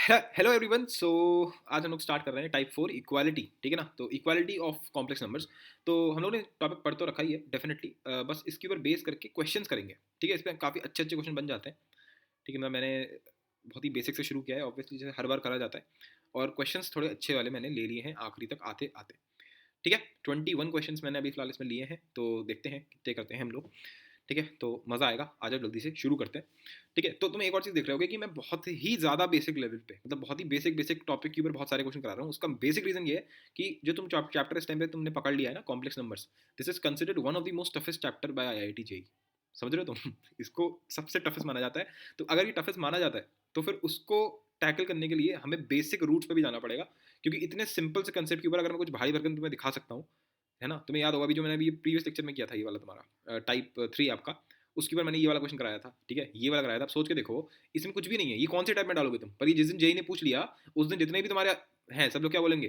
Hello everyone. सो आज हम लोग स्टार्ट कर रहे हैं टाइप 4 इक्वालिटी। ठीक है ना। तो इक्वालिटी ऑफ कॉम्प्लेक्स नंबर्स। तो हम लोग ने टॉपिक पढ़ तो रखा ही है डेफिनेटली। बस इसके ऊपर बेस करके क्वेश्चंस करेंगे। ठीक है, इस पर काफ़ी अच्छे अच्छे क्वेश्चन बन जाते हैं। ठीक है, मैंने बहुत ही बेसिक से शुरू किया है, ऑब्वियसली जैसे हर बार करा जाता है। और क्वेश्चंस थोड़े अच्छे वाले मैंने ले लिए हैं आखिरी तक आते आते। ठीक है, 21 क्वेश्चंस मैंने अभी फिलहाल इसमें लिए हैं, तो देखते हैं कितने करते हैं हम लोग। ठीक है, तो मज़ा आएगा। आ जाओ जल्दी से शुरू करते हैं। ठीक है, तो तुम एक और चीज़ देख रहे होगे कि मैं बहुत ही ज़्यादा बेसिक लेवल पे, मतलब बहुत ही बेसिक बेसिक टॉपिक के ऊपर बहुत सारे क्वेश्चन करा रहा हूँ। उसका बेसिक रीज़न ये है कि जो तुम चैप्टर इस टाइम पे तुमने पकड़ लिया है ना, complex numbers, this is considered one of the most toughest chapter by IIT JEE. समझ रहे हो तुम? इसको सबसे टफेस्ट माना जाता है। तो अगर ये टफेस्ट माना जाता है तो फिर उसको टैकल करने के लिए हमें बेसिक रूट्स पे भी जाना पड़ेगा, क्योंकि इतने सिंपल से कंसेप्ट के ऊपर अगर मैं कुछ भारी भरकम तुम्हें दिखा सकता हूँ, है ना। तुम्हें याद होगा अभी जो मैंने अभी प्रीवियस लेक्चर में किया था, ये वाला तुम्हारा टाइप 3 आपका, उसके ऊपर मैंने ये वाला क्वेश्चन कराया था। ठीक है, ये वाला कराया था। आप सोच के देखो, इसमें कुछ भी नहीं है। ये कौन से टाइप में डालोगे तुम? पर ये जिस दिन जेई ने पूछ लिया, उस दिन जितने भी तुम्हारे हैं सब लोग क्या बोलेंगे,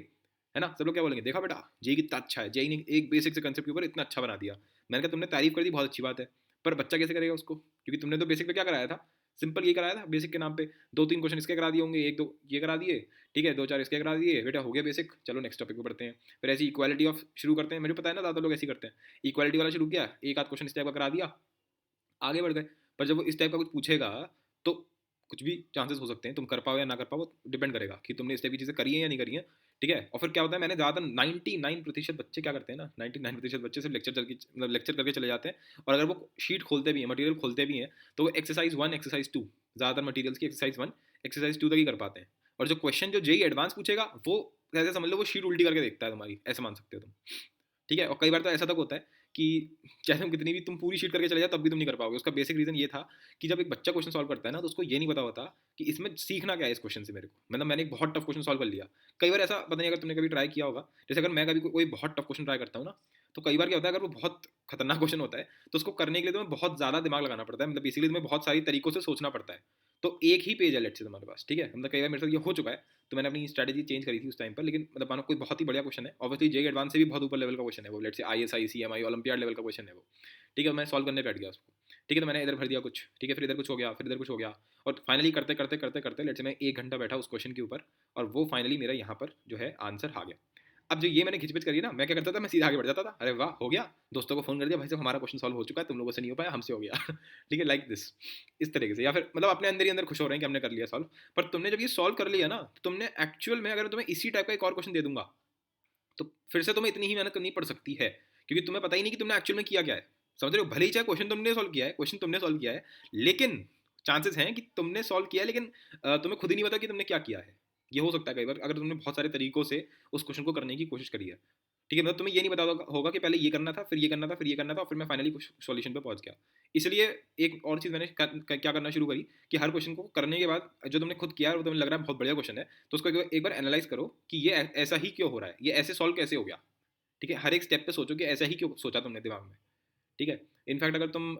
है ना। सब लोग क्या बोलेंगे, देखा बेटा जेई कितना अच्छा है, जेई ने एक बेसिक से कंसेप्ट के ऊपर इतना अच्छा बना दिया। मैंने कहा तुमने तारीफ कर दी, बहुत अच्छी बात है, पर बच्चा कैसे करेगा उसको? क्योंकि तुमने तो बेसिक पे क्या कराया था, सिंपल ये कराया था बेसिक के नाम पे। दो तीन क्वेश्चन इसके करा दिए होंगे, एक दो ये करा दिए, ठीक है, दो चार इसके करा दिए, बेटा हो गया बेसिक, चलो नेक्स्ट टॉपिक पे बढ़ते हैं। फिर ऐसी इक्वालिटी ऑफ शुरू करते हैं। मुझे पता है ना, ज़्यादा लोग ऐसे करते हैं। इक्वालिटी वाला शुरू किया, एक आध क्वेश्चन इस टाइप का करा दिया, आगे बढ़ गए। पर जब वो इस टाइप का कुछ पूछेगा तो कुछ भी चांसेस हो सकते हैं, तुम कर पाओ या ना कर पाओ, वो डिपेंड करेगा कि तुमने इस टाइप की चीज़ें करी है या नहीं करी है। ठीक है, और फिर क्या होता है, मैंने ज़्यादातर 99% बच्चे क्या करते हैं ना, 99% बच्चे सिर्फ लेक्चर चल के, मतलब लेक्चर करके चले जाते हैं। और अगर वो शीट खोलते भी हैं, मटेरियल खोलते भी हैं, तो वो एक्सरसाइज 1 एक्सरसाइज 2, ज़्यादातर मटीरियल्स की एक्सरसाइज 1 एक्सरसाइज 2 तक ही कर पाते हैं। और जो क्वेश्चन जो जेई एडवांस पूछेगा, वो ऐसे समझ लो वो शीट उल्टी करके देखता है तुम्हारी, ऐसे मान सकते हो तुम। ठीक है, और कई बार तो ऐसा तक होता है कि चाहे तुम कितनी भी तुम पूरी शीट करके चले जाओ, तब भी तुम नहीं कर पाओगे। उसका बेसिक रीजन ये था कि जब एक बच्चा क्वेश्चन सॉल्व करता है ना, तो उसको ये नहीं पता होता कि इसमें सीखना क्या है इस क्वेश्चन से मेरे को। मतलब मैंने एक बहुत टफ क्वेश्चन सॉल्व कर लिया। कई बार ऐसा, पता नहीं अगर तुमने कभी ट्राई किया होगा, जैसे अगर मैं कभी कोई बहुत टफ क्वेश्चन ट्राई करता हूँ ना, तो कई बार क्या होता है, अगर वो बहुत खतरनाक क्वेश्चन होता है, तो उसको करने के लिए तुम्हें बहुत ज़्यादा दिमाग लगाना पड़ता है। मतलब इसीलिए तुम्हें बहुत सारी तरीकों से सोचना पड़ता है। तो एक ही पेज है लेट्स से तुम्हारे पास, ठीक है, मतलब कई बार मेरे साथ ये हो चुका है। तो मैंने अपनी स्ट्रैटेजी चेंज करी थी उस टाइम पर। लेकिन मतलब मानो कोई बहुत ही बढ़िया क्वेश्चन है, ऑब्वियसली जेई एडवांस से भी बहुत ऊपर लेवल का क्वेश्चन है वो, let's say ISI CMI olympiad level का क्वेश्चन है वो। ठीक है, मैं सॉल्व करने बैठ गया उसको। ठीक है, तो मैंने इधर भर दिया कुछ, ठीक है, फिर इधर कुछ हो गया, फिर इधर कुछ हो गया, और फाइनली करते करते करते करते लेट्स से मैं 1 घंटा बैठा उस क्वेश्चन के ऊपर, और वो फाइनली मेरा यहाँ पर जो है आंसर आ गया। अब जो ये मैंने खिचपिच करी ना, मैं क्या करता था, मैं सीधा आगे बढ़ जाता था, अरे वाह हो गया, दोस्तों को फोन कर दिया, भाई साहब हमारा क्वेश्चन सॉल्व हो चुका है, तुम लोगों से नहीं हो पाया, हमसे हो गया। ठीक है, लाइक दिस, इस तरीके से। या फिर मतलब अपने अंदर ही अंदर खुश हो रहे हैं कि हमने कर लिया सॉल्व। पर तुमने जब ये सॉल्व कर लिया ना, तो तुमने एक्चुअल में, अगर तुम्हें इसी टाइप का एक और क्वेश्चन दे दूंगा, तो फिर से तुम्हें इतनी ही मेहनत करनी पड़ सकती है, क्योंकि तुम्हें पता ही नहीं कि तुमने एक्चुअल में किया क्या है। समझ रहे हो? भले ही चाहे क्वेश्चन तुमने सॉल्व किया है, क्वेश्चन तुमने सॉल्व किया है, लेकिन चांसेस हैं कि तुमने सॉल्व किया है, लेकिन तुम्हें खुद ही नहीं पता कि तुमने क्या किया है। ये हो सकता है कई बार, अगर तुमने बहुत सारे तरीकों से उस क्वेश्चन को करने की कोशिश करी है। ठीक है, मतलब तुम्हें ये नहीं पता होगा कि पहले ये करना था, फिर ये करना था, फिर ये करना था, और फिर मैं फाइनली कुछ सॉल्यूशन पे पहुंच गया। इसलिए एक और चीज़ मैंने क्या करना शुरू करी, कि हर क्वेश्चन को करने के बाद जो तुमने खुद किया है, वो तुम्हें लग रहा है बहुत बढ़िया क्वेश्चन है, तो उसको एक बार एनालाइज करो कि ये ऐसा ही क्यों हो रहा है, ये ऐसे सॉल्व कैसे हो गया। ठीक है, हर एक स्टेप पे सोचो कि ऐसा ही क्यों सोचा तुमने दिमाग में। ठीक है, इनफैक्ट अगर तुम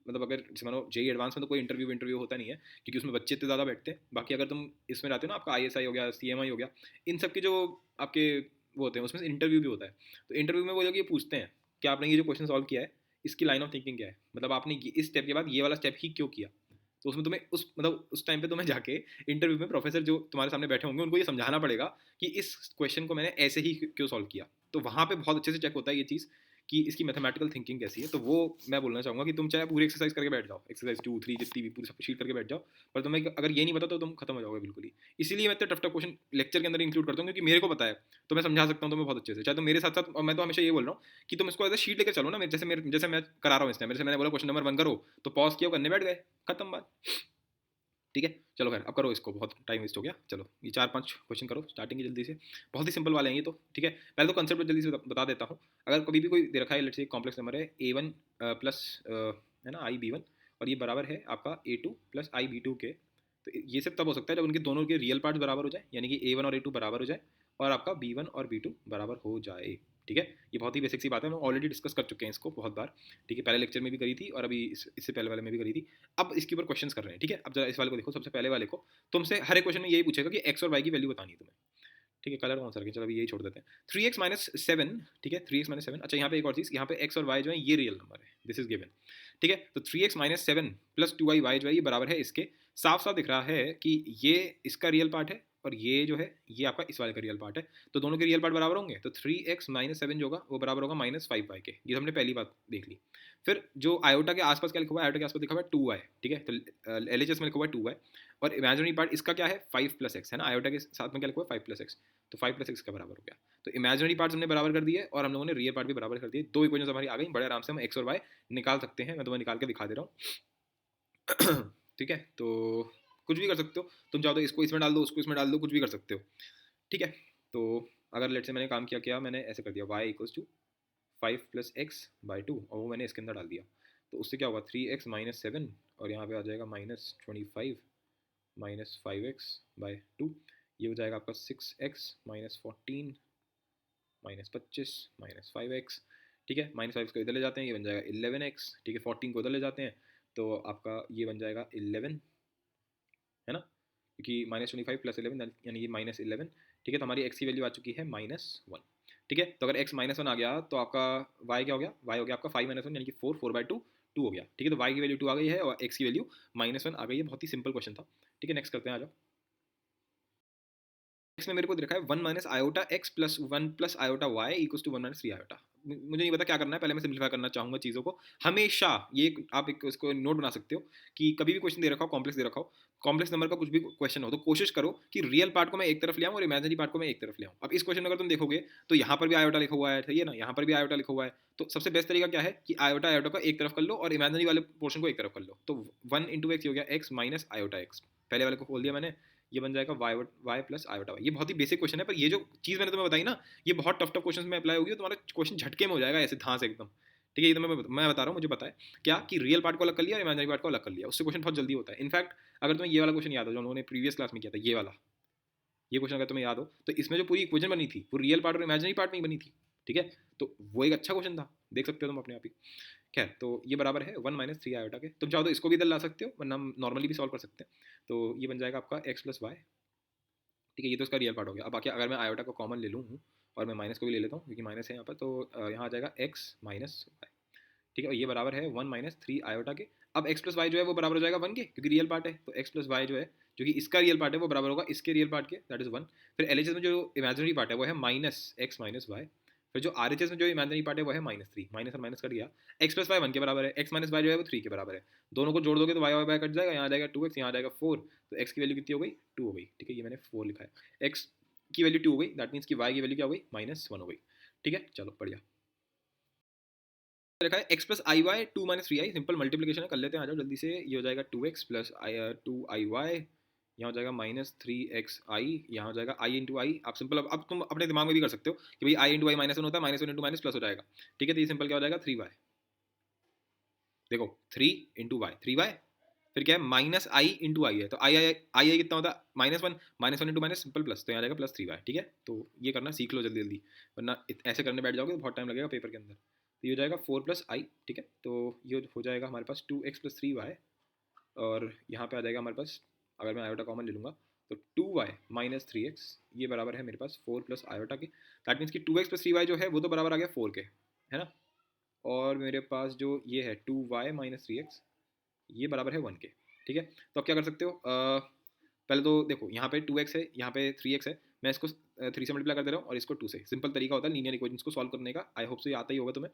मतलब अगर जैसे मानो जेई एडवांस में तो कोई इंटरव्यू होता नहीं है, क्योंकि उसमें बच्चे इतने ज़्यादा बैठते हैं। बाकी अगर तुम इसमें रहते हो ना, आपका आईएसआई हो गया, सीएमआई हो गया, इन सब के जो आपके वो होते हैं, उसमें इंटरव्यू भी होता है। तो इंटरव्यू में वो लोग ये पूछते हैं कि आपने ये जो क्वेश्चन सॉल्व किया है, इसकी लाइन ऑफ थिंकिंग क्या है, मतलब आपने इस स्टेप के बाद ये वाला स्टेप ही क्यों किया। तो उसमें तुम्हें उस मतलब उस टाइम पे तुम्हें जाके इंटरव्यू में प्रोफेसर जो तुम्हारे सामने बैठे होंगे, उनको ये समझाना पड़ेगा कि इस क्वेश्चन को मैंने ऐसे ही क्यों सॉल्व किया। तो वहाँ पे बहुत अच्छे से चेक होता है ये चीज़ कि इसकी मैथमेटिकल थिंकिंग कैसी है। तो वो मैं बोलना चाहूँगा कि तुम चाहे पूरी एक्सरसाइज करके बैठ जाओ, एक्सरसाइज 2 3 जितनी भी पूरी सब शीट करके बैठ जाओ, पर तुम्हें अगर ये नहीं पता तो तुम खत्म हो जाओगे बिल्कुल ही। इसीलिए मैं इतने टफ टफ क्वेश्चन लेक्चर के अंदर इंक्लूड करता हूँ, क्योंकि मेरे को पता है, तो मैं समझा सकता हूँ तुम्हें बहुत अच्छे से। चाहे तुम मेरे साथ साथ, और मैं तो हमेशा ये बोल रहा हूँ कि तुम इसको एज शीट लेकर चलो ना, जैसे मैं करा रहा हूँ इसमें, मेरे से मैंने बोला क्वेश्चन नंबर 1 करो, तो पॉज किया, करने बैठ गए, खत्म बात। ठीक है, चलो खैर अब करो इसको, बहुत टाइम वेस्ट हो गया। चलो ये 4-5 क्वेश्चन करो स्टार्टिंग की जल्दी से, बहुत ही सिंपल वाले हैं ये तो। ठीक है, पहले तो कंसेप्ट जल्दी से बता देता हूँ। अगर कभी भी कोई दे रखा है, लेट्स से कॉम्प्लेक्स नंबर है A1 प्लस है ना IB1, और ये बराबर है आपका A2 प्लस IB2 के, तो ये सब तब हो सकता है जब उनके दोनों के रियल पार्ट बराबर हो जाए, यानी कि A1 और A2 बराबर हो जाए, और आपका B1 और B2 बराबर हो जाए। ठीक है, ये बहुत ही बेसिक सी बात है, हम ऑलरेडी डिस्कस कर चुके हैं इसको बहुत बार। ठीक है, पहले लेक्चर में भी करी थी, और अभी इससे पहले वाले में भी करी थी। अब इसके ऊपर क्वेश्चंस कर रहे हैं। ठीक है, अब जरा इस वाले को देखो, सबसे पहले वाले को तुमसे हर एक क्वेश्चन में यही पूछेगा कि एक्स और वाई की वैल्यू बतानी है तुम्हें। ठीक है, कलर कौन सा रखें, चलो अभी यही छोड़ देते हैं। 3x-7, ठीक है, 3x-7। अच्छा, यहाँ पे एक और चीज़, यहाँ पे एक्स और वाई जो है ये रियल नंबर है, दिस इज गिवन। ठीक है, तो 3x-7 प्लस 2y वाई जो है ये बराबर है इसके साफ साफ दिख रहा है कि ये इसका रियल पार्ट है और ये जो है ये आपका इस वाले का रियल पार्ट है, तो दोनों के रियल पार्ट बराबर होंगे, तो 3x माइनस 7 जो होगा वो बराबर होगा -5y के। ये हमने पहली बात देख ली। फिर जो आयोटा के आसपास क्या लिखा हुआ है, आयोटा के आसपास लिखा हुआ है 2y, ठीक है, तो LHS में लिखा हुआ है 2y, और इमेजिनरी पार्ट इसका क्या है 5 + x है ना, आयोटा के साथ में क्या लिखा हुआ है 5 + x, तो 5 + x का बराबर हो गया। तो इमेजिनरी पार्ट्स हमने बराबर कर दिए और हम लोगों ने रियल पार्ट भी बराबर कर दिए। दो इक्वेशंस हमारी आ गई, बड़े आराम से हम x और y निकाल सकते हैं। मैं तुम्हें निकाल के दिखा दे रहा हूँ। ठीक है, तो कुछ भी कर सकते हो तुम, चाहो तो इसको इसमें डाल दो, उसको इसमें डाल दो, कुछ भी कर सकते हो। ठीक है, तो अगर लेट से मैंने काम किया क्या, मैंने ऐसे कर दिया y = 5 + x/2 और वो मैंने इसके अंदर डाल दिया, तो उससे क्या होगा 3x माइनस 7 और यहाँ पे आ जाएगा -25 माइनस 5x/2, ये हो जाएगा आपका 6x minus 14 minus 25 minus 5x। ठीक है, -5 को इधर ले जाते हैं, ये बन जाएगा 11x। ठीक है, 14 को उधर ले जाते हैं तो आपका ये बन जाएगा 11, है ना, क्योंकि -25 + 11 यानी कि -11। ठीक है, तो हमारी x की वैल्यू आ चुकी है -1। ठीक है, तो अगर x -1 आ गया तो आपका y क्या हो गया, y हो गया आपका 5 - 1 यानी कि 4/2 2 हो गया। ठीक है, तो y की वैल्यू 2 आ गई है और x की वैल्यू -1 आ गई है। बहुत ही सिंपल क्वेश्चन था। ठीक है, नेक्स्ट करते हैं, आ जाओ। में मेरे को दिखा है 1 - iota x + 1 + iota y = 1 - 3 iota। मुझे नहीं पता क्या करना है, पहले मैं सिंपलीफाई करना चाहूँगा चीज़ों को। हमेशा ये आप एक इसको नोट बना सकते हो कि कभी भी क्वेश्चन दे रखा हो, कॉम्प्लेक्स दे रखा हो, कॉम्प्लेक्स नंबर का कुछ भी क्वेश्चन हो, तो कोशिश करो कि रियल पार्ट को मैं एक तरफ ले आऊँ और इमेजिनरी पार्ट को मैं एक तरफ ले आऊँ। अब इस क्वेश्चन में अगर तुम देखोगे तो यहाँ पर भी आयोटा लिखा हुआ है, सही है ना, यहाँ पर भी आयोटा लिखा हुआ है, तो सबसे बेस्ट तरीका क्या है कि आयोटा आयोटा को एक तरफ कर लो और इमेजिनरी वाले पोर्शन को एक तरफ कर लो। तो 1 × x हो गया x माइनस आयोटा x, पहले वाले को खोल दिया मैंने, ये बन जाएगा y + आयोटा y। ये बहुत ही बेसिक क्वेश्चन है, पर ये जो चीज़ मैंने तुम्हें बताई ना, ये बहुत टफ क्वेश्चन में अप्लाई होगी, तो तुम्हारा क्वेश्चन झटके में हो जाएगा ऐसे धांस एकदम। ठीक है, ये तो मैं बता रहा हूँ, मुझे पता है क्या कि रियल पार्ट को अलग कर लिया और इमेजिनरी पार्ट को अलग कर लिया, उससे क्वेश्चन बहुत जल्दी होता है। इनफैक्ट अगर तुम्हें ये वाला क्वेश्चन याद हो जो उन्होंने प्रीवियस क्लास में किया था, ये वाला, ये क्वेश्चन अगर तुम्हें याद हो, तो इसमें जो पूरी इक्वेशन बनी थी वो रियल पार्ट और इमेजिनरी पार्ट में ही बनी थी। ठीक है, तो वो एक अच्छा क्वेश्चन था, देख सकते हो तुम अपने आप ही। खैर, तो ये बराबर है 1 - 3 आयोटा के। तुम चाहो तो इसको भी इधर ला सकते हो, वरना हम नॉर्मली भी सॉल्व कर सकते हैं। तो ये बन जाएगा आपका x + y। ठीक है, ये तो इसका रियल पार्ट हो गया। अब बाकी अगर मैं आयोटा को कॉमन ले लूँ और मैं माइनस को भी ले लेता हूँ क्योंकि माइनस है यहाँ पर, तो यहाँ आ जाएगा x माइनस वाई। ठीक है, और ये बराबर है 1 - 3 आयोटा के। अब x + y जो है वो बराबर हो जाएगा 1 के, क्योंकि रियल पार्ट है, तो x + y जो है, जो कि इसका रियल पार्ट है, वो बराबर होगा इसके रियल पार्ट के, दैट इज 1। फिर LHS में जो इमेजिनरी पार्ट है वो है -x - y। फिर जो RHS में जो इमेजिनरी पार्ट है वो है -3, माइनस और माइनस कट गया। x + y 1 के बराबर है, x - y जो है वो 3 के बराबर है। दोनों को जोड़ दोगे तो y कट जाएगा, यहाँ आ जाएगा 2x, यहाँ आ जाएगा 4, तो x की वैल्यू कितनी हो गई, 2 हो गई। ठीक है, ये मैंने 4 लिखा है, x की वैल्यू 2 हो गई, दैट मीन्स कि y की वैल्यू क्या हो गई, -1 हो गई। ठीक है, चलो बढ़िया रखा है। x + iy 2 - 3i, simple multiplication है, कर लेते हैं, आ जाओ जल्दी से। ये हो जाएगा 2x + 2iy, यहाँ हो जाएगा -3xi, यहाँ हो जाएगा i × i। आप सिंपल अब तुम अपने दिमाग में भी कर सकते हो कि भाई i × i -1 होता है, -1 × -, प्लस हो जाएगा। ठीक है, तो ये सिंपल क्या हो जाएगा 3y। देखो 3 × y 3y, फिर क्या है -i × i है, तो i कितना होता है -1, -1 × सिंपल प्लस, तो यहाँ आ जाएगा +3y। ठीक है, तो ये करना सीख लो जल्दी जल्दी, वरना ऐसे करने बैठ जाओगे तो बहुत टाइम लगेगा पेपर के अंदर। तो ये हो जाएगा 4 + i। ठीक है, तो ये हो जाएगा हमारे पास 2x + 3y, और यहाँ पे आ जाएगा हमारे पास, अगर मैं आयोटा कॉमन ले लूँगा तो 2y - 3x, ये बराबर है मेरे पास 4 + आयोटा के। दैट मीन्स कि 2x + 3y जो है वो तो बराबर आ गया 4 के, है ना, और मेरे पास जो ये है 2y - 3x, ये बराबर है 1 के। ठीक है, तो अब क्या कर सकते हो, पहले तो देखो यहाँ पे 2x है, यहाँ पे 3x है, मैं इसको 3 से मल्टीप्लाई कर दे रहा हूँ और इसको 2 से। सिंपल तरीका होता है लीनियर इक्वेशंस को सॉल्व करने का, आई होप सो ये आता ही होगा तुम्हें।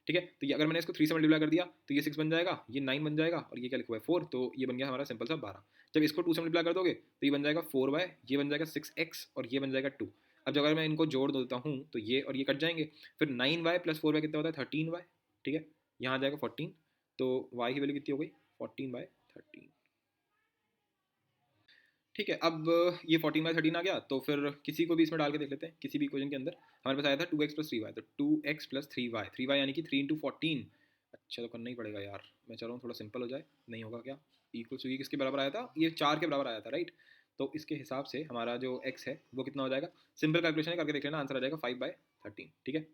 ठीक है, तो ये अगर मैंने इसको 3 से मल्टीप्लाई कर दिया तो ये 6 बन जाएगा, ये 9 बन जाएगा, और ये क्या लिखा हुआ है 4, तो ये बन गया हमारा सिंपल सा 12। जब इसको 2 से मल्टीप्लाई कर दोगे तो ये बन जाएगा 4y, ये बन जाएगा 6x, और ये बन जाएगा 2। अब जब अगर मैं इनको जोड़ देता हूँ तो ये और ये कट जाएंगे, फिर 9y + 4y कितना होता है 13y। ठीक है, यहाँ आ जाएगा 14, तो y की वैल्यू कितनी हो गई 14/13। ठीक है, अब ये 14/13 आ गया, तो फिर किसी को भी इसमें डाल के देख लेते हैं, किसी भी इक्वेशन के अंदर। हमारे पास आया था 2x + 3y, तो 2x + 3y, 3y यानी कि 3 × 14। अच्छा, तो करना ही पड़ेगा यार, मैं चल रहा हूँ थोड़ा सिंपल हो जाए, नहीं होगा क्या, इक्वल टू ये किसके बराबर आया था, ये 4 के बराबर आया था, राइट। तो इसके हिसाब से हमारा जो x है वो कितना हो जाएगा, सिंपल कैलकुलेशन करके देख लेना, आंसर आ जाएगा 5/13। ठीक है,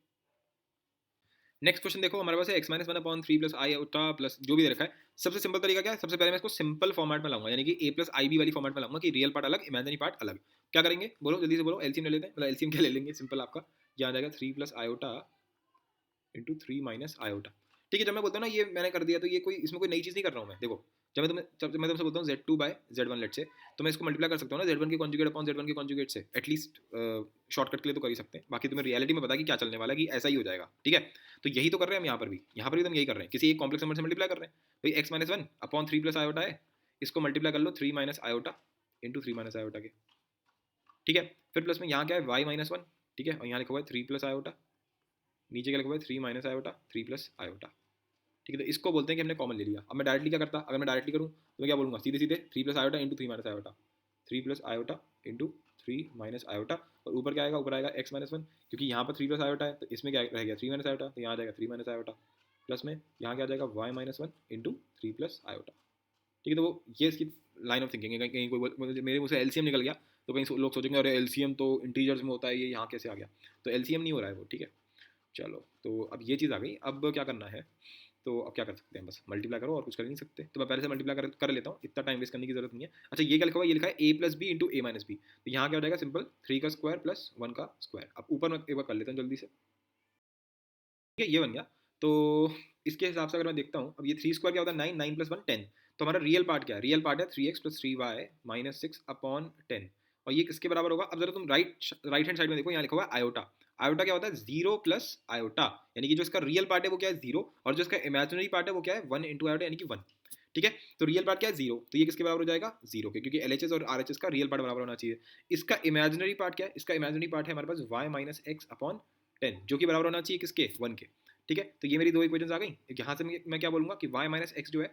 नेक्स्ट क्वेश्चन देखो, हमारे पास है x - 1/3 + iota प्लस जो भी दे रखा है। सबसे सिंपल तरीका क्या है, सबसे पहले मैं इसको सिंपल फॉर्मेट में लाऊंगा, यानी कि a + ib वाली फॉर्मेट में लाऊंगा कि रियल पार्ट अलग इमेजिनरी पार्ट अलग। क्या करेंगे बोलो जल्दी से बोलो, एलसीएम ले लेते हैं, मतलब एलसीएम क्या ले लेंगे, सिंपल आपका यहाँ आ जाएगा 3 + iota × 3 - iota। ठीक है, जब मैं बोलता हूँ ना ये मैंने कर दिया, तो ये कोई इसमें कोई नई चीज़ नहीं कर रहा हूँ मैं। देखो जब मैं तुमसे बोलता हूँ Z2 बाय Z1 लेट से, तो मैं इसको मल्टीप्लाई कर सकता हूँ ना Z1 के कॉन्जुगेट अपॉन Z1 के कॉन्जुगेट से, एटलीस्ट शॉर्टकट के लिए तो कर ही सकते हैं, बाकी तुम्हें रियलिटी में पता कि क्या चलने वाला है, कि ऐसा ही हो जाएगा, ठीक है। तो यही तो कर रहे हैं हम यहाँ पर भी तो हम यही कर रहे हैं, किसी एक कॉम्प्लेक्स नंबर से मल्टीप्लाई कर रहे हैं। भाई x minus one upon 3 plus iota है, इसको मल्टीप्लाई कर लो 3 minus iota into 3 minus iota के, ठीक है। फिर प्लस में यहाँ क्या है y माइनस वन, ठीक है, और यहाँ लिखा हुआ है 3 प्लस आयोटा, नीचे क्या लिखा हुआ है 3 माइनस आयोटा 3 प्लस आयोटा, ठीक है। तो इसको बोलते हैं कि हमने कॉमन ले लिया। अब मैं डायरेक्टली क्या करता, अगर मैं डायरेक्टली करूँ तो मैं क्या बोलूँगा, सीधे सीधे 3 plus iota into 3 minus iota, 3 plus iota into 3 minus iota, और ऊपर क्या आएगा, ऊपर आएगा x माइनस वन, क्योंकि यहाँ पर 3 प्लस आयोटा है, तो इसमें क्या रह गया 3 माइनस आयोटा, तो यहाँ आ जाएगा 3 माइनस आयोटा, प्लस में यहाँ क्या आ जाएगा y minus one into 3 plus iota, ठीक है। तो वो ये इसकी लाइन ऑफ थिंकिंग है। कहीं कहीं कोई मेरे मुझे एलसीएम निकल गया तो कहीं लोग सोचेंगे अरे एलसीएम तो इंटीजर्स में होता है, ये यहाँ कैसे आ गया, तो एलसीएम नहीं हो रहा है वो, ठीक है। चलो, तो अब ये चीज़ आ गई, अब क्या करना है, तो अब क्या कर सकते हैं, बस मल्टीप्लाई करो और कुछ कर नहीं सकते, तो मैं पहले से मल्टीप्लाई कर लेता हूँ, इतना टाइम वेस्ट करने की जरूरत नहीं है। अच्छा, ये क्या लिखा हुआ है, ये लिखा है a plus B into A minus B, तो यहाँ क्या हो जाएगा, सिंपल 3 का स्क्वायर प्लस 1 का स्क्वायर। अब ऊपर मैं एक बार कर लेता हूँ जल्दी से, ठीक है, ये बन गया। तो इसके हिसाब से अगर मैं देखता हूँ, अब ये 3 स्क्वायर क्या होता है 9, 9 प्लस 1 10, तो हमारा रियल पार्ट क्या है, रियल पार्ट है 3x plus 3y minus 6 upon 10, और ये किसके बराबर होगा। अब जरा तुम राइट हैंड साइड में देखो, यहाँ लिखा हुआ है आयोटा, आयोटा क्या होता है 0 प्लस आयोटा, यानी कि जो इसका रियल पार्ट है वो क्या है 0, और जो इसका इमेजिनरी पार्ट है वो क्या है 1 इंटू आयोटा, यानी कि 1, ठीक है। तो रियल पार्ट क्या है 0, तो ये किसके बराबर हो जाएगा 0 के, क्योंकि LHS और RHS का रियल पार्ट बराबर होना चाहिए। इसका इमेजिनरी पार्ट क्या है, इसका इमेजिनरी पार्ट है हमारे पास y माइनस एक्स अपॉन 10, जो कि बराबर होना चाहिए किसके 1 के, ठीक है। तो ये मेरी दो इक्वेशंस आ गई। यहाँ से मैं क्या बोलूँगा कि y माइनस एक्स जो है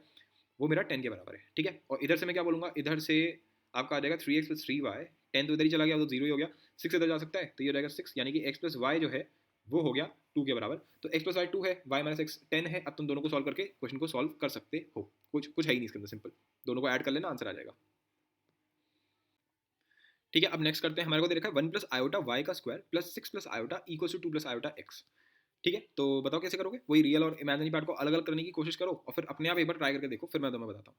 वो मेरा 10 के बराबर है, ठीक है। और इधर से मैं क्या बोलूँगा, इधर से आपका आ जाएगा 3x प्लस 3y, 10 तो इधर ही चला गया, तो 0 ही हो गया, 6 इधर जा सकता है, तो ये हो जाएगा 6, यानी कि x प्लस वाई जो है वो हो गया 2 के बराबर। तो x प्लस वाई 2 है, y माइनस एक्स 10 है। अब तुम दोनों को सॉल्व करके क्वेश्चन को सॉल्व कर सकते हो, कुछ कुछ है ही नहीं इसके अंदर, सिंपल दोनों को ऐड कर लेना, आंसर आ जाएगा, ठीक है। अब नेक्स्ट करते हैं, हमारे को दे रखा है 1 प्लस आयोटा वाई का square plus 6 plus iota equal to 2 plus iota x, ठीक है। तो बताओ कैसे करोगे, वही रियल और इमेजिनरी पार्ट को अलग अलग करने की कोशिश करो, और फिर अपने आप एक बार ट्राई करके देखो, फिर मैं तुम्हें बताता हूँ।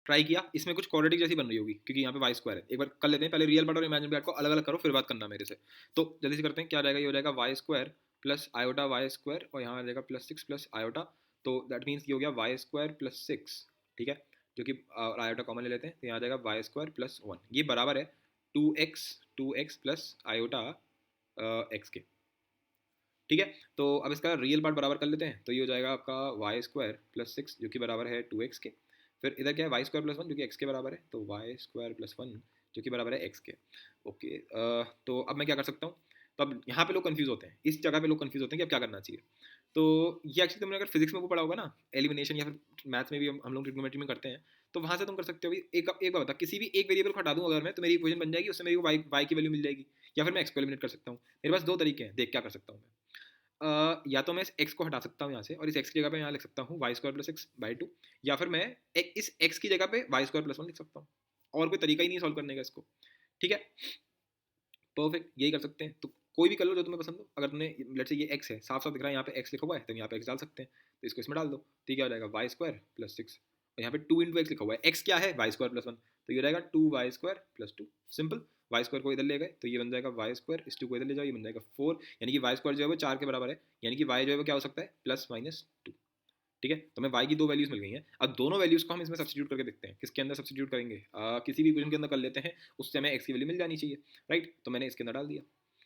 ट्राई किया, इसमें कुछ क्वाड्रेटिक जैसी बन रही होगी, क्योंकि यहाँ पे वाई स्क्वायर है। एक बार कर लेते हैं, पहले रियल पार्ट और इमेजिनरी पार्ट को अलग अलग करो, फिर बात करना मेरे से। तो जल्दी से करते हैं, क्या जाएगा, ये हो जाएगा Y square plus iota Y square, और यहाँ आ जाएगा प्लस 6 प्लस आयोटा, तो दैट मीन्स ये हो गया वाई स्क्वायर प्लस 6, ठीक है, जो कि आयोटा कॉमन ले लेते हैं, तो यहाँ आ जाएगा वाई स्क्वायर प्लस 1, ये बराबर है 2x प्लस आयोटा एक्स के, ठीक है। तो अब इसका रियल पार्ट बराबर कर लेते हैं, तो ये हो जाएगा आपका वाई स्क्वायर प्लस 6 जो कि बराबर है 2x के, फिर इधर क्या है वाई स्क्वायर प्लस 1 जो कि x के बराबर है, तो वाई स्क्वायर प्लस 1 जो कि बराबर है x के, ओके। तो अब मैं क्या कर सकता हूँ, तो अब यहाँ पे लोग कंफ्यूज होते हैं, इस जगह पे लोग कंफ्यूज होते हैं कि अब क्या करना चाहिए। तो ये एक्चुअली तुमने अगर फिजिक्स में वो पढ़ा होगा ना, एलिमिनेशन, या फिर मैथ्स में भी हम लोग ट्रिग्नोमेट्री में करते हैं, तो वहाँ से तुम कर सकते हो। एक बार बता, किसी भी एक वेरिएबल को हटा दूँ अगर मैं, तो मेरी इक्वेशन बन जाएगी, उससे मेरी वाई की वैल्यू मिल जाएगी, या फिर मैं एक्स को एलिमिनेट कर सकता हूँ। मेरे पास दो तरीके हैं, देख क्या कर सकता हूँ मैं। या तो मैं इस x को हटा सकता हूँ यहाँ से, और इस x की जगह पे यहाँ लिख सकता हूँ Y square plus X by two, या फिर मैं इस x की जगह पे वाई स्क्वायर प्लस वन लिख सकता हूँ, और कोई तरीका ही नहीं सॉल्व करने का इसको, ठीक है। परफेक्ट, यही कर सकते हैं। तो कोई भी कर लो जो तुम्हें पसंद हो। अगर तुमने लेट्स से ये x है, साफ साफ दिख रहा है यहाँ पे x लिखा हुआ है, तो यहाँ पे x डाल सकते हैं, तो इसको इसमें डाल दो, तो क्या हो जाएगा वाई स्क्वायर प्लस 6, और यहाँ पे 2 इंटू एक्स लिखा हुआ है, x क्या है वाई स्क्वायर प्लस 1, तो ये हो जाएगा 2 Y square plus 2, simple. Y square को इधर ले गए तो ये बन जाएगा वाई स्क्वायर, इस 2 को इधर ले जाओ, ये बन जाएगा 4, यानी कि वाई स्क्वायर जो है वो 4 के बराबर है, यानी कि y जो है वो क्या हो सकता है प्लस माइनस 2, ठीक है। तो हमें y की दो वैल्यूज मिल गई हैं। अब दोनों वैल्यूज को हम इसमें सब्स्टिट्यूट करके देखते हैं, किसके अंदर सब्स्टिट्यूट करेंगे, किसी भी इक्वेशन के अंदर कर लेते हैं, उससे हमें x की वैल्यू मिल जानी चाहिए, राइट। तो मैंने इसके अंदर डाल दिया,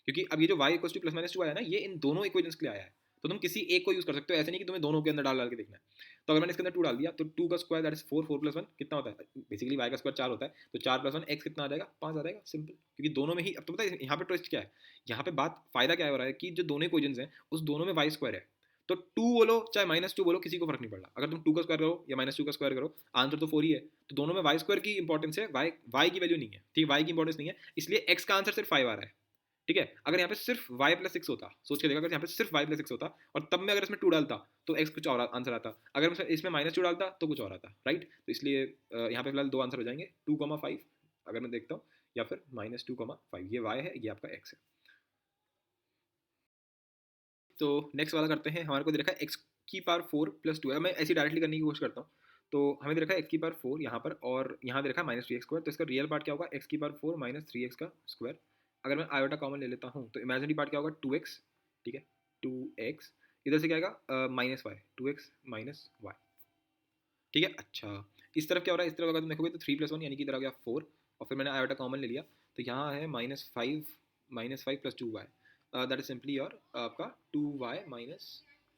क्योंकि अब ये जो y equal two plus minus 2 आया ना, ये इन दोनों इक्वेशंस के लिए आया है, तो तुम किसी एक को यूज कर सकते हो, ऐसे नहीं कि तुम्हें दोनों के अंदर डाल डाल के देखना है। तो अगर मैंने इसके अंदर 2 डाल दिया, तो 2 का स्क्वायर दैट इज 4, 4 प्लस 1 कितना होता है, बेसिकली y का स्क्वायर 4 होता है, तो 4 प्लस 1 x कितना आ जाएगा 5 आ जाएगा, सिंपल। क्योंकि दोनों में ही, अब तो पता है यहाँ पे ट्विस्ट क्या है, यहाँ पे बात फायदा क्या हो रहा है कि जो दोनों इक्वेशंस हैं उस दोनों में y स्क्वायर है, तो 2 बोलो चाहे माइनस 2 बोलो, किसी को फर्क नहीं पड़ रहा, अगर तुम 2 का स्क्वायर करो या माइनस 2 का स्क्वायर करो, आंसर तो 4 ही है। तो दोनों में वाई स्क्वायर की इंपॉर्टेंस है, वाई की वैल्यू नहीं है, ठीक है, वाई की इंपॉर्टेंस नहीं है, इसलिए एक्स का आंसर सिर्फ 5 आ रहा है, ठीक है। अगर यहाँ पे सिर्फ y प्लस 6 होता, सोच के देखा, अगर यहाँ पे सिर्फ y प्लस 6 होता और तब मैं अगर इसमें 2 डालता तो x कुछ और आंसर आता, अगर मैं इसमें माइनस 2 डालता तो कुछ और आता, राइट। तो इसलिए यहाँ पे फिलहाल दो आंसर हो जाएंगे, 2,5 अगर मैं देखता हूँ, या फिर -2,5, ये y है, ये आपका x है। तो नेक्स्ट वाला करते हैं, हमारे को दे रखा है एक्स की पावर 4 प्लस 2 है, मैं ऐसी डायरेक्टली करने की कोशिश करता हूँ। तो हमें दे रखा है एक्स की पावर 4 यहाँ पर, और यहाँ दे रखा है माइनस 3 एक्स स्क्वायर, तो इसका रियल पार्ट क्या होगा एक्स की पावर 4 माइनस 3 एक्स का स्क्वायर। अगर मैं आयोटा कॉमन ले लेता हूँ तो इमेजिनरी पार्ट क्या होगा 2x, ठीक है, 2x, इधर से क्या आएगा minus Y, 2x minus Y, ठीक है। अच्छा, इस तरफ क्या हो रहा है, इस तरफ अगर तुम देखोगे तो 3 + 1 यानी कि इधर आ गया 4, और फिर मैंने आयोटा कॉमन ले लिया, तो यहाँ है -5 + 2y, that is simply your आपका 2y -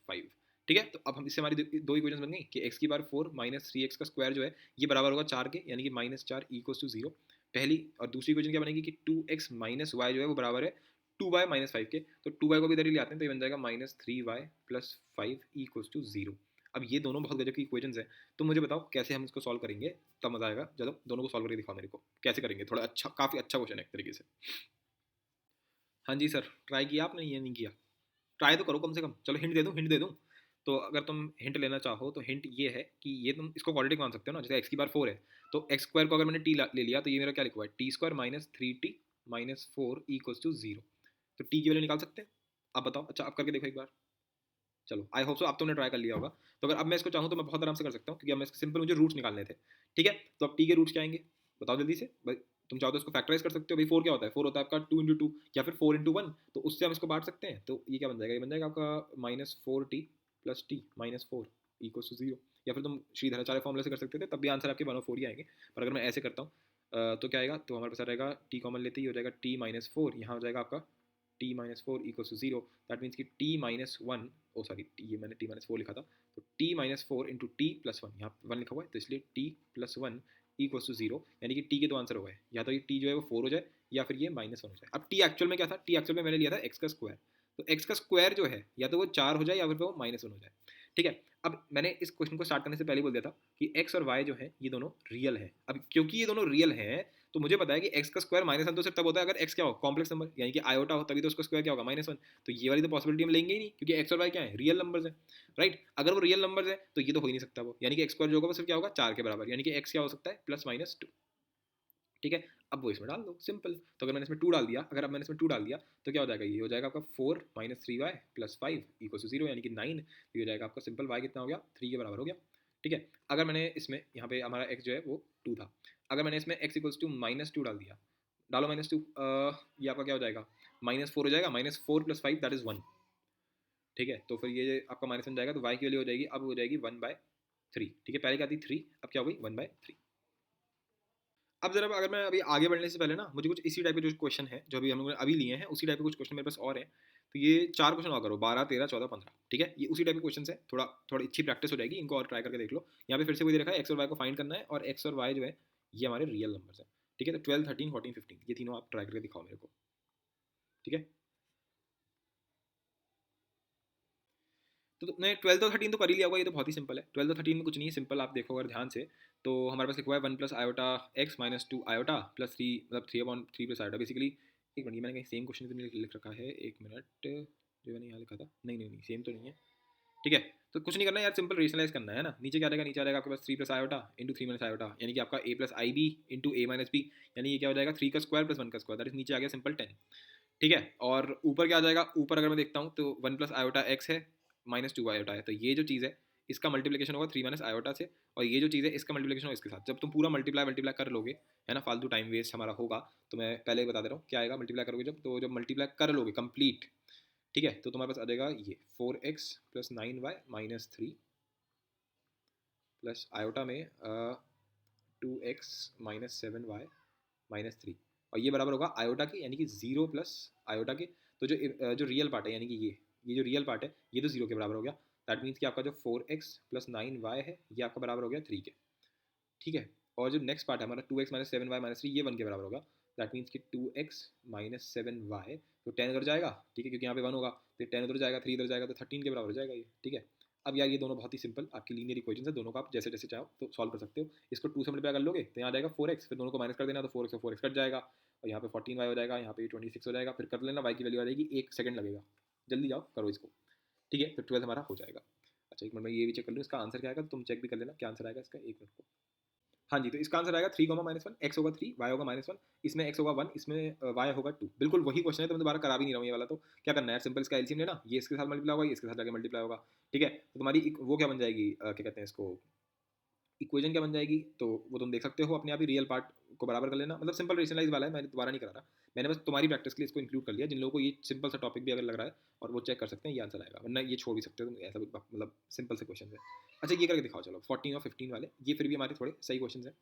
5। ठीक है, तो अब हम इससे हमारी दो इक्वेशन बन गई कि x की पावर 4 माइनस 3x का स्क्वायर जो है ये बराबर होगा 4 के, यानी कि -4 = 0 पहली। और दूसरी इक्वेशन क्या बनेगी कि 2x - y जो है वो बराबर है 2y - 5 के, तो 2y को भी इधर ही ले आते हैं, तो ये बन जाएगा -3y + 5 = 0। अब ये दोनों बहुत गजब की इक्वेशंस हैं, तो मुझे बताओ कैसे हम इसको सॉल्व करेंगे, तब मजा आएगा जब दोनों को सॉल्व करके दिखाओ मेरे को कैसे करेंगे, थोड़ा अच्छा, काफी अच्छा क्वेश्चन है एक तरीके से। हाँ जी सर, ट्राई किया आपने या नहीं किया? ट्राई तो करो कम से कम, चलो हिंट दे दूँ, हिंट दे दूँ। तो अगर तुम हिंट लेना चाहो तो हिंट ये है कि ये तुम इसको क्वाड्रेटिक मान सकते हो ना, जैसे x की बार 4 है, तो x स्क्वायर को अगर मैंने t ले लिया तो ये मेरा क्या लिखा हुआ है, t² - 3t - 4 = 0। तो t की वैल्यू निकाल सकते हैं। अब बताओ, अच्छा अब करके देखो एक बार। चलो आई होप सो अब तुमने ट्राई कर लिया होगा। तो अगर अब मैं इसको चाहूँ तो मैं बहुत आराम से कर सकता हूँ, क्योंकि अब मैं इसके सिंपल मुझे रूट्स निकालने थे। ठीक है, तो अब टी के रूट्स क्या आएंगे, बताओ जल्दी से भाई। तुम चाहो तो इसको फैक्टराइज कर सकते हो भाई, 4 क्या होता है, 4 होता है आपका 2 × 2 या फिर 4 × 1, तो उससे हम इसको बांट सकते हैं। तो ये क्या बन जाएगा, ये बन जाएगा आपका -4t + t - 4 = 0। या फिर तुम श्रीधराचार्य फॉर्मूले से कर सकते थे, तब भी आंसर आपके 1/4 ही आएंगे। पर अगर मैं ऐसे करता हूँ तो क्या आएगा, तो हमारे पास रहेगा टी कॉमन लेते ही हो जाएगा t - 4, यहाँ हो जाएगा आपका t - 4 = 0। दैट मीन्स कि t - 1, ओ सॉरी ये मैंने t - 4 लिखा था, तो t - 4 × t + 1, यहाँ 1 लिखा हुआ है तो इसलिए t + 1 = 0, यानी कि t के दो आंसर हो गए, या तो ये t जो है वो 4 हो जाए या फिर ये -1 हो जाए। अब t एक्चुअल में क्या था, t एक्चुअल में मैंने लिया था x का स्क्वायर, तो x का स्क्वायर जो है या तो वो 4 हो जाए या फिर वो -1 हो जाए। ठीक है, अब मैंने इस क्वेश्चन को स्टार्ट करने से पहले बोल दिया था कि x और y जो है ये दोनों रियल है। अब क्योंकि ये दोनों रियल हैं, तो मुझे पता है कि x का स्क्वायर -1 तो सिर्फ तब होता है अगर x क्या हो, कॉम्प्लेक्स नंबर, यानी कि आयोटा हो, तभी तो उसका स्क्वायर क्या होगा, -1। तो ये वाली तो पॉसिबिलिटी हम लेंगे ही नहीं, क्योंकि x और y क्या है, रियल नंबर्स हैं। राइट, अगर वो रियल नंबर्स हैं तो ये तो हो ही नहीं सकता वो, यानी कि x स्क्वायर जो होगा वो सिर्फ क्या होगा, 4 के बराबर, यानी कि x क्या हो सकता है, +-2। ठीक है, अब वो इसमें डाल दो, सिंपल। तो अगर मैंने इसमें 2 डाल दिया, अगर अब मैंने इसमें 2 डाल दिया तो क्या हो जाएगा, ये हो जाएगा आपका 4 - 3y + 5 = 0, यानी कि 9। ये हो जाएगा आपका सिंपल y कितना हो गया, 3 के बराबर हो गया। ठीक है, अगर मैंने इसमें यहाँ पे हमारा x जो है वो 2 था, अगर मैंने इसमें x = -2 डाल दिया, डालो -2, ये आपका क्या हो जाएगा, -4 हो जाएगा, -4 + 5 दैट इज 1। ठीक है, तो फिर ये आपका -1 जाएगा, तो y की वैल्यू हो जाएगी, अब हो जाएगी 1/3। ठीक है, पहले क्या थी 3, अब क्या हो गई 1/3। अब जरा अगर मैं अभी आगे बढ़ने से पहले ना, मुझे कुछ इसी टाइप के जो क्वेश्चन है जो अभी हम लोगों ने अभी लिए हैं, उसी टाइप के कुछ क्वेश्चन मेरे पास और हैं। तो ये 4 क्वेश्चन और करो, 12, 13, 14, 15। ठीक है, ये उसी टाइप के क्वेश्चन है, थोड़ा थोड़ी अच्छी प्रैक्टिस हो जाएगी, इनको और ट्राई करके देख लो। यहाँ पे फिर से वही दे रखा है, एक्स और वाई को फाइंड करना है, और एक्स और वाई जो है ये हमारे रियल नंबर्स हैं। ठीक है, तो 12, 13, 14, 15 ये तीनों आप ट्राई करके दिखाओ मेरे को। ठीक है, तो तुमने 12 और 13 तो कर ही लिया होगा, ये तो बहुत ही सिंपल है। 12 और 13 में कुछ नहीं है, सिंपल आप देखो अगर ध्यान से, तो हमारे पास लिखा हुआ है 1 + आयोटा x - 2 आयोटा + 3, मतलब 3/3 + आयोटा बेसिकली। एक मिनट, ये मैंने कहीं सेम क्वेश्चन तो नहीं लिख रखा है, एक मिनट, जो मैंने यहाँ लिखा था, नहीं नहीं नहीं सेम तो नहीं है। ठीक है, तो कुछ नहीं करना यार, सिंपल रेशनलाइज करना है ना। नीचे क्या रहेगा, नीचे आ जाएगा आपके पास 3 + आयोटा × 3 - आयोटा, यानी कि आपका a + ib × a - b, यानी ये क्या हो जाएगा 3 का स्क्वायर + 1 का स्क्वायर, दैट इज नीचे आ गया सिंपल 10। ठीक है, और ऊपर क्या आ जाएगा, ऊपर अगर मैं देखता हूँ तो 1 + आयोटा x है, -2 आयोटा है, तो ये जो चीज़ है इसका मल्टीप्लिकेशन होगा 3 - आयोटा से, और ये जो चीज़ है इसका मल्टीप्लिकेशन होगा इसके साथ। जब तुम पूरा मल्टीप्लाई मल्टीप्लाई कर लोगे, है ना, फालतू टाइम वेस्ट हमारा होगा, तो मैं पहले ही बता दे रहा हूँ क्या आएगा मल्टीप्लाई करोगे जब, तो जब मल्टीप्लाई कर लोगे कंप्लीट, ठीक है, तो तुम्हारे पास आ जाएगा ये 4x + 9y - 3 प्लस आयोटा में 2x - 7y - 3, और ये बराबर होगा आयोटा के, यानी कि 0 प्लस आयोटा के। तो जो रियल पार्ट है, यानी कि ये जो रियल पार्ट है ये तो 0 के बराबर हो गया। दैट मीन्स कि आपका जो 4x + 9y है ये आपका बराबर हो गया 3 के। ठीक है, और जो नेक्स्ट पार्ट है हमारा 2x - 7y - 3, ये 1 के बराबर होगा। दैट मीन्स कि 2x - 7y, तो 10 उधर जाएगा, ठीक है, क्योंकि यहाँ पे 1 होगा, तो 10 उधर जाएगा, 3 इधर जाएगा, तो 13 के बराबर हो जाएगा ये। ठीक है, अब यार ये दोनों बहुत ही सिंपल आपकी लीनियर इक्वेशन है, दोनों को आप जैसे जैसे चाहो तो सॉल्व कर सकते हो। इसको 2 से मल्टीप्लाई कर लोगे तो यहाँ आ जाएगा 4x, फिर दोनों को माइनस कर देना, तो 4x से 4x कट जाएगा, और यहाँ पे 14y हो जाएगा, यहाँ पे 26 हो जाएगा, फिर कर लेना, y की वैल्यू आ जाएगी, 1 सेकंड लगेगा, जल्दी जाओ करो इसको। ठीक है, तो 12 हमारा हो जाएगा। अच्छा एक मिनट, मैं ये भी चेक कर लूँ इसका आंसर क्या आएगा, तो तुम चेक भी कर लेना क्या आंसर आएगा इसका, एक मिनट को। हाँ जी, तो इसका आंसर आएगा 3, -1, x होगा 3, y होगा -1, इसमें x होगा 1, इसमें y होगा 2। बिल्कुल वही क्वेश्चन है, तो मैं दोबारा करा भी नहीं रहा हूँ ये वाला। तो क्या करना है, सिंपल इसका एलसीएम लेना, ये इसके साथ मल्टीप्लाई होगा, ये इसके साथ जाके मल्टीप्लाई होगा। ठीक है, तो तुम्हारी वो क्या बन जाएगी, क्या कहते हैं इसको, इक्वेशन क्या बन जाएगी, तो वो तुम देख सकते हो अपने आप ही, रियल पार्ट को बराबर कर लेना, मतलब सिंपल रेशनलाइज वाला है, मैं दोबारा नहीं करा रहा, मैंने बस तुम्हारी प्रैक्टिस के लिए इसको इंक्लूड कर लिया। जिन लोगों को ये सिंपल सा टॉपिक भी अगर लग रहा है और वो चेक कर सकते हैं, ये आंसर आएगा, वरना ये छोड़ भी सकते हो तुम, ऐसा मतलब सिंपल से क्वेश्चन है। अच्छा ये करके दिखाओ चलो, 14 और 15 वाले, ये फिर भी हमारे थोड़े सही क्वेश्चन हैं।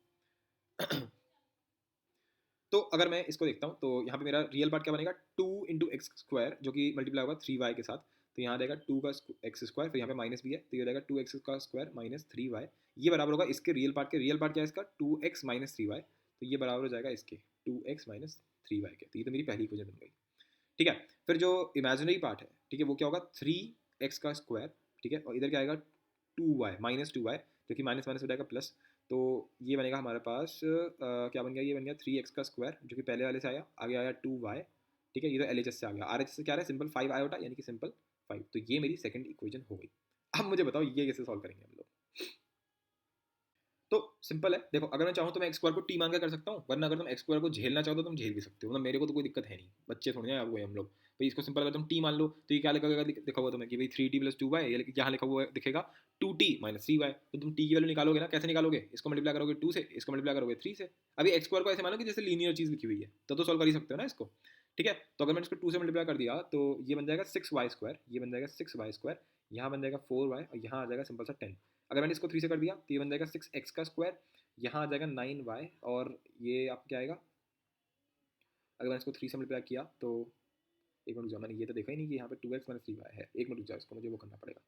तो अगर मैं इसको देखता हूँ तो यहाँ पे मेरा रियल पार्ट क्या बनेगा, 2 × x² जो कि मल्टीप्लाई होगा 3y के साथ, तो यहाँ जाएगा 2 का x², फिर यहाँ पे माइनस भी है तो ये जाएगा 2x² माइनस 3y, ये बराबर होगा इसके रियल पार्ट के। रियल पार्ट क्या है इसका, 2x माइनस 3y, तो ये बराबर हो जाएगा इसके 2x माइनस 3y के। तो ये तो मेरी पहली इक्वेशन बन गई, ठीक है। फिर जो इमेजिनरी पार्ट है, ठीक है, वो क्या होगा, 3x², ठीक है, और इधर क्या आएगा 2y माइनस 2y, जो कि माइनस माइनस हो जाएगा प्लस, तो ये बनेगा हमारे पास क्या बन गया, ये बन गया 3x² जो कि पहले वाले से आया, आगे आया 2y, ठीक है, ये तो LHS से आ गया, RHS से क्या है, सिंपल 5 आयोटा यानी कि सिंपल 5, तो ये मेरी सेकंड इक्वेशन हो गई। अब मुझे बताओ ये कैसे सॉल्व करेंगे हम लोग। तो सिंपल है, देखो अगर मैं चाहूँ तो मैं x² को t मान के कर सकता हूँ, वरना अगर तुम x² को झेलना चाहो तो तुम झेल भी सकते हो, मतलब मेरे को तो कोई दिक्कत है नहीं, बच्चे थोड़े हैं वो हम लोग। भाई इसको सिंपल अगर तुम t मान लो तो ये क्या लिखा दिखा हुआ तुम्हें कि भाई 3t + 2y, यहाँ लिखा हुआ दिखेगा 2t माइनस 3y, तो तुम t की वैल्यू निकालोगे ना, कैसे निकालोगे, इसको मल्टीप्लाई करोगे 2 से, इसको मल्टीप्लाई करोगे 3 से। अभी x² को ऐसे मानो कि जैसे लीनियर चीज़ लिखी हुई है, तो सॉल्व कर ही सकते हो ना इसको, ठीक है। तो अगर मैंने इसको 2 से मल्टीप्लाई कर दिया तो ये बन जाएगा 6y², ये बन जाएगा 6y², यहाँ बन जाएगा 4y और यहाँ आ जाएगा सिंपल सा 10। अगर मैंने इसको 3 से कर दिया तो ये बन जाएगा 6x², यहाँ आ जाएगा 9y, और ये आप क्या आएगा, अगर मैंने इसको 3 से मल्टीप्लाई किया तो एक मिनट रुक जाओ, मैंने ये तो देखा ही नहीं कि यहाँ पे 2x माइनस 3y है, एक मिनट रुक जाओ, इसको मुझे वो करना पड़ेगा।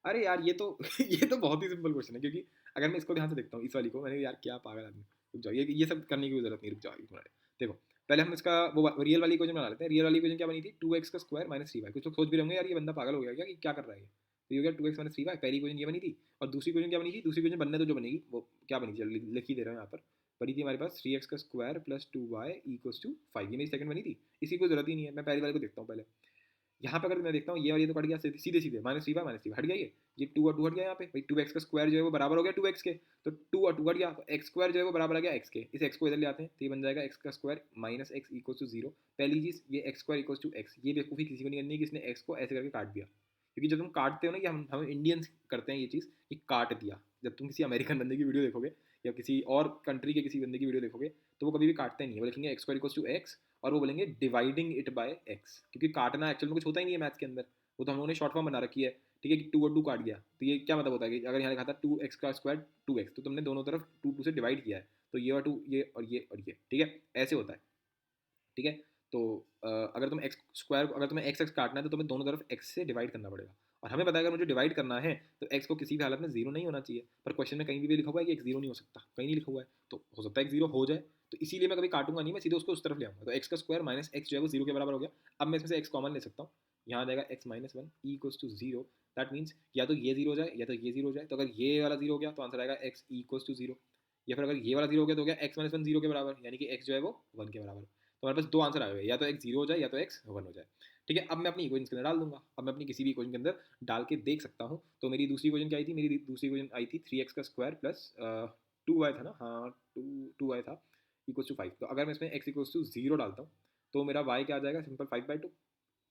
अरे यार ये तो ये तो बहुत ही सिंपल क्वेश्चन है, क्योंकि अगर मैं इसको ध्यान से देखता हूँ इस वाली को, मैंने यार क्या पागल आदमी, रुक जाओ, ये सब करने की जरूरत नहीं, रुक जाओ एक मिनट। देखो पहले हम इसका वो रियल वाली इक्वेशन बना लेते हैं। रियल वाली इक्वेशन क्या बनी थी, 2x² माइनस 3y। कुछ लोग सोच भी रहोगे यार ये बंदा पागल हो गया क्या, कि क्या कर रहा है ये, तो ये हो गया 2x माइनस 3y, पहली इक्वेशन ये बनी थी। और दूसरी इक्वेशन क्या बनी थी, दूसरी इक्वेशन बनने तो जो बनेगी वो क्या बनी थी, लिख ही दे रहा हूँ यहाँ पर, बनी थी हमारे पास 3x² plus 2y equals to 5, ये मेरी सेकंड बनी थी, इसी को जरूरत ही नहीं है, मैं पहली वाले को देखता हूँ पहले। यहाँ पे अगर मैं देखता हूँ ये वाली तो कट गया सीधे सीधे, माइनस 3y हट गया, ये 2 और 2 हट गया, यहाँ पे भाई 2x² जो है वो बराबर हो गया 2x के, तो 2 और 2 हट गया, तो x² जो है वो बराबर आ गया x के, इस x को इधर ले आते हैं तो ये बन जाएगा x² minus x equals to 0। पहली चीज़ ये x² इक्वल्स टू x, ये बेवकूफ़ी किसी को नहीं करनी है कि इसने x को ऐसे करके काट दिया, क्योंकि जब तुम काटते हो ना, कि हम इंडियंस करते हैं ये चीज़, कि काट दिया, जब तुम किसी अमेरिकन बंदे की वीडियो देखोगे या किसी और कंट्री के किसी बंदे की वीडियो देखोगे तो वो कभी भी काटते नहीं है, वो लिखेंगे x² इक्वल्स टू x, और वो बोलेंगे डिवाइडिंग इट बाय x, क्योंकि काटना एक्चुअल में कुछ होता ही नहीं है मैथ्स के अंदर, वो तो हम लोगों ने शॉर्ट फॉर्म बना रखी है, ठीक है, कि 2 और 2 काट गया, तो ये क्या मतलब होता है कि अगर यहाँ लिखा था 2x² 2x, तो तुमने दोनों तरफ 2 से डिवाइड किया है, तो ये और 2 ये और ये और ये, ठीक है, ऐसे होता है, ठीक है। तो अगर तुम x² अगर तुम्हें x काटना है तो तुम्हें दोनों तरफ x से डिवाइड करना पड़ेगा, और हमें पता है अगर मुझे डिवाइड करना है तो x को किसी भी हालत में 0 नहीं होना चाहिए, पर क्वेश्चन में कहीं भी लिखा हुआ है कि x 0 नहीं हो सकता, कहीं नहीं लिखा हुआ है, तो हो सकता है x 0 हो जाए, तो इसीलिए मैं कभी काटूंगा नहीं, मैं सीधे उसको उस तरफ ले आऊँगा, तो x² माइनस x जो है वो 0 के बराबर हो गया। अब मैं इसमें से x कॉमन ले सकता हूँ, यहाँ आ जाएगा x माइनस 1 इक्वल्स टू 0, दैट मीन्स या तो ये 0 हो जाए या तो ये 0 हो जाए, तो अगर ये वाला 0 हो गया तो आंसर आएगा x इक्वल्स टू 0, या फिर अगर ये वाला 0 हो गया तो हो गया x माइनस 1 0 के बराबर, यानी कि x जो है वो 1 के बराबर। तो हमारे पास दो आंसर आ गए, या तो x 0 हो जाए या तो x 1 हो जाए, ठीक है। अब मैं अपनी इक्वेशन के अंदर डाल दूंगा, अब मैं अपनी किसी भी इक्वेशन के अंदर डाल के देख सकता हूँ। तो मेरी दूसरी इक्वेशन क्या आई थी, मेरी दूसरी इक्वेशन आई थी 3x² प्लस 2y था ना, हाँ 2y था इक्वल्स टू 5। तो अगर मैं इसमें x इक्वल्स टू 0 डालता हूँ तो मेरा y क्या आ जाएगा, सिंपल 5/2,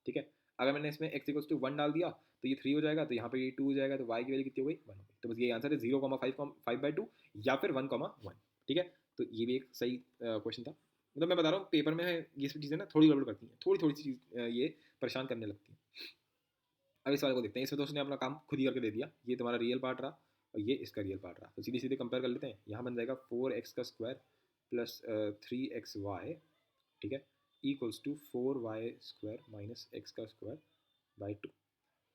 ठीक है। अगर मैंने इसमें x इक्वल्स टू 1 डाल दिया तो ये 3 हो जाएगा, तो यहाँ पे ये 2 हो जाएगा, तो y की वैल्यू कितनी हो गई, 1 हो गई। तो बस ये आंसर है 0,5/2 या फिर 1,1, ठीक है। तो ये भी एक सही क्वेश्चन था, मतलब मैं बता रहा हूँ पेपर में ये सब चीज़ें ना थोड़ी गड़बड़ करती हैं, थोड़ी थोड़ी सी चीज़ ये परेशान करने लगती हैं। अब इस वाले को देखते हैं, इसमें तो उसने अपना काम खुद ही करके दे दिया, ये तुम्हारा रियल पार्ट रहा और ये इसका रियल पार्ट रहा, तो सीधे सीधे कंपेयर कर लेते हैं। यहाँ बन जाएगा 4x² प्लस 3xy, ठीक है, equals to 4y² minus x² by 2,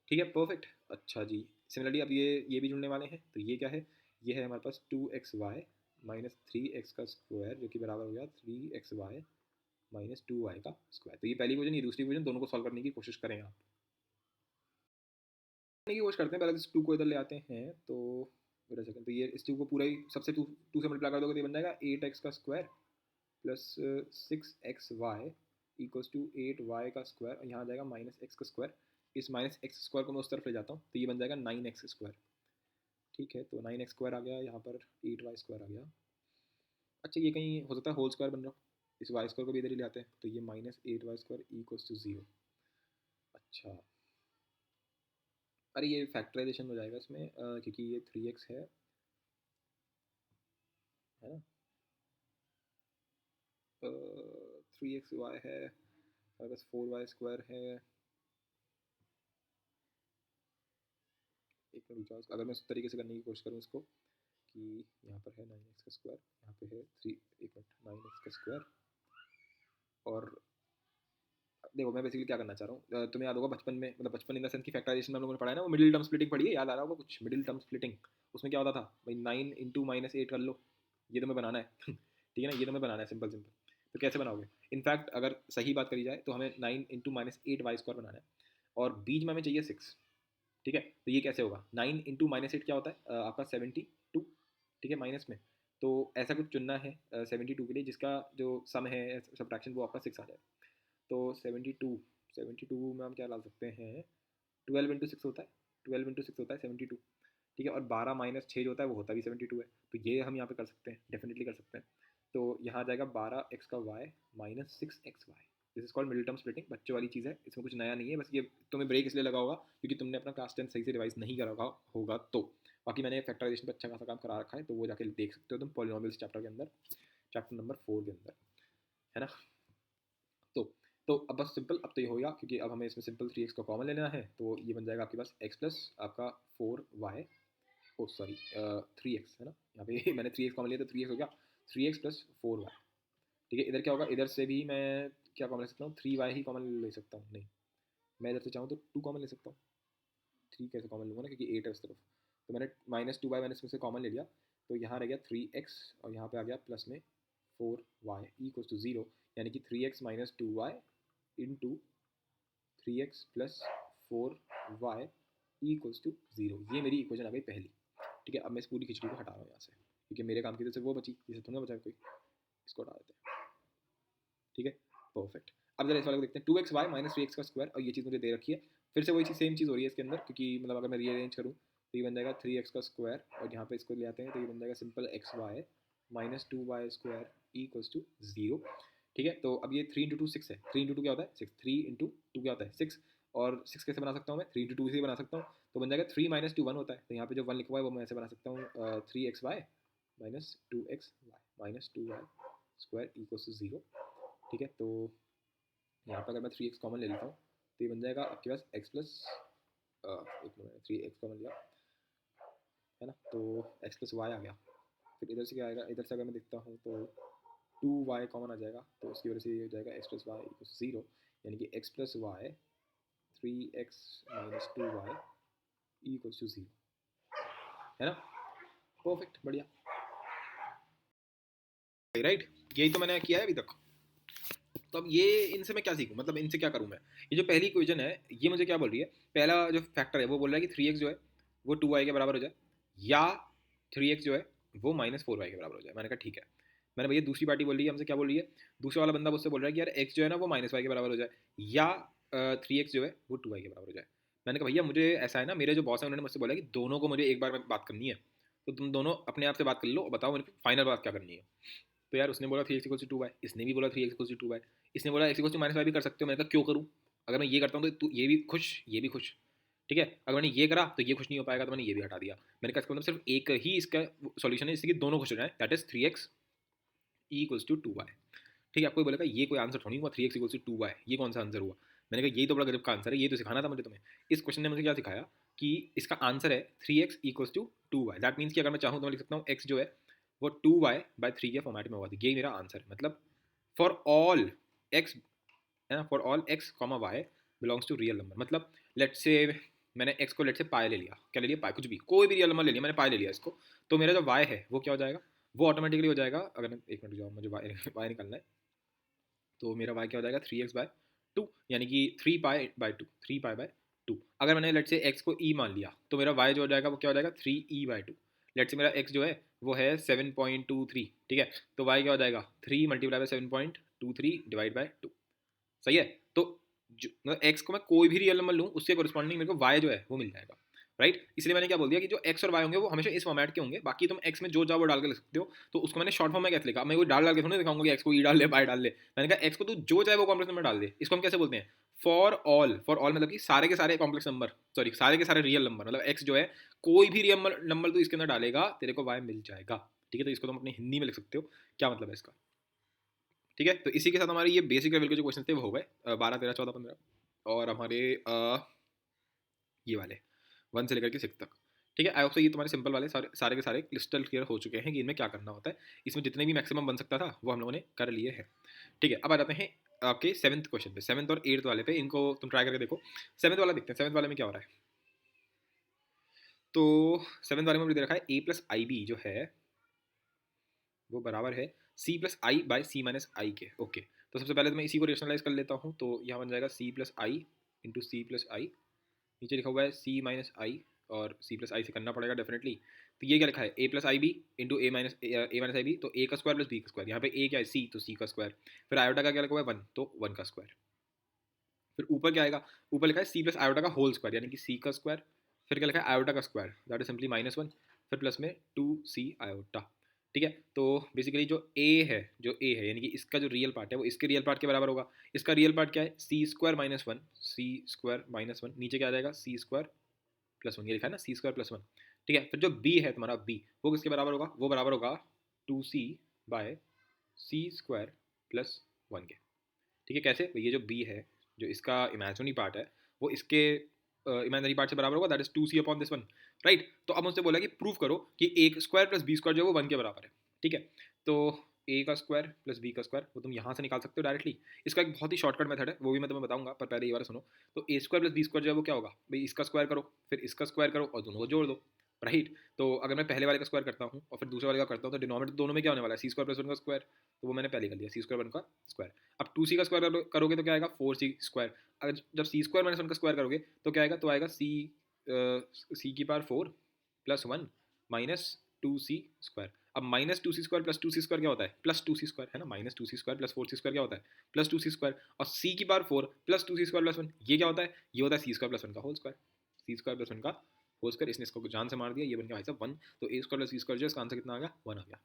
ठीक है, परफेक्ट। अच्छा जी, सिमिलरली अब ये भी जुड़ने वाले हैं, तो ये क्या है, ये है हमारे पास 2xy माइनस 3x² जो कि बराबर हो गया 3xy माइनस 2y का स्क्वायर। तो ये पहली इक्वेशन, ये दूसरी इक्वेशन, दोनों को सॉल्व करने की कोशिश करें आप, करने की कोशिश करते हैं। पहले इस 2 को इधर ले आते हैं, तो वेट अ सेकंड, तो ये इस 2 को पूरा ही सबसे 2 से मल्टीप्लाई कर दोगे तो ये बन जाएगा 8x² plus 6xy equals to 8y, और यहाँ आ जाएगा -x²। इस -x² को मैं उस तरफ ले जाता हूँ तो ये बन जाएगा 9x², ठीक है। तो 9x² आ गया, यहाँ पर 8y² आ गया। अच्छा ये कहीं हो सकता है होल स्क्वायर बन रहा हो, इस y² को भी इधर ही ले आते हैं, तो ये -8y² इक्वल्स टू 0। अच्छा, अरे ये फैक्टराइजेशन हो जाएगा इसमें, क्योंकि ये 3x है ना, 3xy है, हमारे पास 4y² है। एक मिनट रुक जाओ, अगर मैं उस तरीके से करने की कोशिश करूँ इसको कि यहाँ पर है 9x², यहाँ पे है 3, एक मिनट, 9x²। और देखो मैं बेसिकली क्या करना चाह रहा हूँ, तुम्हें याद होगा बचपन में, मतलब बचपन इन द सेंस की फैक्टराइजेशन में हम लोगों ने पढ़ा है ना, वो मिडिल टर्म स्प्लिटिंग पढ़ी है, याद आ रहा होगा कुछ, मिडिल टर्म स्प्लिटिंग। उसमें क्या होता था भाई, 9 इंटू -8 कर लो, ये तुम्हें बनाना है ठीक है ना, ये तुम्हें बनाना है सिंपल सिंपल। तो कैसे बनाओगे? इनफैक्ट अगर सही बात करी जाए तो हमें 9 इंटू -8y² बनाना है, और बीच में हमें चाहिए 6। ठीक है, तो ये कैसे होगा? 9 इंटू -8 क्या होता है? आपका 72। ठीक है, माइनस में। तो ऐसा कुछ चुनना है 72 के लिए, जिसका जो सम है सब्ट्रैक्शन वो आपका 6 आ जाए। तो 72 में हम क्या डाल सकते हैं? 12 इंटू 6 होता है, 12 इंटू 6 होता है 72। ठीक है, और 12 माइनस 6 जो होता है वो होता भी 72 है। तो ये हम यहाँ पे कर सकते हैं, डेफिनेटली कर सकते हैं। तो यहाँ आ जाएगा 12x का y minus 6xy। This is called middle term splitting, बच्चों वाली चीज़ है, इसमें कुछ नया नहीं है, बस ये तुम्हें ब्रेक इसलिए लगा होगा क्योंकि तुमने अपना क्लास 10 सही से रिवाइज नहीं करा होगा। तो बाकी मैंने फैक्टराइजेशन पर अच्छा खासा काम करा रखा है, तो वो जाके देख सकते हो तुम पॉलिनोमियल्स चैप्टर के अंदर, चैप्टर नंबर 4 के अंदर, है ना। तो तो अब बस सिंपल, अब तो ये होगा क्योंकि अब हमें इसमें सिंपल 3x का कॉमन ले लेना है, तो ये बन जाएगा आपके पास x प्लस आपका 4y, ओ सॉरी 3x है ना, यहाँ पे मैंने 3x कॉमन लिया तो 3x हो गया, 3x प्लस 4y। ठीक है, इधर क्या होगा, इधर से भी मैं क्या कॉमन ले सकता हूँ? 3y ही कॉमन ले सकता हूँ, नहीं मैं इधर से चाहूँ तो 2 कॉमन ले सकता हूँ। 3 कैसे कॉमन लूँगा ना, क्योंकि 8 है उस तरफ, तो मैंने -2y मैंने इसमें से कॉमन ले लिया, तो यहाँ रह गया 3x, और यहाँ पे आ गया प्लस में 4y इक्वल्स टू 0, यानी कि 3x minus 2y into 3x plus 4y equals to 0। ये मेरी इक्वेशन आ गई पहली। ठीक है, अब मैं इस पूरी खिचड़ी को हटा रहा हूँ यहाँ से, क्योंकि मेरे काम की तो सिर्फ वो बची, जिसे तुमने बचा कोई, इसको हटा देते हैं। ठीक है, परफेक्ट। अब जरा इस वाले को देखते हैं, 2xy माइनस 3x², और ये चीज़ मुझे दे रखी है, फिर से वही चीज़ सेम चीज़ हो रही है इसके अंदर, क्योंकि मतलब अगर मैं रीअरेंज करूँ तो ये बन जाएगा 3x², और यहाँ पे इसको ले आते हैं तो ये बन जाएगा simple xy minus 2y² equals to 0। ठीक है, तो अब ये 3 इंटू 2 6 है, 3 इंटू 2 क्या होता है? 6, 3 इंटू 2 क्या होता है? 6, और 6 कैसे बना सकता हूँ मैं? 3 इंटू 2 से ही बना सकता हूँ, तो बन जाएगा 3 माइनस 2 1 होता है, तो यहाँ पे जो 1 लिखा हुआ है वो मैं ऐसे बना सकता हूँ 3xy minus 2xy minus 2y² equals to 0। ठीक है, तो यहाँ पर अगर मैं 3x कॉमन ले लेता हूँ तो ये बन जाएगा आपके पास x प्लस, एक मिनट, 3x कॉमन लिया है ना, तो x प्लस वाई आ गया। फिर इधर से क्या आएगा? इधर से अगर मैं देखता हूँ तो 2y कॉमन आ जाएगा, तो उसकी वजह से ये हो जाएगा x प्लस वाई इक्वल 0, यानी कि x plus Y 3x minus 2y equal to 0, है ना। परफेक्ट, बढ़िया, राइट। यही तो मैंने किया है अभी तक। तो अब ये इनसे मैं क्या सीखूँ, मतलब इनसे क्या करूँ मैं? ये जो पहली इक्वेशन है ये मुझे क्या बोल रही है? पहला जो फैक्टर है वो बोल रहा है कि 3x जो है वो 2y के बराबर हो जाए, या 3x जो है वो -4y के बराबर हो जाए। मैंने कहा ठीक है। मैंने भैया दूसरी पार्टी बोल रही है हमसे, क्या बोल रही है? दूसरा वाला बंदा मुझसे बोल रहा है कि यार x जो है ना वो -y के बराबर हो जाए, या 3x जो है वो 2y के बराबर हो जाए। मैंने कहा भैया मुझे ऐसा है ना, मेरे जो बॉस है उन्होंने मुझसे बोला कि दोनों को मुझे एक बार में बात करनी है, तो तुम दोनों अपने आप से बात कर लो और बताओ मेरे को फाइनल बात क्या करनी है। तो यार उसने बोला 3x इक्वल्स टू 2y, इसने भी बोला 3x इक्वल्स टू 2y, इसने बोला x इक्वल्स टू -y भी कर सकते हो। मैंने कहा क्यों करूँ? अगर मैं ये करता हूँ तो तू ये भी खुश, ये भी खुश। ठीक है, अगर मैंने ये करा तो ये खुश नहीं हो पाएगा, तो मैंने ये भी हटा दिया। मैंने कहा इसका मतलब सिर्फ एक ही इसका सॉल्यूशन है जिससे कि दोनों खुश हो जाए, that is 3x equals to 2y। ठीक है, आपको बोलेगा ये कोई आंसर थोड़ी हुआ, 3x इक्वल्स टू 2y, ये कौन सा आंसर हुआ? मैंने कहा यही तो बड़ा गजब का आंसर है, ये तो सिखाना था मुझे तुम्हें। इस क्वेश्चन ने मुझे क्या सिखाया कि इसका आंसर है 3x equals to 2y। That means कि अगर मैं चाहूँ तो मैं लिख सकता हूँ x जो है वो 2y/3 के फॉर्मेट में होगा, तो यही मेरा आंसर है। मतलब फॉर ऑल x, है ना, for all x comma Y belongs to real number. मतलब लेट से मैंने x को लेट से पाई ले लिया, क्या ले लिया? पाई, कुछ भी, कोई भी रियल नंबर ले लिया, मैंने पाई ले लिया इसको, तो मेरा जो y है वो क्या हो जाएगा? वो ऑटोमेटिकली हो जाएगा, अगर एक मिनट जाओ मुझे y निकालना है, तो मेरा y क्या हो जाएगा? 3x/2, यानी कि 3 पाई/2, 3 पाई/2। अगर मैंने लेट से x को e मान लिया तो मेरा y जो हो जाएगा वो क्या हो जाएगा? 3e/2। लेट से मेरा x जो है वो है 7.23, ठीक है, तो y क्या हो जाएगा? 3 मल्टीप्लाई बाई 7.23 डिवाइड बाई 2। सही है, तो मतलब x को मैं कोई भी रियल नंबर लूँ उससे कोरिस्पॉन्डिंग मेरे को y जो है वो मिल जाएगा, राइट। इसलिए मैंने क्या बोल दिया कि जो x और y होंगे वो हमेशा इस फॉर्मेट के होंगे, बाकी तुम x में जो चाहो वो डाल के लिख सकते हो। तो उसको मैंने शॉर्ट फॉर्म में कैसे लिखा? मैं कोई डाल के थोड़ी दिखाऊंगा कि x को e डाल ले, y डाल ले। मैंने कहा x को तू जो चाहे वो कॉम्प्लेक्स नंबर डाल दे। इसको हम कैसे बोलते हैं? फॉर ऑल मतलब कि सारे के सारे कॉम्प्लेक्स नंबर, सॉरी सारे के सारे रियल नंबर, मतलब x जो है कोई भी रियल नंबर तू इसके अंदर डालेगा तेरे को y मिल जाएगा। ठीक है, तो इसको तुम अपनी हिंदी में लिख सकते हो, क्या मतलब है इसका? ठीक है, तो इसी के साथ हमारे ये बेसिक लेवल के जो क्वेश्चन थे वो हो गए 12, 13, 14, 15 और हमारे ये वाले 1 से लेकर के 6 तक। ठीक है, आई होप सो ये तुम्हारे सिंपल वाले सारे सारे के सारे क्रिस्टल क्लियर हो चुके हैं कि इनमें क्या करना होता है। इसमें जितने भी मैक्सिमम बन सकता था वो हम लोगों ने कर लिए हैं। ठीक है, अब आ जाते हैं आपके 7th क्वेश्चन पे, 7th और 8th वाले पे। इनको तुम ट्राई करके देखो। 7th वाला देखते हैं, 7th वाले में क्या हो रहा है। तो 7th वाले में मुझे दे रखा है a प्लस आई बी जो है वो बराबर है c plus I by C minus I के। ओके, तो सबसे पहले तो मैं इसी को रेशनलाइज कर लेता हूँ। तो यहाँ बन जाएगा c प्लस आई इंटू सी प्लस आई, नीचे लिखा हुआ है c माइनस आई और c प्लस आई से करना पड़ेगा डेफिनेटली। तो ये क्या लिखा है a plus I B into A minus I B, तो a का स्क्वायर प्लस b का स्क्वायर। यहाँ पे a क्या है c, तो c का स्क्वायर। फिर आयोटा का क्या लिखा हुआ है 1, तो 1 का स्क्वायर। फिर ऊपर क्या आएगा, ऊपर लिखा है c प्लस आयोटा का होल स्क्वायर यानी कि c का स्क्वायर। फिर क्या लिखा है आयोटा का स्क्वायर, दैट इज सिंपली -1। फिर प्लस में 2c आयोटा। ठीक है, तो बेसिकली जो a है, जो a है यानी कि इसका जो रियल पार्ट है वो इसके रियल पार्ट के बराबर होगा। इसका रियल पार्ट क्या है, c स्क्वायर -1, c स्क्वायर -1, नीचे क्या आ जाएगा c स्क्वायर प्लस 1, ये लिखा है ना c स्क्वायर प्लस 1। ठीक है, फिर जो b है तुम्हारा b, वो किसके बराबर होगा, वो बराबर होगा 2c bye c square plus 1 के। ठीक है, कैसे, ये जो b है, जो इसका इमेजिनरी पार्ट है, वो इसके इमेजिनरी पार्ट से बराबर होगा, that is 2c upon this one. Right, तो अब मुझसे बोला कि प्रूव करो कि a square plus b square जो है वो 1 के बराबर है। ठीक है, तो a का स्क्वायर प्लस b का स्क्वायर वो तुम यहाँ से निकाल सकते हो डायरेक्टली। इसका एक बहुत ही शॉर्टकट मेथड है, वो भी मैं तुम्हें बताऊंगा, पर पहले ये वाला सुनो। तो a square plus b square जो है वो क्या होगा भाई, इसका स्क्वायर करो, फिर इसका स्क्वायर करो और दोनों को जोड़ दो। राइट, तो अगर मैं पहले वाले का स्क्वायर करता हूँ और फिर दूसरे वाले का करता हूँ तो डिनोमिनेटर दोनों में क्या होने वाला है, सी स्क्वायर प्लस 1 का स्क्वायर। तो वो मैंने पहले कर लिया, सी स्क्वायर 1 का स्क्वायर। अब 2c का स्क्वायर करोगे तो क्या आएगा 4c स्क्वायर। अगर जब सी स्क्वायर माइनस 1 का स्क्वायर करोगे तो क्या आएगा, तो आएगा सी की power 4 plus 1 minus 2c square. अब minus 2c square plus 2c square क्या होता है, प्लस 2c स्क्वायर है ना। Minus 2c square plus 4c square क्या होता है, प्लस 2c स्क्वायर। और c की power 4 plus 2c square plus 1 ये क्या होता है, ये होता है सी स्क्वायर प्लस 1 का होल स्क्वायर। सी स्क्वायर प्लस 1 का होल स्क्वायर, इसने इसको जान से मार दिया, ये बन गया भाई साहब 1। तो a square plus C square जो इसका आंसर कितना आ गया, 1 आ गया।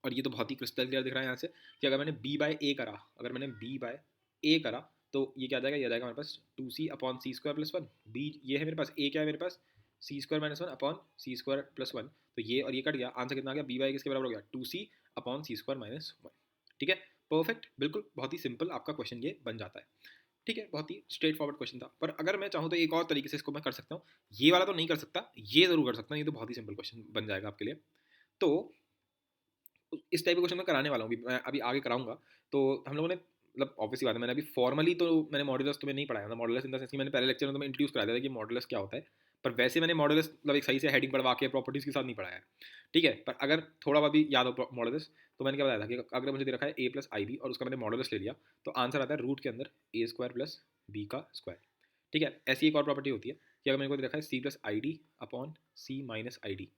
और ये तो बहुत ही क्रिस्टल क्लियर दिख रहा है यहाँ से कि अगर मैंने b बाय ए करा, अगर मैंने b बाय ए करा तो ये क्या आ जाएगा, ये आ जाएगा मेरे पास 2c अपॉन सी स्क्वायर प्लस 1। b ये है मेरे पास, a क्या है मेरे पास सी स्क्वायर माइनस 1 अपॉन सी स्क्वायर प्लस 1। तो ये और ये कट गया, आंसर कितना आ गया, b बाय किसके बराबर हो गया, 2c अपॉन सी स्क्वायर माइनस 1। ठीक है, परफेक्ट, बिल्कुल बहुत ही सिंपल आपका क्वेश्चन ये बन जाता है। ठीक है, बहुत ही स्ट्रेट फॉरवर्ड क्वेश्चन था। पर अगर मैं चाहूँ तो एक और तरीके से इसको मैं कर सकता हूँ। ये वाला तो नहीं कर सकता, ये जरूर कर सकता हूँ, ये तो बहुत ही सिंपल क्वेश्चन बन जाएगा आपके लिए। तो इस टाइप के क्वेश्चन मैं कराने वाला हूँ, मैं अभी आगे कराऊंगा। तो हम लोगों ने मतलब ऑब्वियसली बात है, मैंने अभी फॉर्मली तो मैंने मॉडुलस तुम्हें नहीं पढ़ाया था। मॉडुलस इन द सेंस कि मैंने पहले लेक्चर में तुम्हें इंट्रोड्यूस करा दिया था कि मॉडुलस क्या होता है, पर वैसे मैंने मॉडुलस मतलब एक सही से हेडिंग पढ़वा के प्रॉपर्टीज के साथ नहीं पढ़ाया है। ठीक है, पर अगर थोड़ा बहुत भी याद हो मॉडुलस, तो मैंने क्या बताया था कि अगर मुझे दे रखा है a प्लस आई बी और उसका मैंने मॉडुलस ले लिया, तो आंसर आता है रूट के अंदर a स्क्वायर प्लस बी का स्क्वायर। ठीक है, ऐसी एक और प्रॉपर्टी होती है कि अगर मेरे को दे रखा है c plus I D upon C minus I D.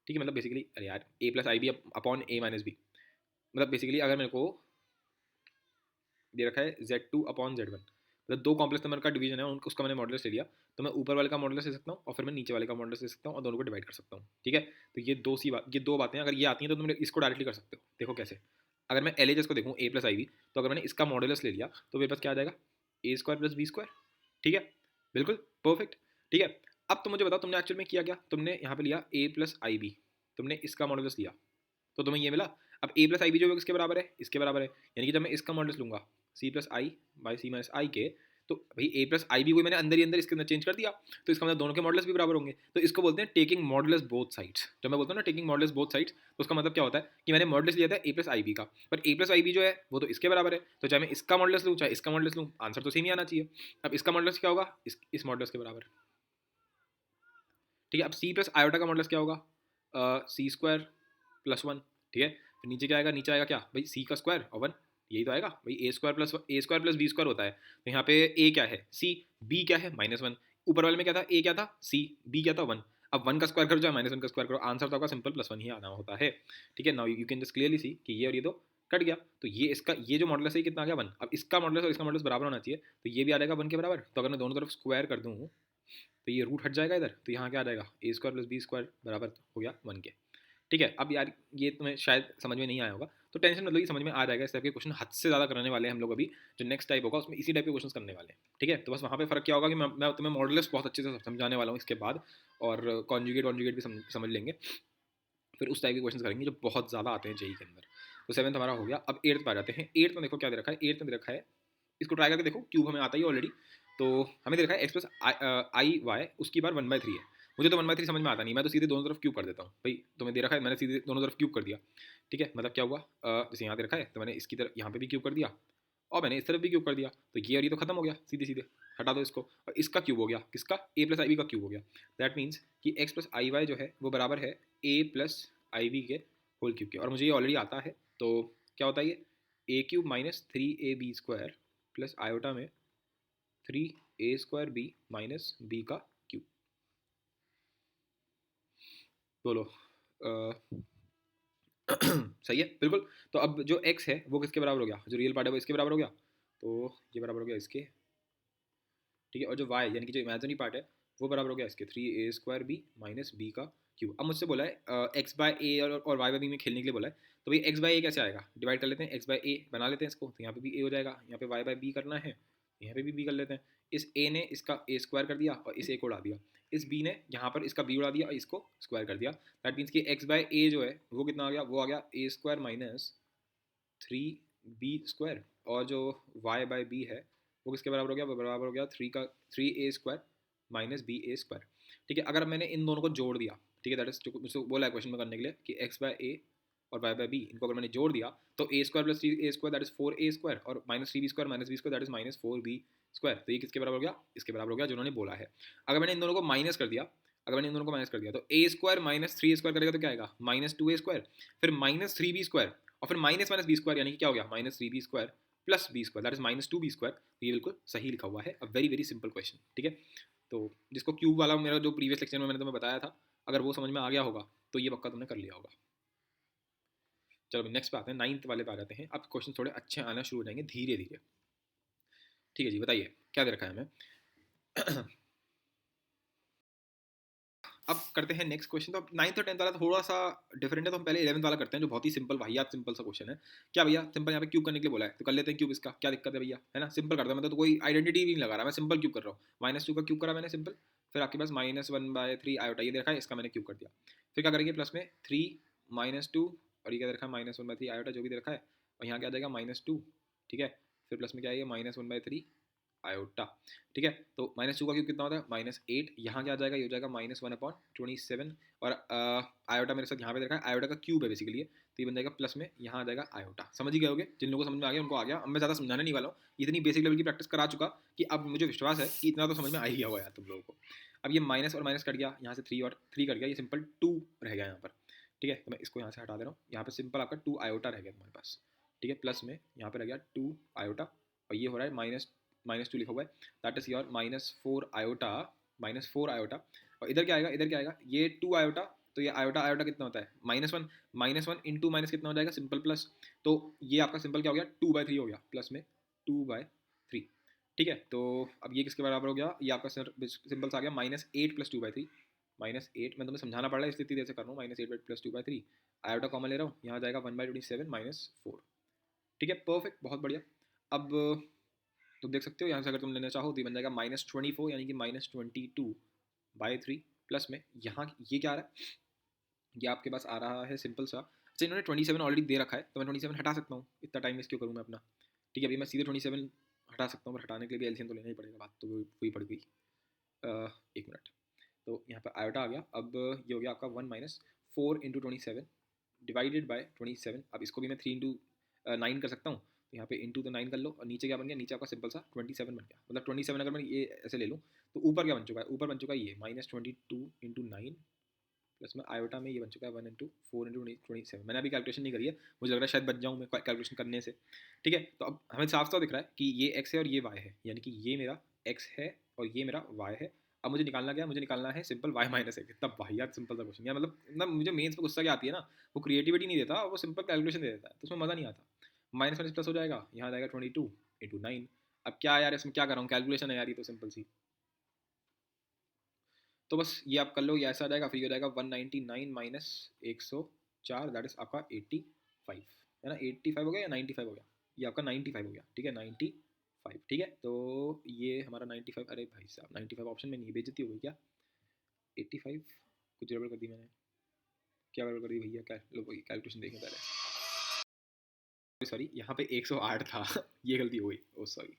ठीक है, मतलब बेसिकली अरे यार a plus I B upon a minus B, मतलब बेसिकली अगर मेरे को दे रखा है z2 अपॉन z1, मतलब दो कॉम्प्लेक्स नंबर का डिवीजन है उसका मैंने मॉडुलस ले लिया, तो मैं ऊपर वाले का मॉडुलस ले सकता हूँ और फिर मैं नीचे वाले का मॉडुलस ले सकता हूँ और दोनों को डिवाइड कर सकता हूँ। ठीक है, तो ये दो बातें अगर ये आती हैं तो तुम इसको डायरेक्टली कर सकते हो। देखो कैसे, अगर मैं एल को देखूँ a प्लस आई बी, तो अगर मैंने इसका मॉडुलस ले लिया तो मेरे पास क्या आ जाएगा, ए स्क्वायर प्लस बी स्क्वायर। ठीक है, बिल्कुल परफेक्ट। ठीक है, अब तुम मुझे बताओ तुमने एक्चुअल में किया क्या, तुमने यहाँ पे लिया a प्लस आई बी, तुमने इसका मॉडुलस लिया तो तुम्हें ये मिला। अब a प्लस आई बी जो है किसके बराबर है, इसके बराबर है। यानी कि जब मैं इसका मॉडुलस लूंगा c plus I by C minus I के, तो भाई a प्लस आई बी को मैंने अंदर ही अंदर इसके अंदर चेंज कर दिया, तो इसका मतलब दोनों के मॉडुलस भी बराबर होंगे। तो इसको बोलते हैं टेकिंग मॉडुलस बोथ साइड्स। जब मैं बोलता हूँ ना टेकिंग मॉडुलस बोथ साइड्स, तो उसका मतलब क्या होता है कि मैंने मॉडुलस लिया था a प्लस आई बी का, पर a प्लस आई बी जो है वो तो इसके बराबर है, तो चाहे मैं इसका मॉडुलस लूँ चाहे इसका मॉडुलस लूँ, आंसर तो सेम ही आना चाहिए। अब इसका मॉडुलस क्या होगा, इस मॉडुलस के बराबर। ठीक है, अब c प्लस आयोटा का मॉडुलस क्या होगा, सी स्क्वायर प्लस 1। ठीक है, फिर नीचे क्या आएगा, नीचे आएगा क्या भाई c का स्क्वायर और 1, यही तो आएगा भाई ए स्क्वायर प्लस बी स्क्वायर होता है। तो यहाँ पे a क्या है c, b क्या है -1, ऊपर वाले में क्या था a क्या था c, b क्या था 1। अब 1 का स्क्वायर करो चाहे -1 का स्क्वायर करो, आंसर तो आपका सिंपल +1 ही आना होता है। ठीक है, now you can just clearly see कि ये और ये तो कट गया, तो ये इसका ये जो मॉडुलस है कितना आ गया 1। अब इसका मॉडुलस और इसका मॉडुलस बराबर होना चाहिए, तो ये भी आ जाएगा 1 के बराबर। तो अगर मैं दोनों तरफ स्क्वायर कर दूँ तो ये रूट हट जाएगा इधर, तो यहाँ क्या आ जाएगा a square plus B square बराबर हो गया 1 के। ठीक है, अब यार ये तुम्हें शायद समझ में नहीं आया होगा, तो टेंशन मतलब ये समझ में आ जाएगा। इस टाइप के क्वेश्चन हद से ज़्यादा कराने वाले हैं हम लोग अभी। जो नेक्स्ट टाइप होगा उसमें इसी टाइप के क्वेश्चन करने वाले हैं। ठीक है, तो बस वहाँ पे फ़र्क क्या होगा कि मैं तुम्हें मॉडुलस बहुत अच्छे से समझाने वाला हूँ इसके बाद, और कॉन्जुगेट भी समझ लेंगे। फिर उस टाइप के क्वेश्चन करेंगे जो बहुत ज़्यादा आते हैं जेई के अंदर। तो 7th हमारा हो गया। अब 8th पे आ जाते हैं। 8th में देखो क्या दे रखा है, 8th में दे रखा है, इसको ट्राई करके देखो, क्यूब हमें आता ही ऑलरेडी। तो हमें दे रखा है एक्स प्लस आई वाई, उसकी बार 1/3 है। मुझे तो 1/3 समझ में आता नहीं, मैं तो सीधे दोनों तरफ क्यूब कर देता हूँ भाई। तो मैं दे रखा है, मैंने सीधे दोनों तरफ क्यूब कर दिया। ठीक है, मतलब क्या हुआ, जैसे यहाँ दे रखा है तो मैंने इसकी तरफ यहाँ पे भी क्यूब कर दिया और मैंने इस तरफ भी क्यूब कर दिया, तो ये और ये तो खत्म हो गया सीधे सीधे, हटा दो इसको। और इसका क्यूब हो गया, किसका, ए प्लस आई बी का क्यूब हो गया। दैट मीन्स कि एक्स प्लस आई वाई जो है वो बराबर है ए प्लस आई बी के होल क्यूब के, और मुझे ये ऑलरेडी आता है। तो क्या होता है ये, A cube minus 3ab² plus iota में 3a² बी माइनस बी का क्यूब। बोलो सही है बिल्कुल। तो अब जो x है वो किसके बराबर हो गया, जो रियल पार्ट है वो इसके बराबर हो गया, तो ये बराबर हो गया इसके। ठीक है, और जो y यानी कि जो इमेजिनरी पार्ट है वो बराबर हो गया इसके 3a² बी माइनस बी का क्यूब। अब मुझसे बोला है एक्स बाय ए और वाई बाय बी में खेलने के लिए बोला है, तो भाई एक्स बाय ए कैसे आएगा, डिवाइड कर लेते हैं, एक्स बाय ए बना लेते हैं इसको, तो यहाँ पे भी ए हो जाएगा, यहाँ पे वाई बाय बी करना है, यहाँ पे भी बी कर लेते हैं। इस ए ने इसका ए स्क्वायर कर दिया और इस ए को उड़ा दिया, इस बी ने यहाँ पर इसका बी उड़ा दिया और इसको स्क्वायर कर दिया। दैट मीन्स कि एक्स बाय ए जो है वो कितना आ गया, वो आ गया a² माइनस 3b², और जो y बाय बी है वो किसके बराबर हो गया, वो बराबर हो गया 3a² माइनस b² ठीक है, अगर मैंने इन दोनों को जोड़ दिया, ठीक है, दैट इज जो मुझसे बोला है क्वेश्चन में करने के लिए कि x बाय ए और y बाय बी, इनको अगर मैंने जोड़ दिया तो a² plus 3a² that is 4a² और minus 3b² minus b² that is minus 4b²। तो ये किसके बराबर हो गया, इसके बराबर हो गया जो उन्होंने बोला है। अगर मैंने इन दोनों को माइनस कर दिया, अगर मैंने इन दोनों को माइनस कर दिया तो a² माइनस 3a² करेगा तो क्या आएगा, माइनस 2a², फिर माइनस 3b² और फिर माइनस माइनस बी² यानी कि क्या हो गया, minus 3b² plus B that is minus 2b²। ये बिल्कुल सही लिखा हुआ है, a very very simple question. ठीक है, तो जिसको क्यूब वाला मेरा जो प्रीवियस लेक्चर में मैंने तुम्हें बताया था, अगर वो समझ में आ गया होगा तो ये पक्का तुमने कर लिया होगा। चलो नेक्स्ट पे आते हैं, 9th वाले पे आ जाते हैं। अब क्वेश्चन थोड़े अच्छे आना शुरू हो जाएंगे धीरे धीरे। ठीक है जी, बताइए क्या दे रखा है हमें। अब करते हैं नेक्स्ट क्वेश्चन। तो 9th और 10th वाला थोड़ा सा डिफरेंट है, तो हम पहले 11th वाला करते हैं जो बहुत ही सिंपल वाहियात सिंपल सा क्वेश्चन है। क्या भैया, सिंपल यहाँ पे क्यूब करने के लिए बोला है तो कर लेते हैं क्यूब, इसका क्या दिक्कत है भैया, है ना, सिंपल करता है, मतलब तो कोई आइडेंटिटी भी नहीं लगा रहा, मैं सिंपल क्यूब कर रहा हूँ। -2 का क्यूब करा मैंने सिंपल, फिर आपके पास -1/3 आयोटा ये देखा है, इसका मैंने क्यूब कर दिया। फिर क्या करेंगे, प्लस में 3 -2 और ये क्या देखा है -1/3 आयोटा जो भी दे रखा है, और यहाँ क्या आ जाएगा -2। ठीक है, फिर प्लस में क्या है -1/3 आयोटा। ठीक है, तो -2 का क्यूब कितना होता है, -8, यहाँ क्या आ जाएगा, ये हो जाएगा -1/27, और आयोटा मेरे साथ यहाँ पे देखा है, आयोटा का क्यूब है बेसिकली, तो ये बन जाएगा प्लस में यहाँ आ जाएगा आयोटा। समझ ही गए होगे, जिन लोगों को समझ में आ गया उनको आ गया। अब मैं ज़्यादा समझाने नहीं वाला हूँ, इतनी बेसिक लेवल की प्रैक्टिस करा चुका कि अब मुझे विश्वास है कि इतना तो समझ में आ ही गया होगा यार तुम लोगों को। अब ये माइनस और माइनस कट गया, यहाँ से 3 और 3 कट गया, ये सिंपल 2 रह गया यहाँ पर। ठीक है, तो मैं इसको यहाँ से हटा दे रहा हूँ, यहाँ पर सिंपल आपका 2 आयोटा रह गया तुम्हारे पास। ठीक है, प्लस में यहाँ पर रह गया 2 आयोटा, और ये हो रहा है -2 लिखा हुआ है, that is your -4 iota, -4 iota. और इधर क्या आएगा, इधर क्या आएगा, ये 2 आयोटा, तो ये आयोटा आयोटा कितना होता है, -1 इंटू माइनस कितना हो जाएगा, सिंपल प्लस। तो ये आपका सिंपल क्या हो गया, 2/3 हो गया, प्लस में 2/3। ठीक है, तो अब ये किसके बराबर हो गया, ये आपका सिंपल आ गया -8 प्लस 2/3, -8, मैं तुम्हें समझाना पड़ रहा है इसलिए इतनी देर से कर रहा हूँ, -8 प्लस 2/3, आयोटा कॉमन ले रहा हूँ, यहाँ जाएगा 1/27 -4। ठीक है, परफेक्ट, बहुत बढ़िया। अब तो देख सकते हो यहाँ से अगर तुम लेना चाहो तो ये बन जाएगा -24 यानी कि -22/3, प्लस में यहाँ ये क्या आ रहा है, ये आपके पास आ रहा है सिंपल सा। अच्छा, इन्होंने 27 ऑलरेडी दे रखा है तो मैं 27 हटा सकता हूँ, इतना टाइम वेस्ट क्यों करूँ मैं अपना। ठीक है, अभी मैं सीधे 27 हटा सकता हूँ, पर हटाने के लिए भी एलसीएम तो लेना ही पड़ेगा, बात तो वही पड़ गई। एक मिनट, तो यहाँ पर आयोटा आ गया, अब ये हो गया आपका 1 - 4 × 27 डिवाइडेड बाय 27। अब इसको भी मैं 3 × 9 कर सकता हूँ, तो यहाँ पे इंटू तो 9 कर लो, और नीचे क्या बन गया, नीचे आपका सिंपल सा 27 बन गया। मतलब 27 अगर मैं ये ऐसे ले लूँ तो ऊपर क्या बन चुका है, ऊपर बन चुका है ये -22 × 9, प्लस में आयोटा में ये बन चुका है 1 × 4 × 27। मैंने अभी कैलकुलेशन नहीं करी है, मुझे लग रहा है शायद बच जाऊँ मैं कैलकुलेशन करने से। ठीक है, तो अब हमें साफ साफ दिख रहा है कि ये x है और ये y है, यानी कि ये मेरा x है और ये मेरा y है। अब मुझे निकालना क्या है, मुझे निकालना है सिंपल y - x। इतना वाहियात सिंपल सा क्वेश्चन यार, मतलब मुझे मेंस पे गुस्सा क्या आती है ना, वो क्रिएटिविटी नहीं देता, वो सिंपल कैलकुलेशन दे देता है, तो उसमें मज़ा नहीं आता। माइनस माइनस प्लस हो जाएगा, यहाँ आ जाएगा 22 × 9। अब क्या यार इसमें क्या कर रहा हूँ, कैलकुलेशन है यार, ये तो सिंपल सी। तो बस ये आप कर लो, ये ऐसा आ जाएगा, फिर हो जाएगा 199 माइनस 104 दैट इज आपका 85, है ना, 85 हो गया या 95 हो गया, ये आपका 95 हो गया। ठीक है, 95। ठीक है, तो ये हमारा 95, अरे भाई साहब 95 ऑप्शन में नहीं, बेइज्जती हो गई क्या, 85 कुछ गड़बड़ कर दी मैंने, क्या गड़बड़ कर दी भैया, क्या लो कैलकुलेशन देखें पहले। सॉरी यहाँ पे 108 था ये गलती हो गई, ओ सॉरी।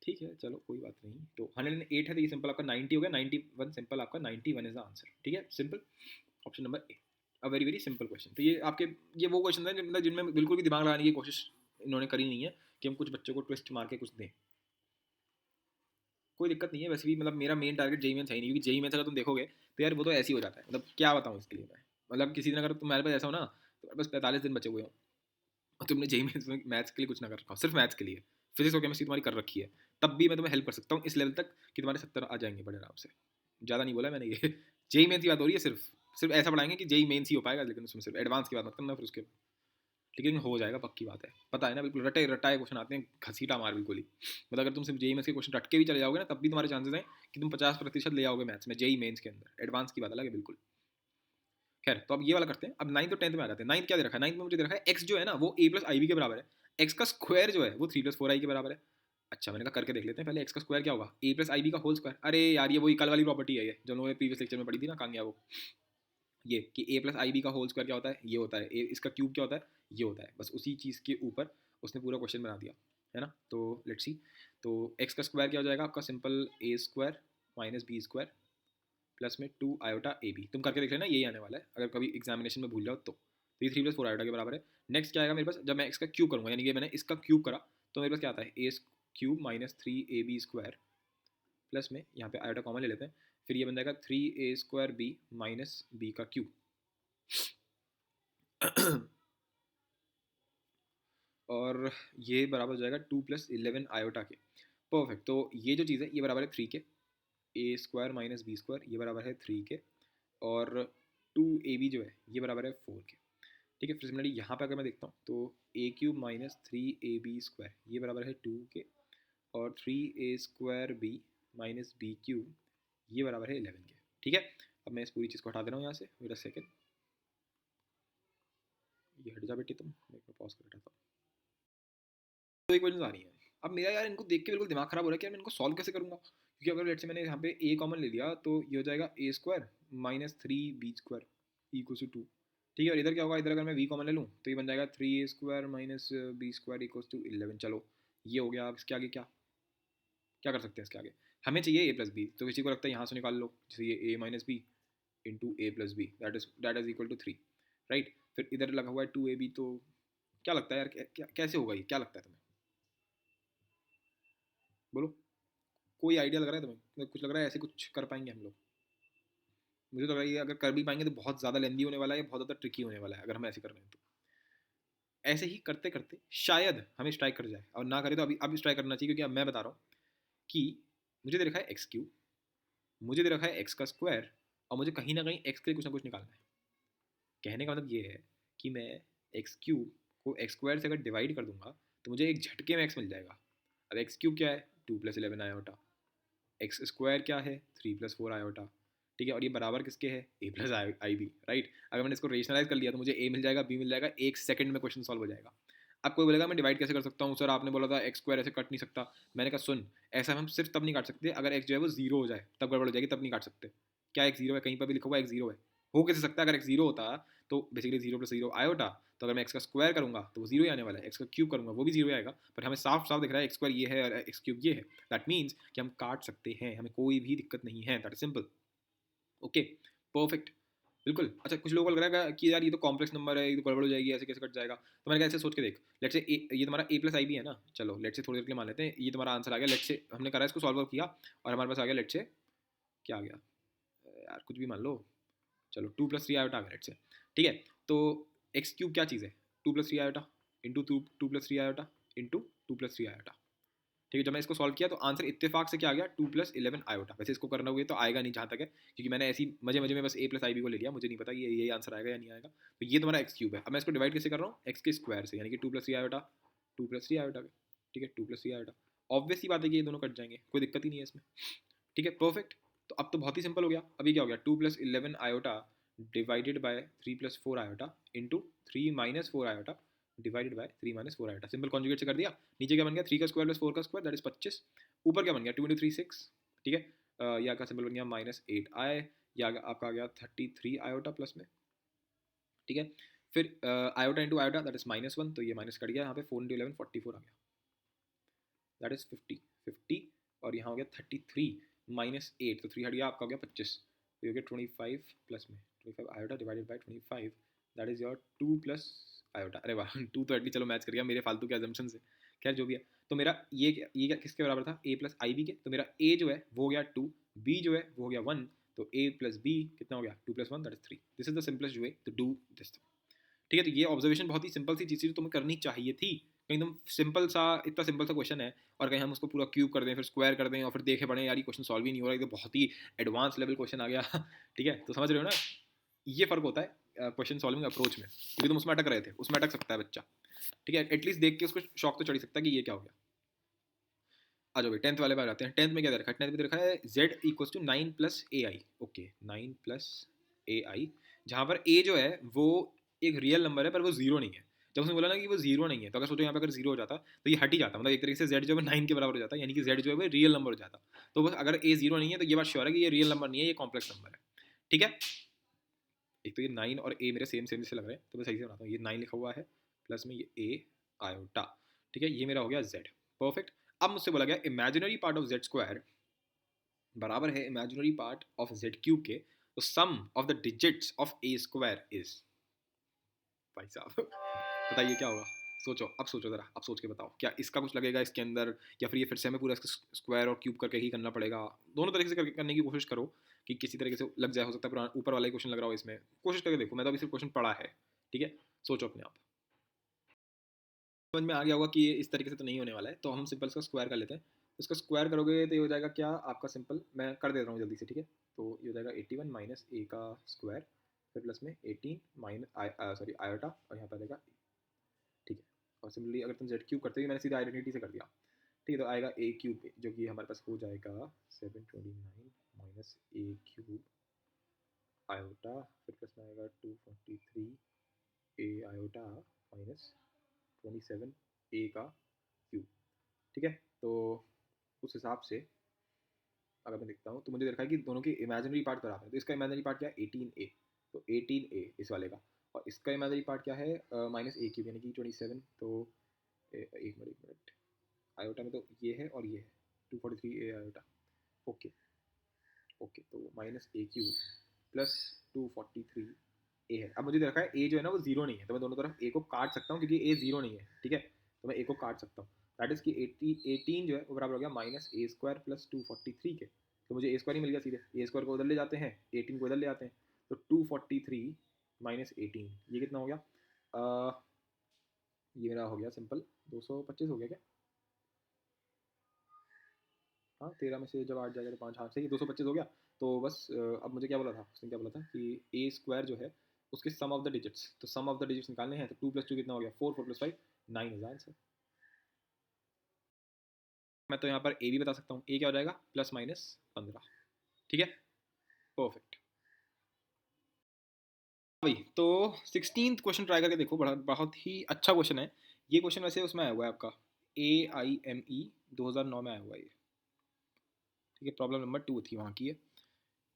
ठीक है चलो कोई बात नहीं। तो 108 है तो ये सिंपल आपका 90 हो गया, 91 सिंपल आपका 91 इज द आंसर। ठीक है simple, option number A, a very very simple question. तो ये आपके ये वो क्वेश्चन है मतलब जिनमें बिल्कुल भी दिमाग लगाने की कोशिश इन्होंने करी नहीं है कि हम कुछ बच्चों को ट्विस्ट मार के कुछ दें। कोई दिक्कत नहीं है, वैसे भी मतलब मेरा मेन टारगेट जेई मेंस है ही नहीं, क्योंकि जेई मेंस अगर तुम देखोगे तो यार वो तो ऐसे ही हो जाता है, मतलब क्या बताऊँ इसके लिए मैं। मतलब किसी दिन अगर तुम्हारे पास ऐसा हो ना, तो बस 45 दिन बचे हुए हो और तुमने जेई मेंस में मैथ्स के लिए कुछ ना कर रखा हो, सिर्फ मैथ्स के लिए, फिजिक्स और केमिस्ट्री तुम्हारी कर रखी है, तब भी मैं तुम्हें हेल्प कर सकता हूँ इस लेवल तक कि तुम्हारे 70 आ जाएंगे बड़े आराम से। ज़्यादा नहीं बोला मैंने ये जेई मेंस की बात हो रही है, सिर्फ सिर्फ ऐसा पढ़ाएंगे कि जेई मेंस ही हो पाएगा, लेकिन उसमें सिर्फ एडवांस की बात मत करना फिर उसके, लेकिन हो जाएगा पक्की बात है, पता है ना बिल्कुल, रटे रटाए क्वेश्चन आते हैं, घसीटा मार बिल्कुल ही। मतलब अगर तुम सिर्फ जेई मेंस के क्वेश्चन रट के भी चले जाओगे ना, तब भी तुम्हारे चांसेस हैं कि तुम 50% ले आओगे मैथ्स में जेई मेंस के अंदर, एडवांस की बात अलग है बिल्कुल। खैर तो अब ये वाला करते हैं, अब 9th और 10th में आ जाते हैं। 9th क्या दे रखा है, 9th में मुझे दे रखा है एक्स जो है ना वो a प्लस आई बी के बराबर है, एक्स का स्क्वायर जो है वो 3 प्लस 4i के बराबर है। अच्छा मैंने कहा करके देख लेते हैं पहले, एक्स का स्क्वायर क्या होगा, a प्लस आई बी का होल स्क्वायर। अरे यार ये वही कल वाली प्रॉपर्टी है, ये जो लोगों ने प्रीवियस लेक्चर में पढ़ी थी ना, कहाँ गया वो, ये कि a प्लस आई बी का होल स्क्वायर क्या होता है, ये होता है, इसका क्यूब क्या होता है, ये होता है। बस उसी चीज़ के ऊपर उसने पूरा क्वेश्चन बना दिया है ना। तो लेट्स सी, तो एक्स का स्क्वायर क्या हो जाएगा आपका, simple A square minus B square plus में 2 आयोटा ए बी। तुम करके देख लेना यही आने वाला है, अगर कभी एग्जामिनेशन में भूल जाओ तो। ये 3 प्लस 4 आयोटा के बराबर है। नेक्स्ट क्या आएगा मेरे पास, जब मैं इसका क्यूब करूँगा, यानी कि मैंने इसका क्यूब करा, तो मेरे पास क्या आता है, A cube minus 3ab square plus में यहाँ पे आयोटा कॉमन ले लेते हैं, फिर ये बन जाएगा 3a square B minus B का क्यूब और ये बराबर हो जाएगा 2 प्लस 11 आयोटा के। परफेक्ट, तो ये जो चीज़ है ये बराबर है 3 के, ए स्क्वायर माइनस बी स्क्वायर ये बराबर है 3 के, और 2ab जो है ये बराबर है 4 के। ठीक है, फिर सिमिलरली यहाँ पे अगर मैं देखता हूँ तो ए क्यूब माइनस 3ab स्क्वायर ये बराबर है 2 के, और 3a square B minus B cube ये बराबर है 11 के। ठीक है, अब मैं इस पूरी चीज़ को हटा दे रहा हूँ यहाँ से, वेट अ सेकंड, ये हट जा बेटी तुम, मैं पॉज कर हटाता हूँ। तो इक्वेशंस आ रही हैं, अब मेरा यार इनको देख के बिल्कुल दिमाग खराब हो रहा है कि यार मैं इनको सॉल्व कैसे करूँगा, क्योंकि अगर लेट से मैंने यहाँ पे a कॉमन ले लिया तो ये हो जाएगा a square minus 3b square equal to 2। ठीक है, और इधर क्या होगा, इधर अगर मैं v कॉमन ले लूँ तो ये बन जाएगा 3a square minus b square equal to 11। चलो ये हो गया, अब इसके आगे क्या क्या कर सकते हैं, इसके आगे हमें चाहिए a प्लस बी, तो किसी को लगता है यहाँ से निकाल लो, जैसे ये a minus B into A plus B that is equal to 3, right. फिर इधर लगा हुआ है 2ab, तो क्या लगता है यार कैसे होगा ये, क्या लगता है तुम्हें, बोलो, कोई आइडिया लग रहा है तुम्हें, कुछ लग रहा है ऐसे कुछ कर पाएंगे हम लोग, मुझे तो लग रहा है ये अगर कर भी पाएंगे तो बहुत ज़्यादा लेंदी होने वाला है, बहुत ज़्यादा ट्रिकी होने वाला है अगर हम ऐसे कर रहे हैं तो। ऐसे ही करते करते शायद हमें स्ट्राइक कर जाए, और ना करे तो अभी स्ट्राइक करना चाहिए, क्योंकि अब मैं बता रहा हूँ कि मुझे दे रखा है एक्स क्यूब, मुझे दे रखा है एक्स का स्क्वायर, और मुझे कहीं ना कहीं एक्स के लिए कुछ ना कुछ निकालना है। कहने का मतलब ये है कि मैं एक्स क्यूब को एक्स स्क्वायर से अगर डिवाइड कर दूंगा तो मुझे एक झटके में एक्स मिल जाएगा। अब एक्स क्यूब क्या है, 2 प्लस 11 आयोटा, एक्स स्क्वायर क्या है, 3 प्लस 4 आयोटा। ठीक है, और ये बराबर किसके है, ए प्लस आई बी, राइट। अगर मैंने इसको रेशनलाइज कर लिया तो मुझे ए मिल जाएगा, बी मिल जाएगा, एक सेकंड में क्वेश्चन सॉल्व हो जाएगा। अब कोई बोलेगा मैं डिवाइड कैसे कर सकता हूँ सर, आपने बोला था एक्स स्क्वायर ऐसे कट नहीं सकता। मैंने कहा सुन, ऐसा हम सिर्फ तब नहीं काट सकते अगर एक्स जो है वो जीरो हो जाए, तब गड़बड़ हो जाएगी, तब नहीं काट सकते। क्या एक्स जीरो है, कहीं पर भी लिखा हुआ एक्स जीरो है, हो कैसे सकता है, अगर एक्स जीरो होता तो बेसिकली 0 प्लस 0 आयोटा, तो अगर मैं एक्स का स्क्वायर करूंगा तो वो जीरो ही आने वाला है, एक्स का क्यूब करूंगा वो भी जीरो आएगा, पर हमें साफ साफ दिख रहा है एक्स स्क्वायर ये है और एक्स क्यूब ये है, दैट मीन्स कि हम काट सकते हैं, हमें कोई भी दिक्कत नहीं है, that is simple. Okay, perfect, बिल्कुल। अच्छा कुछ लोगों को लग रहा है कि यार ये तो कॉम्प्लेक्स नंबर है, ये तो गड़बड़ हो जाएगी, ऐसे कैसे कट जाएगा, तो मैंने कहा ऐसे सोच के देख, लेट्स से ये तुम्हारा a प्लस आई भी है ना, चलो लेट्स से थोड़ी देर के लिए मान लेते हैं ये तुम्हारा आंसर आ गया, लेट्स से हमने करा इसको सॉल्व किया और हमारे पास आ गया, लेट्स से क्या आ गया यार, कुछ भी मान लो, चलो 2 प्लस 3 आयोटा आ गया लेट्स से। ठीक है, तो एक्स क्यूब क्या चीज़ है, 2 plus 3 iota into 2 plus 3 iota into 2 plus 3 iota. ठीक है, जब मैं इसको सॉल्व किया तो आंसर इत्तेफाक से क्या आ गया, 2 प्लस 11 आयोटा। वैसे इसको करना हुआ तो आएगा नहीं जहाँ तक है, क्योंकि मैंने ऐसी मजे मजे में बस a प्लस आई बी को ले लिया, मुझे नहीं पता ये यही आंसर आएगा या नहीं आएगा। तो ये तुम्हारा एक्स क्यूब है। अब मैं इसको डिवाइड कैसे कर रहा हूँ, एक्स के स्क्वायर से, यानी कि 2 प्लस 3 आयोटा 2 प्लस 3 आयोटा। ठीक है, 2 प्लस 3 आयोटा, ऑब्वियस सी बात है कि ये दोनों कट जाएंगे, कोई दिक्कत ही नहीं है इसमें। ठीक है, परफेक्ट। तो अब तो बहुत ही सिंपल हो गया। अभी क्या हो गया, 2 plus 11 iota divided bye 3 plus 4 iota into 3 minus 4 iota divided bye 3 minus 4 iota. Simple conjugate से कर दिया। नीचे क्या बन गया, 3 का स्क्वायर प्लस 4 का स्क्वायर दैट इज 25। ऊपर क्या बन गया, 2 इंटू 3 6। ठीक है, या का सिंपल बन गया -8 आए, या आपका आ गया 33 आयोटा प्लस में। ठीक है, फिर iota into iota that is -1, तो ये माइनस कट गया यहाँ पे, 4 इंटू 11 44 आ गया, दैट इज 50 और यहाँ हो गया 33 -8, तो 3 हट गया, आपका हो गया 25, तो ये हो गया 25 प्लस में 25 iota divided by 25, that is your 2 plus iota. अरे वाह 2 तो एटलीस्ट चलो मैच कर गया मेरे फालतू के अजम्पशन से, खैर जो भी है। तो मेरा ये क्या किसके बराबर था, a प्लस आई बी के, तो मेरा a जो है वो हो गया 2, b जो है वो हो गया 1, तो a प्लस b कितना हो गया 2 plus 1 that is 3। This is the simplest way to do this, ठीक है। तो ये ऑब्जर्वेशन बहुत ही सिंपल सी चीज़ थी, तुम्हें करनी चाहिए थी। कहीं एकदम सिंपल सा, इतना सिंपल सा क्वेश्चन है और कहीं हम उसको पूरा क्यूब कर दें, फिर स्क्वायर कर दें और फिर देखे पड़े यार ये क्वेश्चन सॉल्व ही नहीं हो रहा, ये तो बहुत ही एडवांस लेवल क्वेश्चन आ गया ठीक है, तो समझ रहे हो ना, ये फ़र्क होता है क्वेश्चन सॉल्विंग अप्रोच में, क्योंकि तुम उसमें अटक रहे थे, उसमें अटक सकता है बच्चा, ठीक है, एटलीस्ट देख के उसको शौक तो चढ़ सकता है कि ये क्या हो गया। आ जाओ भाई 10th वाले बार आते हैं। 10th में क्या दे रखा है, 10th में दे रखा है z equals to 9 plus A I, okay 9 plus A I, जहाँ पर a जो है वो एक रियल नंबर है पर वो जीरो नहीं है। जब उसने बोला ना कि वो जीरो नहीं है, तो अगर सोचो यहाँ पे अगर जीरो हो जाता तो ये हट ही जाता, मतलब एक तरीके से z जो है 9 के बराबर हो जाता, यानी कि z जो है वो रियल नंबर हो जाता। तो बस अगर a जीरो नहीं है तो ये बात श्योर है कि ये रियल नंबर नहीं है, ये कॉम्प्लेक्स नंबर है, ठीक है। एक तो ये 9 और a मेरे सेम सेम से लग रहे हैं, तो मैं सही से बनाता हूँ, ये 9 लिखा हुआ है प्लस में ये a आयोटा, ठीक है, ये मेरा हो गया z, परफेक्ट। अब मुझसे बोला गया imaginary part of z square बराबर है imaginary part of z cube के, तो sum of the digits of a square is, भाई साहब बताइए क्या होगा, सोचो, अब सोचो जरा, अब सोच के बताओ क्या इसका कुछ लगेगा इसके अंदर, या फिर ये फिर से हमें पूरा इसका स्क्वायर और क्यूब करके ही करना पड़ेगा। दोनों तरीके से करने की कोशिश करो कि किसी तरीके से लग जाए, हो सकता है पुराना ऊपर वाला ही क्वेश्चन लग रहा हो, इसमें कोशिश करके देखो, मैं तो अभी सिर्फ क्वेश्चन पढ़ा है, ठीक है, सोचो अपने आप। समझ में आ गया होगा कि ये इस तरीके से तो नहीं होने वाला है, तो हम सिंपल इसका स्क्वायर कर लेते हैं। तो इसका स्क्वायर करोगे तो ये हो जाएगा क्या आपका, सिंपल मैं कर देता हूँ जल्दी से, ठीक है। तो ये हो जाएगा 81 माइनस ए का स्क्वायर, फिर प्लस में 18 माइनस सॉरी आयोटा, और यहाँ पर आ जाएगा, ठीक है। और सिमिलरली अगर तुम जेड क्यूब करते हो, मैंने सीधा आइडेंटिटी से कर दिया, ठीक है, तो आएगा ए क्यूब जो कि हमारे पास हो जाएगा 729 माइनस ए क्यूब आयोटा, फिर प्लस में आएगा 243 ए आयोटा माइनस 27 ए का क्यूब, ठीक है। तो उस हिसाब से अगर मैं देखता हूँ तो मुझे देखा है कि दोनों के इमेजिनरी पार्ट बराबर है, तो इसका इमेजिनरी पार्ट क्या है 18a, तो 18a इस वाले का, और इसका इमेजिनरी पार्ट क्या है माइनस ए क्यूब यानी कि 27, तो एक मिनट आयोटा में तो ये है और ये है 243a आयोटा, ओके ओके, तो माइनस ए क्यूब प्लस 243 ए है। अब मुझे देखा है ए जो है ना वो जीरो नहीं है, तो मैं दोनों तरफ ए को काट सकता हूँ क्योंकि ए जीरो नहीं है, ठीक है, तो मैं ए को काट सकता हूँ, दैट इज कि 18 जो है वो बराबर हो गया माइनस ए स्क्वायर प्लस 243 के, तो मुझे ए स्क्वायर ही मिल गया सीधे, ए स्क्वायर को उधर ले जाते हैं 18 को इधर ले आते हैं, तो 243 माइनस 18 ये कितना हो गया, ये मेरा हो गया सिंपल 225 हो गया क्या, हाँ 13 में से जब 8 जाएगा तो 5, हाँ सही है 225 हो गया। तो बस अब मुझे क्या बोला था, उसने क्या बोला था कि ए स्क्वायर जो है उसके सम ऑफ द डिजिट्स, तो सम ऑफ द डिजिट्स निकालने हैं, तो 2 प्लस 2 कितना हो गया 4, 4 प्लस 5 9 हज़ार से। मैं तो यहाँ पर ए भी बता सकता हूँ, ए क्या हो जाएगा +-15, ठीक है, परफेक्ट भाई। तो 16th क्वेश्चन ट्राई करके देखो, बड़ा बहुत ही अच्छा क्वेश्चन है ये क्वेश्चन, वैसे उसमें आया हुआ है आपका AIME 2009 में आया हुआ है ये, ठीक है, प्रॉब्लम नंबर 2 थी वहाँ की है,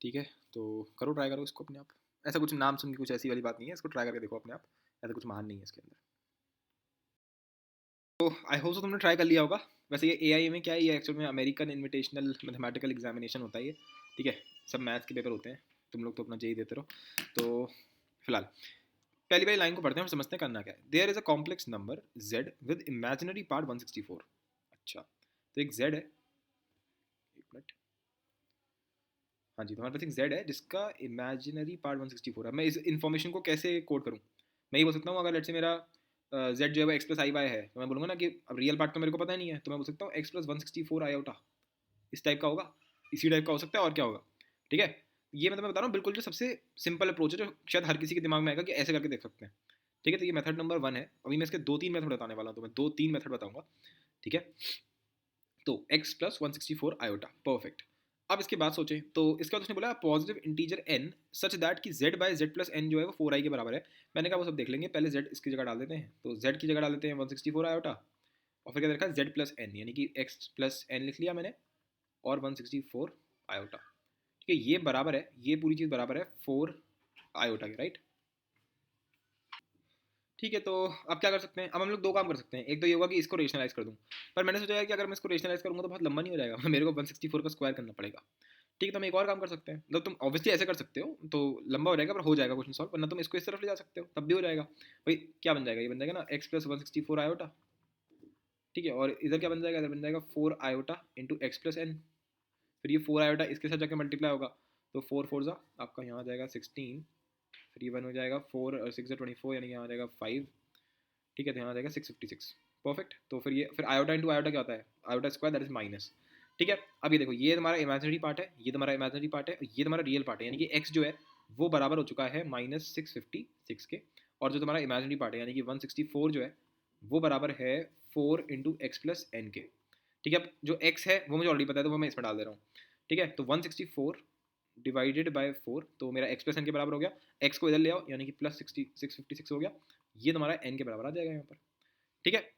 ठीक है। तो करो ट्राई करो इसको अपने आप, ऐसा कुछ नाम सुन के कुछ ऐसी वाली बात नहीं है, इसको ट्राई करके देखो अपने आप, ऐसा कुछ महान नहीं है इसके अंदर। तो आई होप सो तुमने ट्राई कर लिया होगा। वैसे ये एआई में क्या है, ये एक्चुअल में अमेरिकन इन्विटेशनल मैथमेटिकल एग्जामिनेशन होता है ये, ठीक है, सब मैथ्स के पेपर होते हैं, तुम लोग तो अपना जेई देते रहो। तो फिलहाल पहली पहली लाइन को पढ़ते हैं और समझते हैं करना क्या है। There is a complex number z with imaginary part 164, अच्छा तो एक z है, एक मिनट, हाँ जी, तो हमारे पास एक z है जिसका इमेजिनरी पार्ट 164 है। मैं इस इन्फॉर्मेशन को कैसे कोड करूँ, मैं ये बोल सकता हूँ अगर लेट से मेरा z जो है वो एक्स प्लस आई वाई है, तो मैं बोलूँगा ना कि अब रियल पार्ट तो मेरे को पता नहीं है, तो मैं बोल सकता हूँ एक्स प्लस 164 आयोटा, इस टाइप का होगा, इसी टाइप का हो सकता है और क्या होगा, ठीक है। ये मतलब मैं बता रहा हूँ बिल्कुल जो सबसे सिंपल अप्रोच है, जो शायद हर किसी के दिमाग में आएगा कि ऐसे करके देख सकते हैं, ठीक है। तो ये मेथड नंबर 1 है, अभी मैं इसके 2-3 मेथड बताने वाला हूँ, तो मैं 2-3 मेथड बताऊंगा, ठीक है। तो x प्लस 164 आयोटा, परफेक्ट। अब इसके बाद सोचें तो इसके बाद उसने बोला positive integer n such that कि z by z plus n जो है वो 4i के बराबर है। मैंने कहा वो सब देख लेंगे, पहले z इसकी जगह डाल देते हैं, तो z की जगह डाल देते हैं 164 आयोटा, और फिर क्या देखा z प्लस n यानी कि x प्लस n लिख लिया मैंने, और 164 आयोटा, ठीक है, ये बराबर है, ये पूरी चीज़ बराबर है 4 आयोटा के, राइट। ठीक है, तो अब क्या कर सकते हैं, अब हम लोग दो काम कर सकते हैं। एक तो ये होगा कि इसको रेशनलाइज कर दूँ, पर मैंने सोचा है कि अगर मैं इसको रेशनलाइज करूँगा तो बहुत लंबा नहीं हो जाएगा मेरे को 164 का स्क्वायर करना पड़ेगा। ठीक है, तो हम एक और काम कर सकते हैं, मतलब तुम ऑब्वियसली ऐसे कर सकते हो तो लंबा हो जाएगा, पर हो जाएगा क्वेश्चन सॉल्व, वरना तुम इसको इस तरफ ले जा सकते हो, तब भी हो जाएगा। भाई क्या बन जाएगा, ये बन जाएगा ना एक्स प्लस 164 आयोटा। ठीक है, और इधर क्या बन जाएगा, इधर बन जाएगा 4 iota into X plus N. फिर ये 4 आयोटा इसके साथ जाकर मल्टीप्लाई होगा, तो 4 फोर ज़ा आपका यहाँ आ जाएगा 16, फिर ये 1 हो जाएगा 4 और 6 24, यानी यहाँ आ जाएगा 5। ठीक है, तो यहाँ आ जाएगा 656। परफेक्ट। तो फिर ये फिर आयोटा इंटू आयोटा क्या होता है, iota square that is minus. ठीक है, अब ये देखो, ये तुम्हारा इमेजिनरी पार्ट है, ये तुम्हारा इमेजिनरी पार्ट है, ये तुम्हारा रियल पार्ट है, यानी कि एक्स जो है वो बराबर हो चुका है -656 के, और जो तुम्हारा इमेजिनरी पार्ट है यानी कि 164 जो है वो बराबर है 4 इंटू एक्स प्लस एन के। ठीक है, अब जो एक्स है वो मुझे ऑलरेडी पता है, तो वो मैं इसमें डाल दे रहा हूँ। ठीक है, तो 164 डिवाइडेड बाय 4, तो मेरा एक्स प्लस एन के बराबर हो गया। एक्स को इधर ले आओ, यानी कि प्लस 656 हो गया, ये तुम्हारा एन के बराबर आ जाएगा यहाँ पर। ठीक है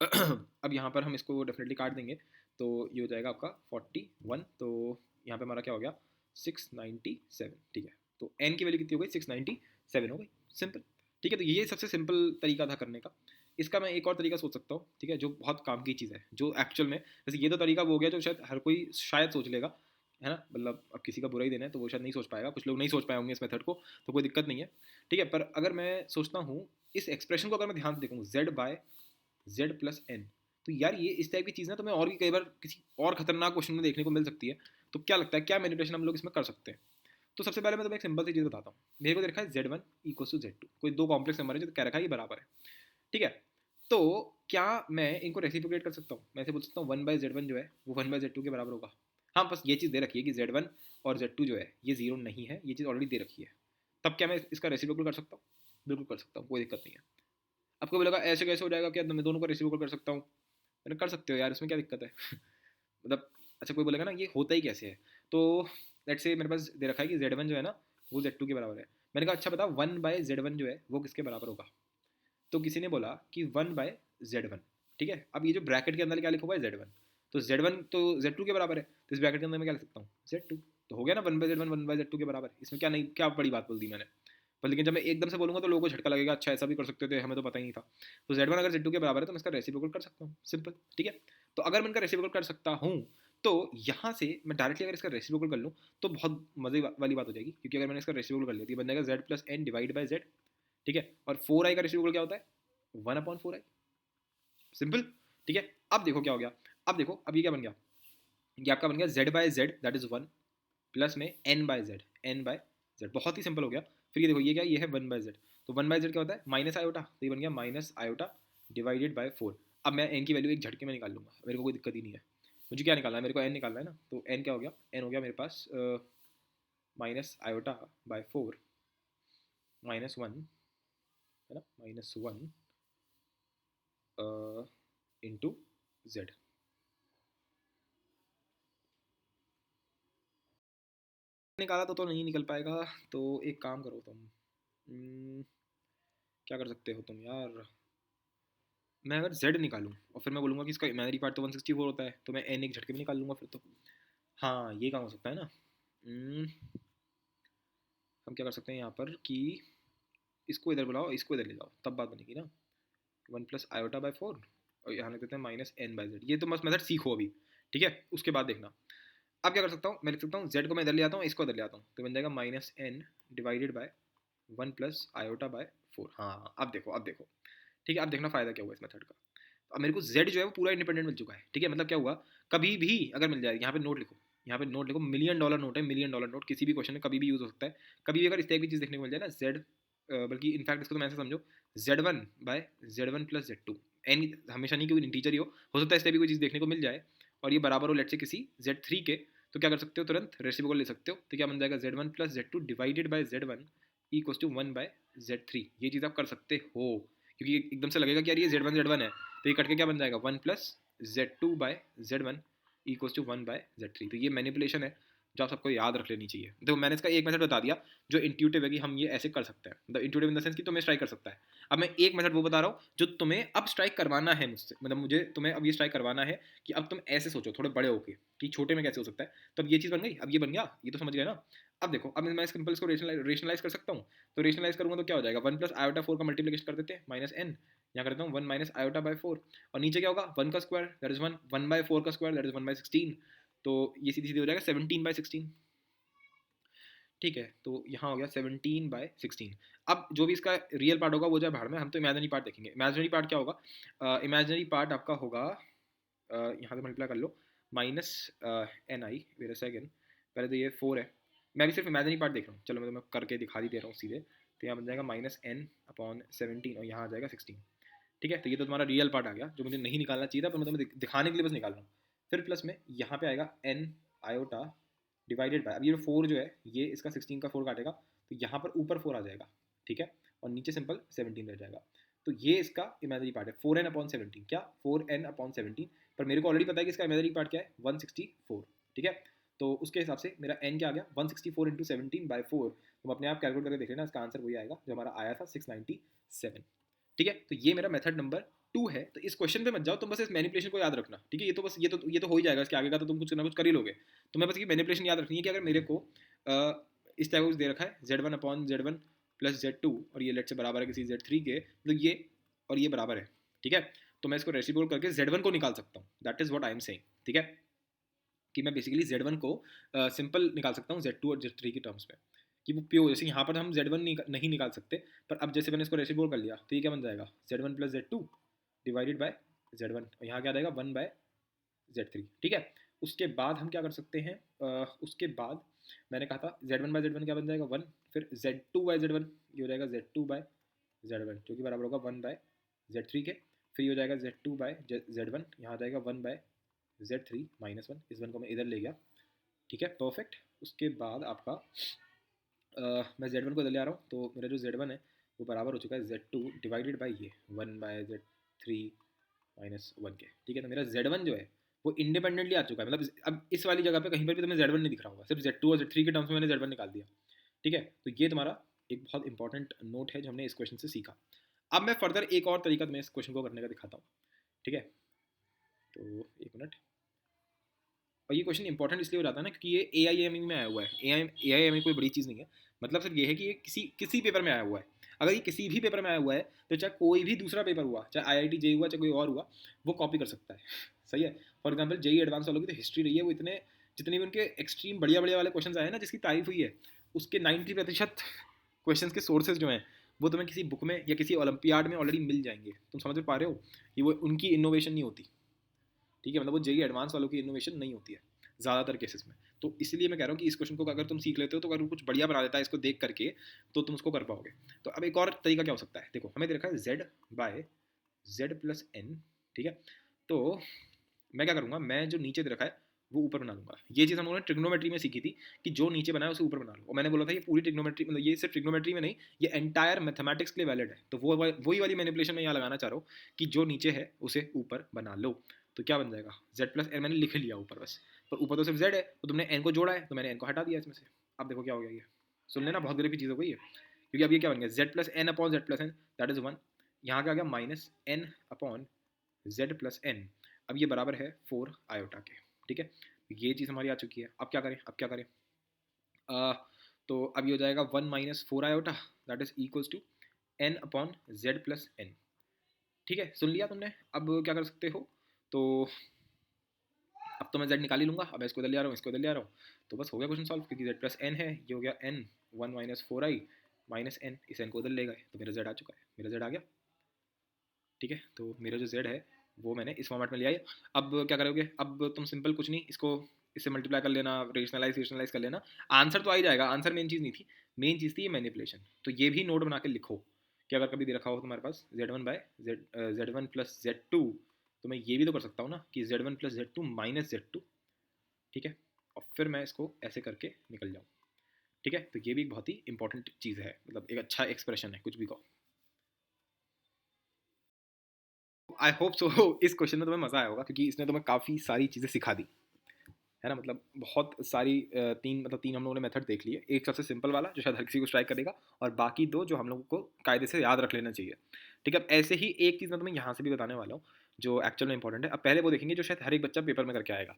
अब यहाँ पर हम इसको डेफिनेटली काट देंगे, तो ये हो जाएगा आपका 41, तो यहाँ पे हमारा क्या हो गया 697। ठीक है, तो n की वैल्यू कितनी हो गई 697 हो गई, सिंपल। ठीक है, तो ये सबसे सिंपल तरीका था करने का। इसका मैं एक और तरीका सोच सकता हूँ, ठीक है, जो बहुत काम की चीज़ है, जो एक्चुअल में, जैसे ये तो तरीका वो हो गया जो शायद हर कोई शायद सोच लेगा, है ना, मतलब अब किसी का बुरा ही देना है तो वो शायद नहीं सोच पाएगा, कुछ लोग नहीं सोच पाए होंगे इस मेथड को, तो कोई दिक्कत नहीं है। ठीक है, पर अगर मैं सोचता हूँ इस एक्सप्रेशन को, अगर मैं ध्यान से देखूँ z by z plus N, तो यार ये इस टाइप की चीज़ ना तुम्हें और भी कई बार किसी और खतरनाक क्वेश्चन में देखने को मिल सकती है। तो क्या लगता है, क्या मैनिपुलेशन हम लोग इसमें कर सकते हैं? तो सबसे पहले मैं तुम्हें एक सिंपल सी चीज़ बताता हूँ। मेरे को दे रखा है z1 इक्वल टू z2, कोई दो कॉम्प्लेक्स नंबर है जो कह रखा है ये बराबर है। ठीक है, तो क्या मैं इनको रेसिप्रोकेट कर सकता हूँ? मैं ऐसे बोल सकता हूँ 1 बाय z1 जो है वो 1 बाय z2 के बराबर होगा। हाँ, बस ये चीज़ दे रखी है कि z1 और z2 जो है ये जीरो नहीं है, ये चीज़ ऑलरेडी दे रखी है। तब क्या मैं इसका रेसिप्रोकल कर सकता हूँ? बिल्कुल कर सकता हूँ, कोई दिक्कत नहीं है। आपको भी लगा ऐसे कैसे हो जाएगा, क्या मैं दोनों को रेसिप्रोकल कर सकता हूँ? मैंने कर सकते हो यार, इसमें क्या दिक्कत है मतलब अच्छा कोई बोलेगा ना ये होता ही कैसे है, तो लेट्स से मेरे पास दे रखा है कि z1 जो है ना वो z2 के बराबर है। मैंने कहा अच्छा बता 1 बाय z1 जो है वो किसके बराबर होगा? तो किसी ने बोला कि 1 बाय z1। ठीक है, अब ये जो ब्रैकेट के अंदर क्या लिखा हुआ है z1, तो z1 तो z2 के बराबर है, तो इस ब्रैकेट के अंदर मैं क्या लिख सकता हूँ z2, तो हो गया ना 1 बाय z1 1 बाय z2 के बराबर। इसमें क्या नहीं, क्या बड़ी बात बोल दी मैंने? पर लेकिन जब मैं एकदम से बोलूंगा तो लोगों को झटका लगेगा, अच्छा ऐसा भी कर सकते थे, हमें तो पता ही नहीं था। तो z1 अगर z2 के बराबर है तो मैं इसका रेसिप्रोकल कर सकता हूँ, सिंपल। ठीक है, तो अगर मैं इनका रेसिप्रोकल कर सकता हूँ तो यहाँ से मैं डायरेक्टली अगर इसका रेसिप्रोकल कर लूँ तो बहुत मजे वाली बात हो जाएगी, क्योंकि अगर मैंने इसका रेसिप्रोकल कर लिया तो ये बन जाएगा z plus N divide by Z. ठीक है, और 4i का रेसिप्रोकल क्या होता है 1/4i, सिंपल। ठीक है, अब देखो क्या हो गया, अब देखो अब ये क्या बन गया, ये आपका बन गया z by Z that is 1 plus में n by Z, n by Z, बहुत ही सिंपल हो गया। फिर ये देखो ये क्या, ये है 1 बाय जेड, तो 1 बाय जेड क्या होता है माइनस आयोटा, तो ये बन गया माइनस आयोटा डिवाइडेड बाय 4। अब मैं n की वैल्यू एक झटके में निकाल लूंगा, मेरे को कोई दिक्कत ही नहीं है। मुझे क्या निकालना है, मेरे को n निकालना है ना, तो n क्या हो गया, n हो गया मेरे पास माइनस आयोटा बाय 4 -1, है ना, -1 इंटू जेड। निकाला तो नहीं निकल पाएगा, तो एक काम करो तुम, क्या कर सकते हो तुम यार, मैं अगर z निकालूं और फिर मैं बोलूँगा कि इसका इमेजिनरी पार्ट तो 164 होता है, तो मैं n एक झटके में निकाल लूँगा फिर तो। हाँ ये काम हो सकता है ना। हम्म, हम क्या कर सकते हैं यहाँ पर कि इसको इधर बुलाओ, इसको इधर ले जाओ, तब बात बनेगी ना। 1 प्लस आयोटा बाई 4 और यहाँ लिख देते हैं माइनस एन बाई जेड। ये तो बस मेथड सीखो अभी, ठीक है, उसके बाद देखना। अब क्या कर सकता हूँ, मैं लिख सकता हूँ z को मैं इधर ले आता हूँ, इसको इधर ले आता हूँ, तो बन जाएगा minus N divided by 1 plus iota by 4। हाँ अब देखो, अब देखो, ठीक है, अब देखना फ़ायदा क्या हुआ इस मेथड का। अब मेरे को z जो है वो पूरा इंडिपेंडेंट मिल चुका है। ठीक है, मतलब क्या हुआ, कभी भी अगर मिल जाए, यहाँ पे नोट लिखो, यहाँ पे नोट लिखो, $1,000,000 नोट है, $1,000,000 नोट, किसी भी क्वेश्चन में कभी भी यूज़ हो सकता है। कभी भी अगर इस टाइप की चीज़ देखने को मिल जाए ना z, बल्कि इनफैक्ट इसको तुम ऐसे समझो z1 bye z1 plus z2, N हमेशा नहीं, क्योंकि इंटीजर ही हो सकता है इस टाइप की कोई चीज़ देखने को मिल जाए और ये बराबर हो लेट से किसी z3 के, तो क्या कर सकते हो, तुरंत रेसिप्रोकल ले सकते हो। तो क्या बन जाएगा z1 plus z2 divided by z1 equals to 1 by z3। ये चीज़ आप कर सकते हो, क्योंकि एकदम से लगेगा कि यार ये z1 है, तो ये कट के क्या बन जाएगा 1 plus z2 by z1 equals to 1 by z3। तो ये मैनिपुलेशन है, जो आप सबको याद रख लेनी चाहिए। देखो मैंने इसका एक मेथड बता दिया जो इंट्यूटिव है कि हम ये ऐसे कर सकते हैं, मतलब इंट्यूटिव इन द सेंस कि तुम्हें स्ट्राइक कर सकता है। अब मैं एक मेथड वो बता रहा हूँ जो तुम्हें अब स्ट्राइक करवाना है मुझसे, मतलब मुझे तुम्हें अब ये स्ट्राइक करवाना है कि अब तुम ऐसे सोचो थोड़े बड़े होके कि छोटे में कैसे हो सकता है। तो अब ये चीज़ बन गई, अब ये बन गया, ये तो समझ गए ना। अब देखो अब मैं सिंपल इसको रेशनलाइज कर सकता हूँ। तो रेशनलाइज करूँगा तो क्या हो जाएगा, वन प्लस आयोटा फोर का मल्टीप्लिकेशन कर देते हैं माइनस एन, यहाँ करता हूँ one minus iota by four, और नीचे क्या होगा वन का square that is one, one by four का square that is one by sixteen, तो ये सीधी सीधी हो जाएगा 17/16। ठीक है, तो यहाँ हो गया 17/16। अब जो भी इसका रियल पार्ट होगा वो जाए बाहर में, हम तो इमेजिनरी पार्ट देखेंगे। इमेजिनरी पार्ट क्या होगा, इमेजिनरी पार्ट आपका होगा यहाँ से मल्टीप्लाई कर लो minus N I, wait a second, पहले तो ये 4 है, मैं भी सिर्फ इमेजिनरी पार्ट देख रहा हूँ, चलो मैं तुम्हें करके दिखा ही दे रहा हूँ सीधे। तो यहाँ बन जाएगा माइनस एन अपॉन 17 और यहाँ आ जाएगा 16। ठीक है, तो ये तो तुम्हारा रियल पार्ट आ गया जो मुझे नहीं निकालना चाहिए था, पर मैं तुम्हें दिखाने के लिए बस निकाल रहा हूँ। फिर प्लस में यहाँ पे आएगा एन आयोटा डिवाइडेड बाय, अब ये जो 4 जो है ये इसका 16 का 4 काटेगा, तो यहाँ पर ऊपर 4 आ जाएगा, ठीक है, और नीचे सिंपल 17 रह जाएगा। तो ये इसका इमेजिनरी पार्ट है 4n/17, क्या 4n/17, पर मेरे को ऑलरेडी पता है कि इसका इमेजिनरी पार्ट क्या है 164। ठीक है, तो उसके हिसाब से मेरा n क्या आ गया 164 इंटू 17/4, तुम अपने आप कैलकुलेट करके देख लेना, इसका आंसर वही आएगा जो हमारा आया था 697। ठीक है, तो ये मेरा मेथड नंबर 2 है। तो इस क्वेश्चन पे मत जाओ, तुम बस इस मैनिपुलेशन को याद रखना, ठीक है, ये तो बस ये तो हो ही जाएगा, इसके आगे का तो तुम कुछ ना कुछ कर ही लोगे। तुम्हें बस ये मैनिपुलेशन याद रखनी है कि अगर मेरे को इस टाइप दे रखा है z1/z1 प्लस z2 और ये लेट से बराबर है किसी z3 के, मतलब ये और ये बराबर है, ठीक है, तो मैं इसको रेसिप्रोकल करके z1 को निकाल सकता हूँ, that is what I am saying. ठीक है, कि मैं बेसिकली z1 को सिंपल निकाल सकता हूँ z2 और z3 के टर्म्स में, कि वो प्योर, जैसे यहाँ पर हम z1 नहीं निकाल सकते, पर अब जैसे मैंने इसको रेसिप्रोकल कर लिया तो ये क्या बन जाएगा z1 plus z2 divided by z1, और यहाँ क्या आ जाएगा 1/z3। ठीक है, उसके बाद हम क्या कर सकते हैं, उसके बाद मैंने कहा था z1/z1 क्या बन जाएगा 1, फिर z2/z1 ये हो जाएगा z2/z1 जो कि बराबर होगा 1/z3 के, फिर ये हो जाएगा z2/z1, यहाँ आ जाएगा 1/z3 माइनस 1, इस 1 को मैं इधर ले गया। ठीक है, परफेक्ट। उसके बाद आपका मैं z1 को इधर ले आ रहा हूँ, तो मेरा जो z1 है वो बराबर हो चुका है z2 डिवाइडेड बाई ये 1/z3 माइनस 1 के। ठीक है, तो मेरा z1 जो है वो इंडिपेंडेंटली आ चुका है, मतलब अब इस वाली जगह पे कहीं पर भी तुम्हें z1 नहीं दिख रहा होगा, सिर्फ z2 और z3 के टर्म्स में मैंने z1 निकाल दिया। ठीक है, तो ये तुम्हारा एक बहुत इंपॉर्टेंट नोट है जो हमने इस क्वेश्चन से सीखा। अब मैं फर्दर एक और तरीका तुम्हें इस क्वेश्चन को करने का दिखाता हूँ। ठीक है, तो एक मिनट, और ये क्वेश्चन इंपॉर्टेंट इसलिए हो जाता है ना क्योंकि ये AIME में आया हुआ है। AIME कोई बड़ी चीज़ नहीं है, मतलब सिर्फ ये है कि ये किसी पेपर में आया हुआ है। अगर ये किसी भी पेपर में आया हुआ है तो चाहे कोई भी दूसरा पेपर हुआ, चाहे IIT JEE हुआ, चाहे कोई और हुआ, वो कॉपी कर सकता है। सही है, फॉर एग्जाम्पल JEE एडवांस वालों की तो हिस्ट्री रही है, वो इतने जितने भी उनके एक्सट्रीम बढ़िया बढ़िया वाले क्वेश्चन आए हैं ना जिसकी तारीफ हुई है, उसके 90% क्वेश्चन के सोर्सेज जो हैं वो तुम्हें किसी बुक में या किसी ओलंपियाड में ऑलरेडी मिल जाएंगे। तुम समझ पा रहे हो कि वो उनकी इनोवेशन नहीं होती। ठीक है, मतलब वो JEE एडवांस वालों की इनोवेशन नहीं होती है ज़्यादातर केसेस में। तो इसलिए मैं कह रहा हूँ कि इस क्वेश्चन को अगर तुम सीख लेते हो तो अगर कुछ बढ़िया बना देता है इसको देख करके तो तुम उसको कर पाओगे। तो अब एक और तरीका क्या हो सकता है, देखो हमें दे रखा है z/z प्लस n। ठीक है, तो मैं क्या करूँगा, मैं जो नीचे दे रखा है वो ऊपर बना लूँगा। ये चीज़ हम लोगों ने ट्रिग्नोमेट्री में सीखी थी कि जो नीचे बनाया उसे ऊपर बना लो, और मैंने बोला था ये पूरी ट्रिग्नोमेट्री, मतलब ये सिर्फ ट्रिग्नोमेट्री में नहीं, ये एंटायर मैथमेटिक्स के लिए वैलिड है। तो वो वही वाली मैनिपुलेशन मैं यहाँ लगाना चाह रहा हूँ कि जो नीचे है उसे ऊपर बना लो। तो क्या बन जाएगा z प्लस n, मैंने लिख लिया ऊपर बस, पर ऊपर तो सिर्फ z है, तो तुमने n को जोड़ा है तो मैंने n को हटा दिया इसमें से। अब देखो क्या हो गया, ये सुन लेना, बहुत गरीब की चीज़ हो गई है, क्योंकि अब ये क्या बन गया z plus n upon z plus n that is 1, यहाँ क्या आ गया minus n upon z plus n, अब ये बराबर है 4 आयोटा के। ठीक है, ये चीज़ हमारी आ चुकी है। अब क्या करें, अब क्या करें, तो अब ये हो जाएगा 1 minus 4 iota that is equals to n upon z plus n। ठीक है, सुन लिया तुमने। अब क्या कर सकते हो, तो अब तो मैं z निकाल ही लूँगा, अब मैं इसको इधर ले आ रहा हूँ, इसको इधर ले आ रहा हूँ, तो बस हो गया क्वेश्चन सॉल्व, क्योंकि z प्लस n है, ये हो गया n 1 minus 4i minus n, इस n को इधर ले गए तो मेरा z आ चुका है, मेरा z आ गया। ठीक है, तो मेरा जो z है वो मैंने इस फॉर्मेट में लिया है। अब क्या करोगे, अब तुम सिंपल कुछ नहीं, इसको इससे मल्टीप्लाई कर लेना, रेशनलाइज कर लेना, आंसर तो आ ही जाएगा। आंसर मेन चीज़ नहीं थी, मेन चीज़ थी ये मैनिपुलेशन। तो ये भी नोट बना के लिखो कि अगर कभी दे रखा हो तुम्हारे पास z1 प्लस z2, तो मैं ये भी तो कर सकता हूँ ना कि z1 plus z2 minus z2। ठीक है, और फिर मैं इसको ऐसे करके निकल जाऊँ। ठीक है, तो ये भी एक बहुत ही इंपॉर्टेंट चीज़ है, मतलब एक अच्छा एक्सप्रेशन है, कुछ भी कहो। आई होप सो इस क्वेश्चन में तुम्हें मज़ा आया होगा क्योंकि इसने तुम्हें काफ़ी सारी चीज़ें सिखा दी, है ना। मतलब बहुत सारी तीन हम लोगों ने मेथड देख लिए, एक सबसे सिंपल वाला जो शायद हर किसी को स्ट्राइक करेगा, और बाकी दो जो हम लोगों को कायदे से याद रख लेना चाहिए। ठीक है, अब ऐसे ही एक चीज़ मैं तुम्हें यहाँ से भी बताने वाला हूँ जो एक्चुअल में इंपॉर्टेंट है। अब पहले वो देखेंगे जो शायद हर एक बच्चा पेपर में करके आएगा,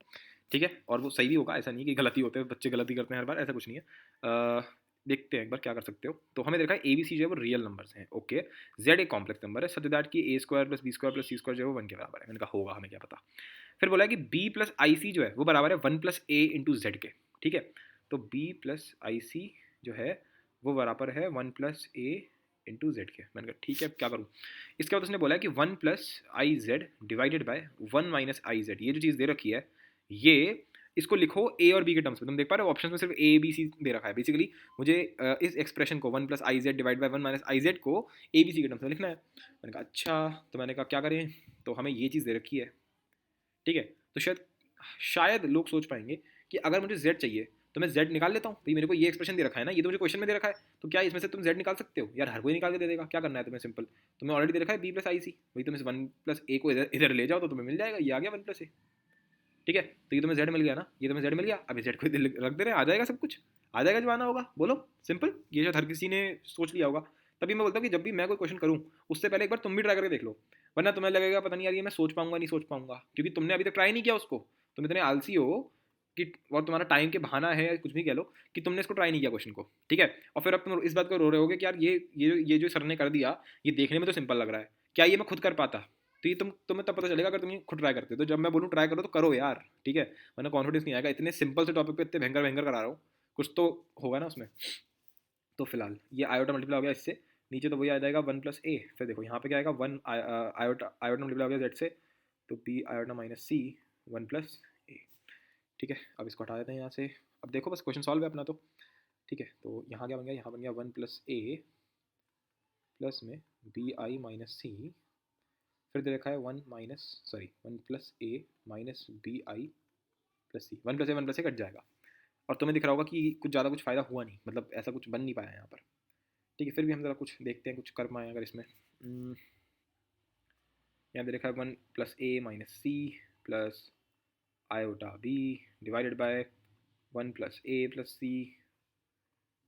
ठीक है, और वो सही भी होगा, ऐसा नहीं कि गलती होते हैं, बच्चे गलती करते हैं हर बार, ऐसा कुछ नहीं है। देखते हैं एक बार क्या कर सकते हो। तो हमें देखा है ए बी सी जो है वो रियल नंबर्स हैं, ओके। जेड एक कॉम्प्लेक्स नंबर है, सच दैट कि A square plus B square plus C square जो है वो 1 के बराबर है। मैंने कहा होगा, हमें क्या पता। फिर बोला है कि बी प्लस आई सी जो है वो बराबर है 1 प्लस ए इंटू जेड के, ठीक है। तो बी प्लस आई सी जो है वो बराबर है 1 प्लस ए इंटू जेड के। मैंने कहा ठीक है, अब क्या करूँ। इसके बाद उसने बोला है कि 1 plus I Z divided by 1 minus I Z, ये जो चीज़ दे रखी है ये इसको लिखो ए और बी के टर्म्स में। तुम देख पा रहे हो ऑप्शन में सिर्फ ए बी सी दे रखा है। बेसिकली मुझे इस एक्सप्रेशन को 1 plus I Z divide by 1 minus I Z को ए बी सी के टर्म्स में लिखना है। मैंने कहा अच्छा, तो मैंने कहा क्या करें, तो हमें ये चीज़ दे रखी है, ठीक है। तो शायद शायद लोग सोच पाएंगे कि अगर मुझे z चाहिए तो मैं z निकाल लेता हूँ, भाई मेरे को ये एक्सप्रेशन दे रखा है ना, ये तो मुझे क्वेश्चन में दे रखा है, तो क्या इसमें से तुम z निकाल सकते हो यार, हर कोई निकाल के दे देगा, क्या करना है तुम्हें, सिंपल। तुम्हें ऑलरेडी दे रखा है b प्लस आई सी, भाई तुम इस 1 प्लस ए को इधर इधर ले जाओ तो तुम्हें मिल जाएगा, ये आ गया 1 प्लस ए, ठीक है। तो ये तुम्हें z मिल गया ना, ये तुम्हें z मिल गया, अभी z को इधर रख दे रहे हैं, आ जाएगा सब कुछ, आ जाएगा जो आना होगा, बोलो सिंपल। ये शायद हर किसी ने सोच लिया होगा। तभी मैं बोलता हूँ कि जब भी मैं कोई क्वेश्चन करूँ उससे पहले एक बार तुम भी ट्राई करके देख लो, वरना तुम्हें लगेगा पता नहीं यार ये मैं सोच पाऊंगा नहीं सोच पाऊंगा, क्योंकि तुमने अभी तक ट्राई नहीं किया उसको। तुम इतने आलसी हो कि, और तुम्हारा टाइम के बहाना है या कुछ भी कह लो, कि तुमने इसको ट्राई नहीं किया क्वेश्चन को, ठीक है। और फिर अब तुम इस बात को रो रहे होगे कि यार ये जो सर ने कर दिया ये देखने में तो सिंपल लग रहा है, क्या ये मैं खुद कर पाता। तो ये तुम्हें तब पता चलेगा अगर तुम खुद ट्राई करते हो। तो जब मैं बोलूँ ट्राई करो तो करो यार, ठीक है, वरना कॉन्फिडेंस नहीं आएगा। इतने सिंपल से टॉपिक पे इतने भयंकर भयंकर करा रहा हूँ, कुछ तो होगा ना उसमें। तो फिलहाल ये आयोटा मल्टीप्लाई हो गया इससे, नीचे तो वही आ जाएगा 1 प्लस ए। फिर देखो यहाँ पे क्या आएगा, 1 आयोटा आयोटा मल्टीप्लाई हो गया जेड से, तो B iota minus C 1 plus a, ठीक है। अब इसको हटा देते हैं यहाँ से। अब देखो बस क्वेश्चन सॉल्व है अपना तो, ठीक है। तो यहाँ क्या बन गया, यहाँ बन गया 1 प्लस ए प्लस में बी आई माइनस सी, फिर दे रखा है 1 minus sorry 1 plus A minus B I plus C, 1 plus A cut जाएगा। और तुम्हें दिख रहा होगा कि कुछ ज़्यादा कुछ फ़ायदा हुआ नहीं, मतलब ऐसा कुछ बन नहीं पाया यहाँ पर, ठीक है। फिर भी हम ज़रा कुछ देखते हैं कुछ कर पाएँ अगर इसमें। यहाँ दे रखा है 1 plus A minus C plus iota B divided by 1 plus A plus C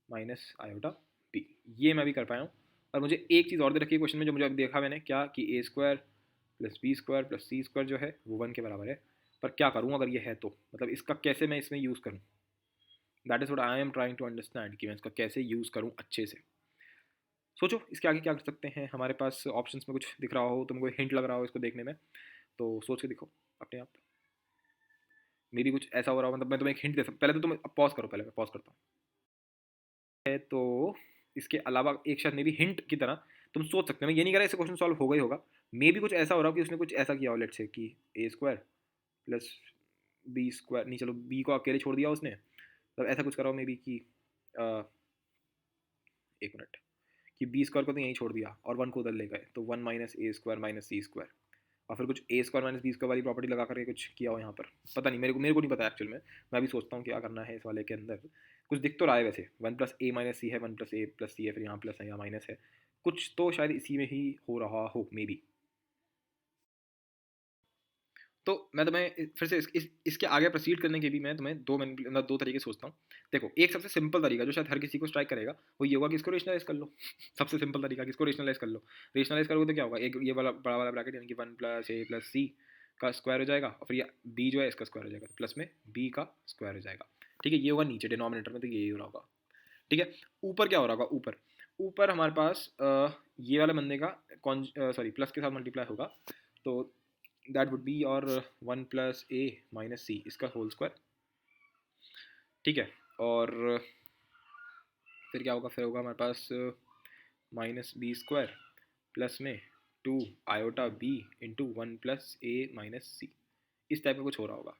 minus iota B, ये मैं भी कर पाया हूँ। और मुझे एक चीज़ और दे रखी है क्वेश्चन में जो मुझे अब देखा मैंने, क्या कि A square plus B square plus C square जो है वो 1 के बराबर है। पर क्या करूँ अगर ये है तो, मतलब इसका कैसे मैं इसमें यूज़ करूँ, that is what I am trying to understand, कि मैं इसका कैसे यूज़ करूँ अच्छे से। सोचो इसके आगे क्या कर सकते हैं, हमारे पास ऑप्शंस में कुछ दिख रहा हो, तुमको हिंट लग रहा हो इसको देखने में, तो सोच के दिखो अपने आप। मे भी कुछ ऐसा हो रहा हो, मतलब मैं तुम्हें एक हिंट दे सकता, पहले तो तुम पॉज करो, पहले मैं पॉज करता हूँ। है तो इसके अलावा एक शायद मे भी हिंट की तरह तुम सोच सकते हो, मैं ये नहीं कह रहा इसे क्वेश्चन सॉल्व होगा ही होगा, मे भी कुछ ऐसा हो रहा हो कि उसने कुछ ऐसा किया हो, लेट्स से कि A square plus B square, नहीं चलो बी को अकेले छोड़ दिया उसने, मतलब ऐसा कुछ करा हो मे बी कि एक मिनट, कि बी स्क्वायर को तो यहीं छोड़ दिया और 1 को उधर ले गए, तो 1 माइनस ए स्क्वायर माइनस सी स्क्वायर, और फिर कुछ ए स्क्वायर माइनस बी स्क्वायर वाली प्रॉपर्टी लगा करके कुछ किया हो यहाँ पर, पता नहीं, मेरे को नहीं पता एक्चुअल में। मैं भी सोचता हूँ क्या करना है इस वाले के अंदर। कुछ दिख तो रहा है वैसे, 1 प्लस ए माइनस सी है, 1 प्लस ए प्लस सी है, फिर यहाँ प्लस है यहाँ माइनस है, कुछ तो शायद इसी में ही हो रहा हो मे बी। तो मैं तुम्हें फिर से इसके आगे प्रोसीड करने के भी मैं तुम्हें दो तरीके सोचता हूँ। देखो एक सबसे सिंपल तरीका जो शायद हर किसी को स्ट्राइक करेगा वो ये होगा कि इसको रेशनलाइज कर लो। सबसे सिंपल तरीका कि इसको रेशनलाइज कर लो। रेशनलाइज करोगे तो क्या होगा, एक ये वाला बड़ा वाला ब्रैकेट यानी कि 1 प्लस ए प्लस सी का स्क्वायर हो जाएगा, और फिर ये बी जो है इसका स्क्वायर हो जाएगा, प्लस में बी का स्क्वायर हो जाएगा, ठीक है। ये होगा नीचे डिनोमिनेटर में, तो यही हो रहा होगा, ठीक है। ऊपर क्या हो रहा होगा, ऊपर ऊपर हमारे पास ये वाला बंदे का सॉरी प्लस के साथ मल्टीप्लाई होगा, तो दैट वुड बी और 1 प्लस ए माइनस सी इसका होल स्क्वायर, ठीक है। और फिर क्या होगा, फिर होगा हमारे पास माइनस बी स्क्वायर प्लस में 2 iota B into 1 plus A minus सी, इस टाइप का कुछ हो रहा होगा,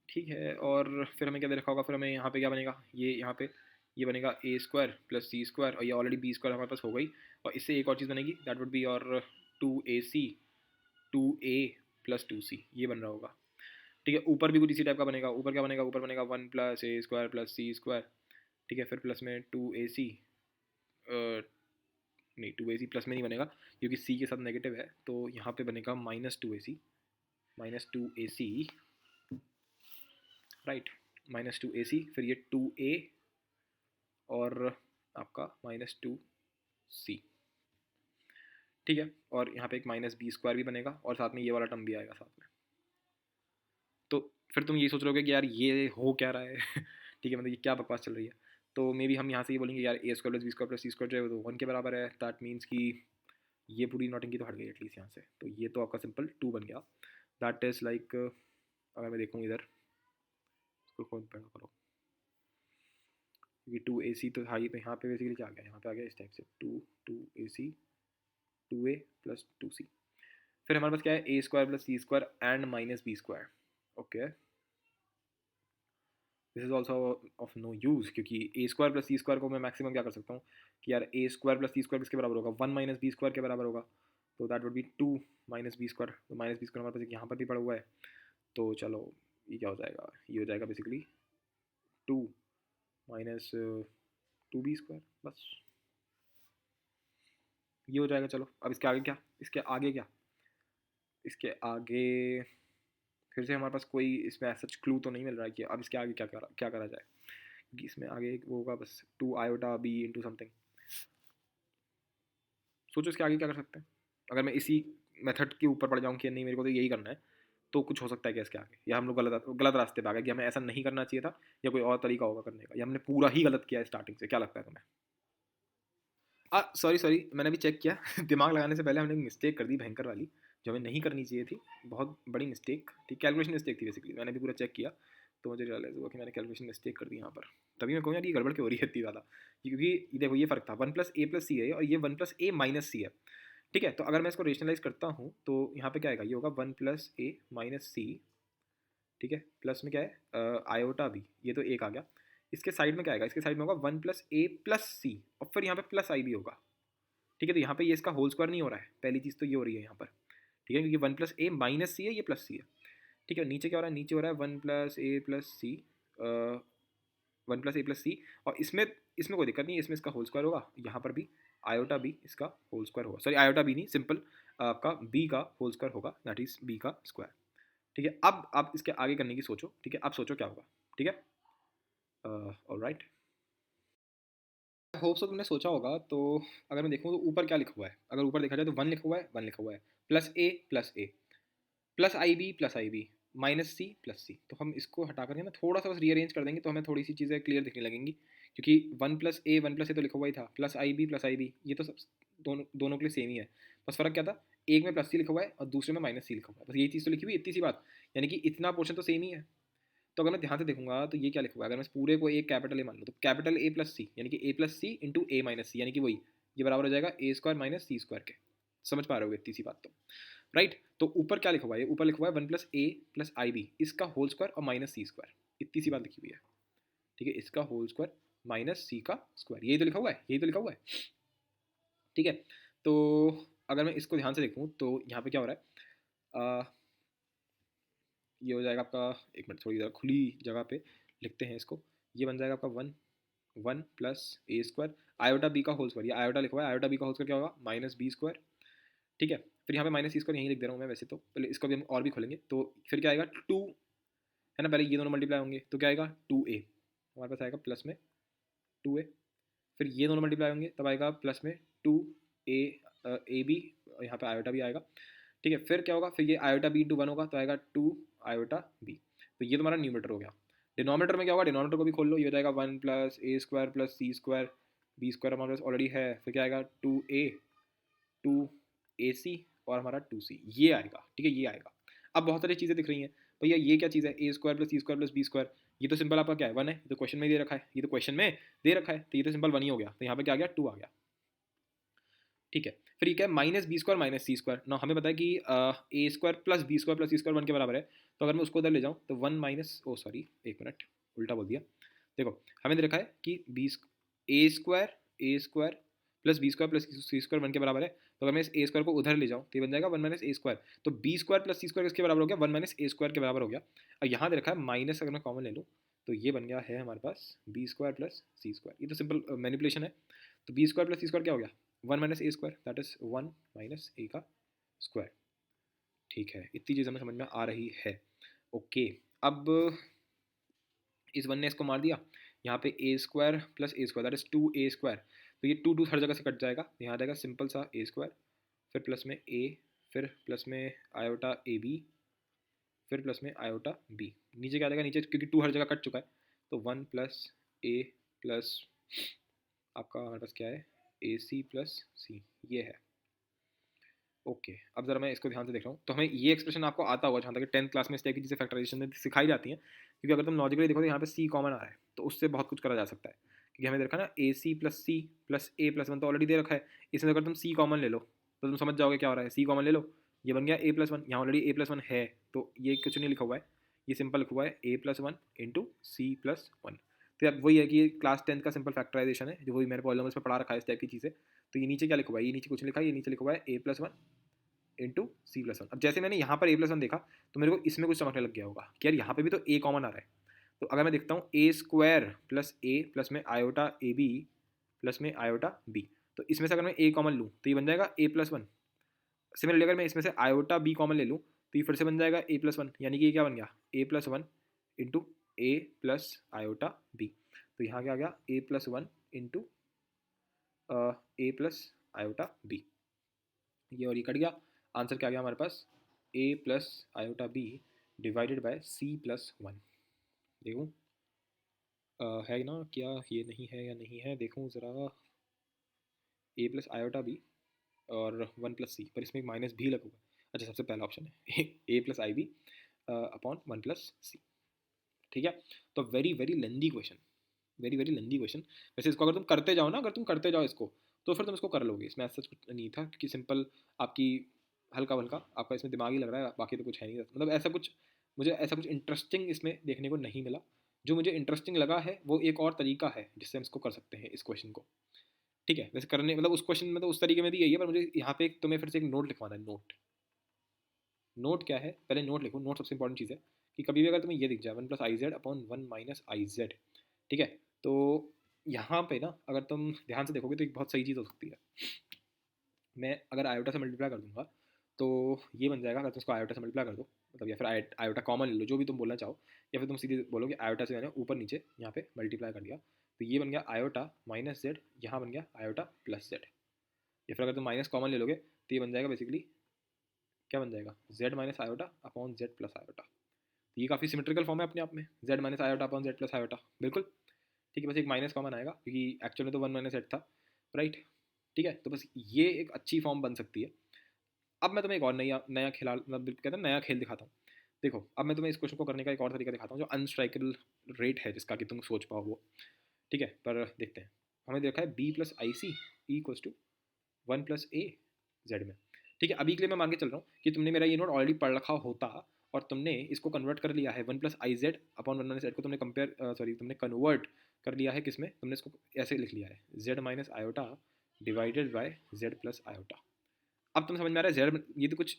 ठीक है। और फिर हमें क्या दे रखा होगा, फिर हमें यहाँ पे क्या बनेगा, ये यहाँ पे ये बनेगा ए स्क्वायर प्लस सी स्क्वायर, और ये ऑलरेडी बी स्क्वायर हमारे पास हो गई, और इससे एक और चीज़ बनेगी दैट वुड बी और 2ac 2a प्लस 2c, ये बन रहा होगा, ठीक है। ऊपर भी कुछ इसी टाइप का बनेगा, ऊपर क्या बनेगा, ऊपर बनेगा 1 plus A square plus C square, ठीक है। फिर प्लस में 2ac नहीं 2ac प्लस में नहीं बनेगा क्योंकि c के साथ नेगेटिव है, तो यहाँ पे बनेगा -2ac राइट, -2ac, फिर ये 2a और आपका -2c, ठीक है। और यहाँ पे एक -b² भी बनेगा और साथ में ये वाला टर्म भी आएगा साथ में। तो फिर तुम ये सोच रहे हो कि यार ये हो क्या रहा है ठीक है, मतलब ये क्या बकवास चल रही है। तो मे बी हम यहाँ से ये बोलेंगे यार a² + b² + c² जो है वो 1 के बराबर है। दैट मीन्स कि ये पूरी नौटंकी तो हट गई एटलीस्ट यहाँ से। तो ये तो आपका सिंपल 2 बन गया। दैट इज़ लाइक, अगर मैं देखूँ इधर इसको खोल करो, क्योंकि 2ac तो था ही, तो यहाँ पे बेसिकली क्या आ गया, यहाँ पे आ गया इस टाइप से 2ac 2a + 2c। फिर हमारे पास क्या है, a² + c² and -b²। Okay, this is also of no use, क्योंकि a² + c² को मैं मैक्सिमम क्या कर सकता हूँ कि यार a² + c² किसके बराबर होगा, 1 - b² के बराबर होगा। तो दैट वुड बी 2 - b²। तो -b² हमारे पास यहाँ पर भी पड़ा हुआ है। तो चलो ये क्या हो जाएगा, ये हो जाएगा बेसिकली 2 - 2b², बस ये हो जाएगा। चलो अब इसके आगे क्या, इसके आगे क्या, इसके आगे फिर से हमारे पास कोई इसमें सच क्लू तो नहीं मिल रहा है कि अब इसके आगे क्या करा जाए, क्योंकि इसमें आगे वो होगा बस 2 iota b इंटू समथिंग। सोचो इसके आगे क्या कर सकते हैं। अगर मैं इसी मेथड के ऊपर पड़ जाऊँ कि नहीं मेरे को तो यही करना है, तो कुछ हो सकता है क्या इसके आगे, या हम लोग गलत रास्ते पे आ गए कि हमें ऐसा नहीं करना चाहिए था, या कोई और तरीका होगा करने का, या हमने पूरा ही गलत किया है स्टार्टिंग से। क्या लगता है तुम्हें? सॉरी सॉरी, मैंने भी चेक किया दिमाग लगाने से पहले हमने मिस्टेक कर दी भयंकर वाली, जो हमें नहीं करनी चाहिए थी। बहुत बड़ी मिस्टेक थी, कैलकुलेशन मिस्टेक थी बेसिकली। मैंने भी पूरा चेक किया तो मुझे रियलाइज़ हुआ कि मैंने कैलकुलेशन मिस्टेक कर दी यहाँ पर। तभी मैं कहूँ यार ये गड़बड़ क्यों हो रही है इतनी ज़्यादा, क्योंकि ये देखो ये फ़र्क था 1 + a + c है और ये 1 + a - c है। ठीक है, तो अगर मैं इसको रेशनलाइज करता हूँ तो यहाँ पे क्या आएगा, ये होगा 1 + a - c, ठीक है, प्लस में क्या है आयोटा भी, ये तो एक आ गया। इसके साइड में क्या आएगा, इसके साइड में होगा 1 + a + c और फिर यहाँ पे प्लस आई भी होगा। ठीक है, तो यहाँ पे ये इसका होल स्क्वायर नहीं हो रहा है, पहली चीज़ तो ये हो रही है यहाँ पर। ठीक है, क्योंकि 1 + a - c है, ये प्लस c है। ठीक है, नीचे क्या हो रहा है, नीचे हो रहा है 1 + a + c, 1 + a + c, और इसमें इसमें कोई दिक्कत नहीं है, इसमें इसका होल स्क्वायर होगा, यहाँ पर भी आयोटा बी इसका होल स्क्वायर होगा। सॉरी, आयोटा बी नहीं, सिंपल आपका बी का होल स्क्वायर होगा, दैट इज बी का स्क्वायर। ठीक है, अब आप इसके आगे करने की सोचो। ठीक है, अब सोचो क्या होगा। ठीक है, ऑलराइट, होप सो तुमने सोचा होगा। तो अगर मैं देखूँ तो ऊपर क्या लिखा हुआ है, अगर ऊपर देखा जाए तो 1 लिखा हुआ है, 1 लिखा हुआ है, +a +a +ib -c +c। तो हम इसको हटा करके ना थोड़ा सा बस रीअरेंज कर देंगे तो हमें थोड़ी सी चीज़ें क्लियर दिखने लगेंगी, क्योंकि 1 + a तो लिखा हुआ ही था, +ib ये तो सब दोनों दोनों के लिए सेम ही है। बस फ़र्क क्या था, एक में +c लिखा हुआ है और दूसरे में -c लिखा हुआ है, बस यही चीज़ तो लिखी हुई है, इतनी सी बात। यानी कि इतना पोर्शन तो सेम ही है। तो अगर मैं ध्यान से देखूंगा तो ये क्या लिखा हुआ है, अगर मैं इस पूरे को एक कैपिटल ए मान लूँ तो कैपिटल a + c, यानी कि a + c into a - c, यानी कि वही ये बराबर हो जाएगा a² - c² के। समझ पा रहे हो इतनी सी बात तो, राइट। तो ऊपर क्या लिखा हुआ है, ऊपर लिखा हुआ है 1 + a + ib इसका होल स्क्वायर और -c², इतनी सी बात लिखी हुई है। ठीक है, इसका होल स्क्वायर -c का स्क्वायर, यही तो लिखा हुआ है, यही तो लिखा हुआ है। ठीक है, तो अगर मैं इसको ध्यान से देखूँ तो यहाँ पे क्या हो रहा है, ये हो जाएगा आपका, एक मिनट थोड़ी ज़रा खुली जगह पे लिखते हैं इसको। ये बन जाएगा आपका 1 + a², आयोटा बी का होल स्क्वायर, ये आयोटा लिखा हुआ है, आयोटा बी का होल स्क्वायर क्या होगा, -b²। ठीक है, फिर यहाँ पे -c² यहीं लिख दे रहा हूँ मैं वैसे तो, पहले इसको भी हम और भी खोलेंगे। तो फिर क्या आएगा 2, है ना, पहले ये दोनों मल्टीप्लाई होंगे तो क्या आएगा 2a, हमारे पास आएगा प्लस में 2a। फिर ये दोनों मल्टीप्लाई होंगे तब आएगा प्लस में 2a ए बी, यहाँ पे आयोटा भी आएगा। ठीक है, फिर क्या होगा, फिर ये आयोटा बी इंटू 1 होगा तो आएगा 2 आयोटा बी। तो ये तुम्हारा न्यूमरेटर हो गया। डिनोमिनेटर में क्या होगा, डिनोमिनेटर को भी खोल लो, ये हो जाएगा 1 + a² + c², b² हमारे पास ऑलरेडी है। फिर क्या आएगा 2ac और हमारा 2c, ये आएगा। ठीक है, ये आएगा। अब बहुत सारी चीज़ें दिख रही हैं भैया, ये क्या चीज़ है, a² + c² + b², ये तो सिंपल आपका क्या है 1 है, ये तो क्वेश्चन में दे रखा है, ये तो क्वेश्चन में दे रखा है, तो ये तो सिंपल 1 ही हो गया। तो यहाँ पे क्या आ गया 2 आ गया। ठीक है, फिर ये क्या है -b² - c²। ना हमें पता है कि a² + b² + c² 1 के बराबर है। तो अगर मैं उसको उधर ले जाऊँ तो 1 माइनस, ओ सॉरी एक मिनट उल्टा बोल दिया। देखो हमें दे रखा है कि a² + b² + c² 1 के बराबर है। तो अगर मैं इस a² को उधर ले जाऊँ तो ये बन जाएगा 1 - a²। तो b² + c² किसके बराबर हो गया, 1 - a² के बराबर हो गया। और यहाँ दे रखा है माइनस, अगर मैं कॉमन ले लूँ तो ये बन गया है हमारे पास b² + c²। ये तो सिंपल मैनिपुलेशन है। तो b² + c² क्या हो गया 1 - a², दैट इज 1 - a का स्क्वायर। ठीक है, इतनी चीज़ हमें समझ में आ रही है। ओके, अब इस 1 ने इसको मार दिया, यहाँ पे A square plus A square that is 2a²। तो ये 2 हर जगह से कट जाएगा, यहाँ आ जाएगा सिंपल सा a², फिर प्लस में a, फिर प्लस में आयोटा ab, फिर प्लस में आयोटा b। नीचे क्या आ जाएगा, नीचे क्योंकि 2 हर जगह कट चुका है तो 1 प्लस a प्लस आपका हमारे पास क्या है ac प्लस c, ये है। ओके अब जरा मैं इसको ध्यान से देख रहा हूँ, तो हमें ये एक्सप्रेशन आपको आता होगा जहाँ तक 10th क्लास में इस टाइप की चीज़ें फैक्टराइजेशन में सिखाई जाती हैं, क्योंकि अगर तुम लॉजिकली देखो तो यहाँ पे c कॉमन आ रहा है, तो उससे बहुत कुछ करा जा सकता है। क्योंकि हमें देखा ना ए C plus C plus A plus one तो ऑलरेडी दे रखा है, इसमें अगर तुम c कॉमन ले लो तो तुम समझ जाओगे क्या हो रहा है। c कॉमन ले लो, ये बन गया a+1, यहाँ ऑलरेडी a+1 है तो ये कुछ नहीं लिखा हुआ है, ये सिंपल लिखा हुआ है a+1 इंटू c+1। तो अब वही है कि ये क्लास 10th का सिंपल फैक्टराइजेशन है, जो वही मैंने पॉलिनॉमियल्स में पढ़ा रखा है इस टाइप की चीज़ें। तो ये नीचे क्या लिखा हुआ है, ये नीचे कुछ नहीं लिखा है, ये नीचे लिखा हुआ है a+1 इंटू c+1। अब जैसे मैंने यहाँ पर a+1 देखा तो मेरे को इसमें कुछ चमकने लग गया होगा कि यार यहाँ पे भी तो a कॉमन आ रहा है। तो अगर मैं देखता हूँ a² प्लस a प्लस में आयोटा ab प्लस में आयोटा b, तो इसमें से अगर मैं a कॉमन लूँ तो ये बन जाएगा a+1। सिमिलरली अगर मैं इसमें से आयोटा b कॉमन ले लूँ तो ये फिर से बन जाएगा a+1, यानी कि ये क्या बन गया a+1 into a plus iota b। तो यहाँ क्या आ गया a+1 into a plus iota b, ये और ये कट गया। आंसर क्या आ गया हमारे पास a plus iota b divided by c+1। देखूँ है ना क्या, ये नहीं है या नहीं है, देखूँ ज़रा a प्लस आयोटा b और 1 प्लस सी, पर इसमें एक माइनस भी लगा हुआ है। अच्छा सबसे पहला ऑप्शन है a plus I B upon 1 plus C. ठीक है, तो very very lengthy question, very very lengthy question. वैसे इसको अगर तुम करते जाओ ना, अगर तुम करते जाओ इसको तो फिर तुम इसको कर लोगे, इसमें ऐसा कुछ नहीं था क्योंकि सिंपल आपकी हल्का हल्का आपका इसमें दिमाग ही लग रहा है, बाकी तो कुछ है नहीं, मतलब ऐसा कुछ मुझे ऐसा कुछ इंटरेस्टिंग इसमें देखने को नहीं मिला। जो मुझे इंटरेस्टिंग लगा है वो एक और तरीका है जिससे हम इसको कर सकते हैं इस क्वेश्चन को। ठीक है, वैसे करने मतलब उस क्वेश्चन में तो उस तरीके में भी यही है, पर मुझे यहाँ पे तुम्हें फिर से एक नोट लिखवाना है। नोट, नोट क्या है, पहले नोट लिखो। नोट सबसे इंपॉर्टेंट चीज़ है कि कभी भी अगर तुम्हें ये दिख जाए 1 plus I Z upon 1 minus I Z, ठीक है, तो यहाँ पे ना अगर तुम ध्यान से देखोगे तो एक बहुत सही चीज़ हो सकती है। मैं अगर आयोटा से मल्टीप्लाई कर दूंगा तो ये बन जाएगा, अगर तुम इसको आयोटा से मल्टीप्लाई कर दो मतलब, या फिर आयोटा कॉमन ले लो, जो भी तुम बोलना चाहो, या फिर तुम सीधे बोलोगे आयोटा से मैंने ऊपर नीचे यहाँ पे मल्टीप्लाई कर दिया, तो ये बन गया आयोटा माइनस जेड, यहाँ बन गया आयोटा प्लस जेड। या फिर अगर तुम माइनस कॉमन ले लोगे तो ये बन जाएगा बेसिकली क्या बन जाएगा Z minus iota upon Z plus iota. तो ये काफ़ी सिमेट्रिकल फॉर्म है अपने आप में, Z minus iota upon Z plus iota, बिल्कुल ठीक है। बस एक माइनस कॉमन आएगा क्योंकि एक्चुअल में तो 1 माइनस जेड था, राइट। ठीक है, तो बस ये एक अच्छी फॉर्म बन सकती है। अब मैं तुम्हें एक और नया नया खेला मतलब कहते हैं नया खेल दिखाता हूँ। देखो अब मैं तुम्हें इस क्वेश्चन को करने का एक और तरीका दिखाता हूँ जो अनस्ट्राइकेबल रेट है जिसका कि तुम सोच पाओ वो। ठीक है, पर देखते हैं। हमें देखा है B plus I C equals to 1 plus A Z में। ठीक है, अभी के लिए मैं मान के चल रहा हूँ कि तुमने मेरा ये नोट ऑलरेडी पढ़ रखा होता और तुमने इसको कन्वर्ट कर लिया है 1 plus I Z upon 1 minus Z को तुमने तुमने कन्वर्ट कर लिया है किसमें, तुमने इसको ऐसे लिख लिया है Z minus iota divided bye Z plus iota. अब तुम समझ में आ रहा है जेड, ये तो कुछ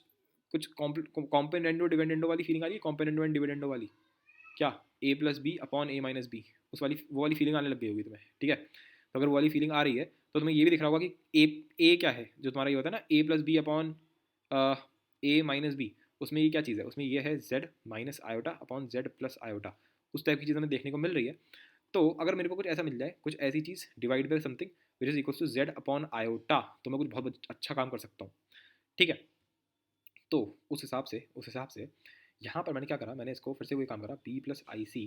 कुछ कॉम्पोनेंडो डिविडेंडो वाली फीलिंग आ रही है, कॉम्पोनेंडो एंड डिविडेंडो वाली, क्या ए प्लस बी अपॉन ए माइनस बी, उस वाली वो वाली फीलिंग आने लग गई होगी तुम्हें। ठीक है, तो अगर वो वाली फीलिंग आ रही है तो तुम्हें ये भी दिख रहा होगा कि ए क्या है, जो तुम्हारा ये होता है ना ए प्लस बी अपॉन ए माइनस बी, उसमें ये क्या चीज़ है, उसमें ये है Z minus iota upon Z plus iota, उस टाइप की चीज़ हमें देखने को मिल रही है। तो अगर मेरे को कुछ ऐसा मिल जाए, कुछ ऐसी चीज़ divide by something which is equal to Z upon iota, तो मैं कुछ बहुत अच्छा काम कर सकता हूँ। ठीक है, तो उस हिसाब से यहाँ पर मैंने क्या करा, मैंने इसको फिर से वही काम करा, B plus I C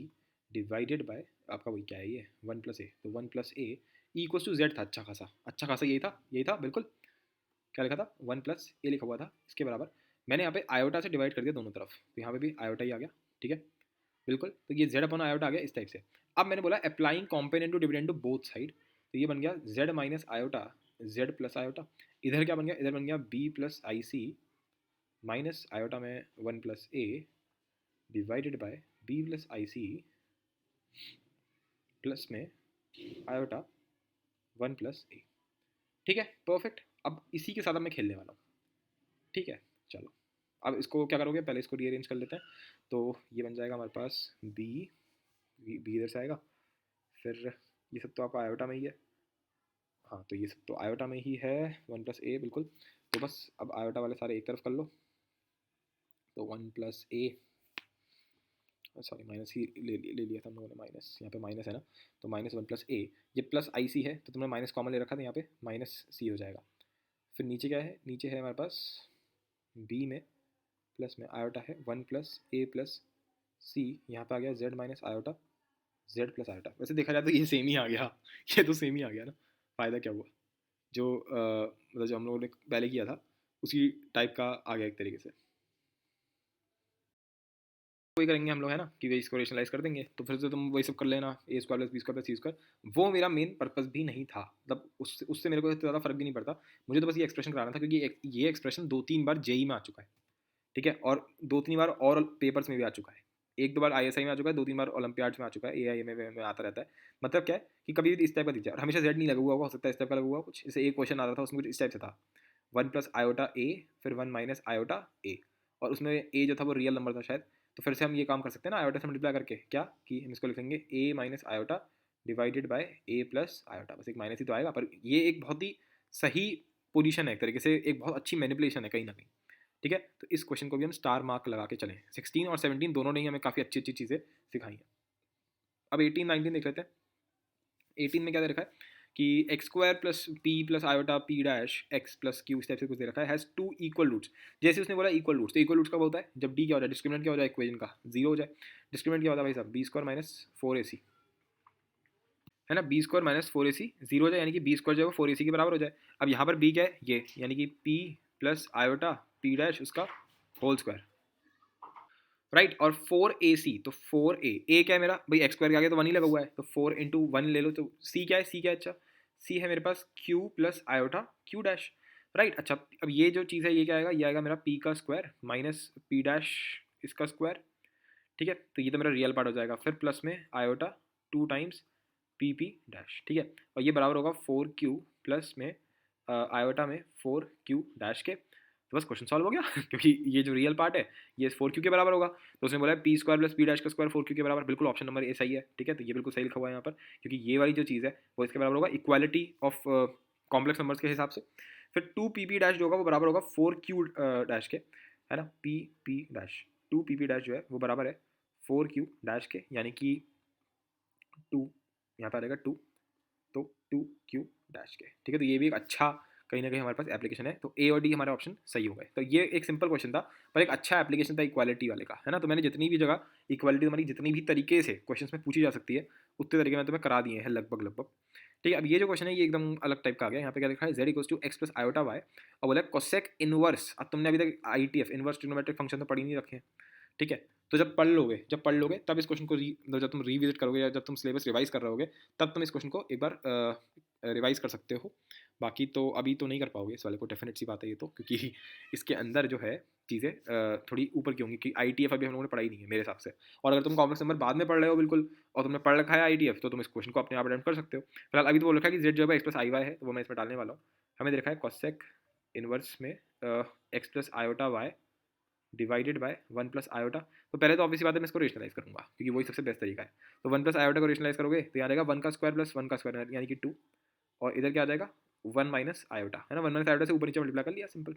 divided by आपका वही क्या है ये 1 प्लस ए, तो 1 plus a equals to z था, अच्छा खासा यही था बिल्कुल। क्या लिखा था 1 प्लस ए लिखा हुआ था, इसके बराबर मैंने यहाँ पे आयोटा से डिवाइड कर दिया दोनों तरफ, तो यहाँ पे भी आयोटा ही आ गया। ठीक है, बिल्कुल, तो ये जेड अपॉन आयोटा आ गया इस टाइप से। अब मैंने बोला applying component to dividend to both side, तो ये बन गया z minus iota z plus iota. इधर क्या बन गया, इधर बन गया बी प्लस आई सी माइनस आयोटा में 1 plus a divided by b plus I c plus में आयोटा 1 प्लस ए। ठीक है, परफेक्ट। अब इसी के साथ अब मैं खेलने वाला हूँ। ठीक है, चलो अब इसको क्या करोगे, पहले इसको रीअरेंज कर लेते हैं। तो ये बन जाएगा हमारे पास बी, बी इधर से आएगा, फिर ये सब तो आपका आयोटा में ही है, हाँ तो ये सब तो आयोटा में ही है 1 प्लस ए बिल्कुल। तो बस अब आयोटा वाले सारे एक तरफ कर लो, तो 1 प्लस ए सॉरी माइनस ही ले लिया था हम लोगों ने, माइनस यहाँ पे माइनस है ना, तो माइनस वन प्लस ए, ये प्लस आई सी है तो तुमने माइनस कॉमन ले रखा था, यहाँ पे माइनस सी हो जाएगा। फिर नीचे क्या है, नीचे है हमारे पास बी में प्लस में आयोटा है वन प्लस ए प्लस सी, यहाँ पे आ गया z minus iota z plus iota. वैसे देखा जाए तो ये सेम ही आ गया ये तो सेम ही आ गया ना, फ़ायदा क्या हुआ, जो मतलब जो हम लोगों ने पहले किया था उसी टाइप का आ गया एक तरीके से। वही करेंगे हम लोग है ना, कि इसको रेशनलाइज कर देंगे, तो फिर से तुम वही सब कर लेना, A square plus B square plus C square. वो मेरा मेन पर्पस भी नहीं था, मतलब उससे मेरे को इतना ज़्यादा फर्क भी नहीं पड़ता, मुझे तो बस ये एक्सप्रेशन कराना था, क्योंकि ये एक्सप्रेशन 2-3 बार जेई में आ चुका है, ठीक है, और 2-3 बार और पेपर्स में भी आ चुका है, 1-2 बार आईएसआई में आ चुका है, 2-3 बार ओलंपियाड्स में आ चुका है, एआई में आता रहता है। मतलब क्या है कि कभी भी इस टाइप का दिख जाए, और हमेशा जेड नहीं लगा हुआ होगा, हो सकता है इस टाइप का लगा हुआ कुछ, जैसे एक क्वेश्चन आता था उसमें कुछ इस टाइप से था, वन प्लस आयोटा ए फिर वन माइनस आयोटा ए, और उसमें ए जो था वो रियल नंबर था शायद। तो फिर से हम ये काम कर सकते हैं ना आयोटा से मल्टीप्लाई करके, क्या कि हम इसको लिखेंगे A minus iota divided by A plus iota, बस एक माइनस ही तो आएगा, पर ये एक बहुत ही सही पोजीशन है, एक तरीके से एक बहुत अच्छी मैनिपुलेशन है कहीं ना कहीं, ठीक है। तो इस क्वेश्चन को भी हम स्टार मार्क लगा के चलें, 16 और 17 दोनों ने ही हमें काफ़ी अच्छी अच्छी चीज़ें सिखाई हैं। अब 18-19 देख लेते हैं। 18 में क्या दे रखा है कि x square plus p plus iota P dash x plus Q, इस टाइप से कुछ दे रखा है, हैज़ 2 इक्वल रूट्स। जैसे उसने बोला इक्वल रूट्स, तो इक्वल रूट्स कब होता है, जब डी क्या हो जाए, डिस्क्रिमिनेंट क्या हो जाए इक्वेशन का, जीरो हो जाए। डिस्क्रिमिनेंट क्या होता है भाई साहब, बी स्क्वायर माइनस फोर ए सी, है ना, बी स्क्वायर माइनस फोर ए सी जीरो हो जाए, यानी कि बी स्क्वायर जो है वो फोर ए सी के बराबर हो जाए। अब यहाँ पर बी क्या है, ये यानी कि P plus iota P dash उसका होल स्क्वायर, राइट। और फोर ए सी, तो फोर ए क्या है मेरा भाई, एक्स स्क्वायर के आगे तो वन ही लगा हुआ है, तो फोर इंटू वन ले लो, तो सी क्या है, सी क्या है, अच्छा सी है मेरे पास Q plus iota Q dash, right. अच्छा अब ये जो चीज़ है ये क्या आएगा, ये आएगा मेरा पी का स्क्वायर माइनस पी डैश इसका स्क्वायर, ठीक है, तो ये तो मेरा रियल पार्ट हो जाएगा, फिर प्लस में iota two times P p dash, ठीक है, और ये बराबर होगा फोर क्यू प्लस में आयोटा में फोर क्यू डैश के, तो बस क्वेश्चन सॉल्व हो गया क्योंकि ये जो रियल पार्ट है ये फोर क्यू के बराबर होगा, तो उसने बोला है P square plus P dash का स्क्वायर फोर क्यू के बराबर, बिल्कुल ऑप्शन नंबर ए सही है, ठीक है, तो ये बिल्कुल सही लिखा हुआ है यहाँ पर, क्योंकि ये वाली जो चीज़ है वो इसके बराबर होगा इक्वालिटी ऑफ कॉम्प्लेक्स नंबर्स के हिसाब से। फिर टू पी पी डैश जो होगा वो बराबर होगा फोर क्यू डैश के, है ना, p p dash to p p dash जो है वो बराबर है फोर क्यू डैश के, यानी कि टू, यहाँ पर आ जाएगा टू, तो टू क्यू डैश के, ठीक है, तो ये भी एक अच्छा कहीं ना कहीं हमारे पास एप्लीकेशन है, तो ए और डी हमारे ऑप्शन सही हो गए। तो ये एक सिंपल क्वेश्चन था, पर एक अच्छा एप्लीकेशन था इक्वालिटी वाले का, है ना, तो मैंने जितनी भी जगह इक्वालिटी हमारी जितनी भी तरीके से क्वेश्चन में पूछी जा सकती है उतने तरीके में तुम्हें करा दिए हैं लगभग लगभग, ठीक है। अब ये जो क्वेश्चन है ये एकदम अलग टाइप का आ गया, यहाँ पे क्या लिखा है, z equals to x plus iota y, और बोला कोसेक इनवर्स, अब तुमने अभी तक I T F inverse trigonometric function तो पढ़ी नहीं रखे हैं, ठीक है, तो जब पढ़ लोगे तब इस क्वेश्चन को जब तुम रिविजिट करोगे या जब तुम सिलेबस रिवाइज कर रहे होगे तब तुम इस क्वेश्चन को एक बार रिवाइज कर सकते हो, बाकी तो अभी तो नहीं कर पाओगे इस वाले को, डेफिनेट सी बात है ये तो, क्योंकि इसके अंदर जो है चीज़ें थोड़ी ऊपर की होंगी, कि आई टी एफ अभी हम लोगों ने पढ़ाई नहीं है मेरे हिसाब से, और अगर तुम कॉम्प्लेक्स नंबर बाद में पढ़ रहे हो बिल्कुल और तुमने पढ़ रखा है आई टी एफ, तो तुम इस क्वेश्चन को अपने आप अटेम्प्ट कर सकते हो। फिलहाल अभी तो बोल रखा है कि जेड जो है एक्स प्लस आई वाई है, तो वो मैं इसमें डालने वाला हूँ। हमें दे रखा है कॉसेक इनवर्स में x plus iota y divided by one plus iota, तो पहले तो ऑब्वियसली बात है मैं इसको रेशनलाइज करूँगा क्योंकि वही सबसे बेस्ट तरीका है, तो वन प्लस आयोटा को रेशनलाइज करोगे तो यहाँ आएगा वन का स्क्वायर प्लस वन का स्क्वायर यानी कि टू, और इधर क्या आ जाएगा वन माइनस आयोटा, है ना, वन माइनस आयोटा से ऊपर नीचे मल्टीप्लाई कर लिया सिंपल,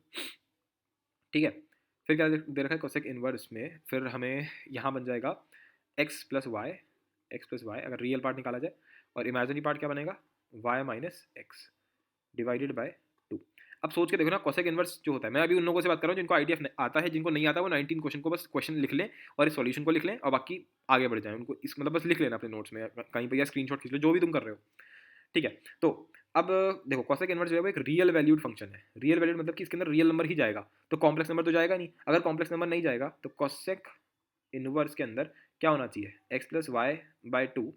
ठीक है। फिर क्या दे रखा है कोसेक इनवर्स में, फिर हमें यहाँ बन जाएगा एक्स प्लस वाई अगर रियल पार्ट निकाला जाए, और इमेजिनरी पार्ट क्या बनेगा y minus x divided by two. अब सोच के देखो ना कोसेक इनवर्स जो होता है, मैं अभी उन लोगों से बात कर रहा हूँ जिनको आईटीएफ आता है, जिनको नहीं आता वो 19 क्वेश्चन को बस क्वेश्चन लिख लें और इस सॉल्यूशन को लिख लें और बाकी आगे बढ़ जाएं, उनको इस मतलब बस लिख लेना अपने नोट्स में कहीं पर या स्क्रीनशॉट खींच लो जो भी तुम कर रहे हो, ठीक है। तो अब देखो कोसेक इनवर्स जो है वो एक रियल वैल्यूड फंक्शन है, रियल वैल्यूड मतलब कि इसके अंदर रियल नंबर ही जाएगा, तो कॉम्प्लेक्स नंबर तो जाएगा नहीं, अगर कॉम्प्लेक्स नंबर नहीं जाएगा तो कोसेक इनवर्स के अंदर क्या होना चाहिए x plus y by two,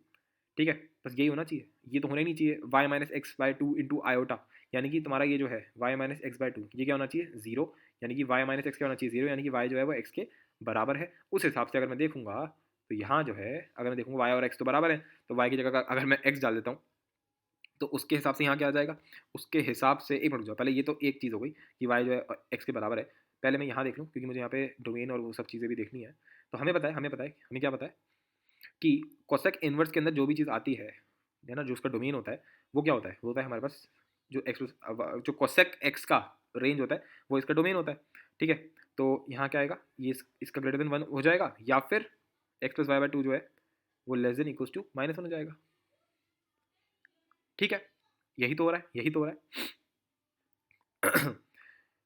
ठीक है, बस यही होना चाहिए, ये तो होना ही नहीं चाहिए y minus x by two into iota, यानी कि तुम्हारा ये जो है y minus x by two ये क्या होना चाहिए जीरो, यानी कि वाई माइनस एक्स क्या होना चाहिए जीरो, यानी कि वाई जो है वो एक्स के बराबर है। उस हिसाब से अगर मैं देखूंगा तो यहाँ जो है अगर मैं देखूंगा वाई और एक्स तो बराबर है, तो वाई की जगह अगर मैं एक्स डाल देता हूँ तो उसके हिसाब से यहाँ क्या आ जाएगा, उसके हिसाब से एक मिनट जाओ पहले, ये तो एक चीज़ हो गई कि वाई जो है एक्स के बराबर है, पहले मैं यहाँ देख लूँ क्योंकि मुझे यहाँ पे डोमेन और वो सब चीज़ें भी देखनी है। तो हमें क्या पता है कि कोसेक इनवर्स के अंदर जो भी चीज़ आती है ना, जो उसका डोमेन होता है वो क्या होता है, वो होता है हमारे पास जो एक्स जो कोसेक एक्स का रेंज होता है वो इसका डोमेन होता है, ठीक है। तो यहाँ क्या आएगा ये इसका ग्रेटर देन वन हो जाएगा, या फिर x plus y by two जो है वो लेस देन इक्वल्स टू -1 हो जाएगा। ठीक है, यही तो हो रहा है, यही तो हो रहा है।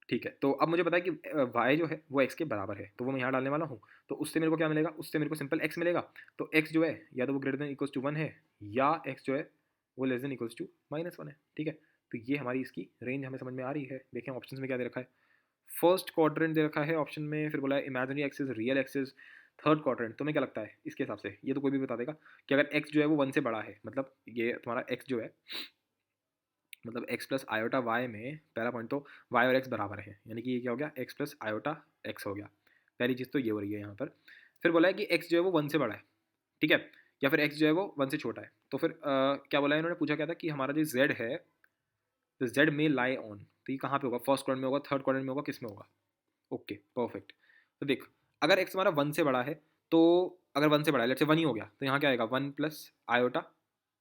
ठीक है, तो अब मुझे पता है कि y जो है वो x के बराबर है, तो वो मैं यहाँ डालने वाला हूँ। तो उससे मेरे को क्या मिलेगा, उससे मेरे को सिंपल x मिलेगा। तो x जो है या तो वो ग्रेटर देन इक्वल्स टू 1 है, या x जो है वो लेस देन इक्वल्स टू -1 है। ठीक है, तो ये हमारी इसकी रेंज हमें समझ में आ रही है। देखें ऑप्शन में क्या दे रखा है, फर्स्ट क्वाड्रेंट दे रखा है ऑप्शन में, फिर बोला है imaginary axis, real axis, third quadrant. तुम्हें क्या लगता है इसके हिसाब से, ये तो कोई भी बता देगा कि अगर x जो है वो 1 से बड़ा है, मतलब ये तुम्हारा x जो है, मतलब x प्लस आयोटा वाई में पहला पॉइंट तो y और x बराबर है, यानी कि ये क्या हो गया, x प्लस आयोटा x हो गया। पहली चीज़ तो ये हो रही है यहाँ पर। फिर बोला है कि x जो है वो 1 से बड़ा है, ठीक है, या फिर x जो है वो 1 से छोटा है। तो फिर क्या बोला है इन्होंने, पूछा क्या था कि हमारा जो z है, तो z में लाई ऑन, तो ये कहाँ पे होगा, फर्स्ट क्वाड्रेंट में होगा, थर्ड क्वाड्रेंट में होगा, किस में होगा। Okay perfect. तो देख, अगर x हमारा 1 से बड़ा है, तो अगर 1 से बड़ा है, लेट्स से 1 ही हो गया, तो यहाँ क्या आएगा 1 plus iota,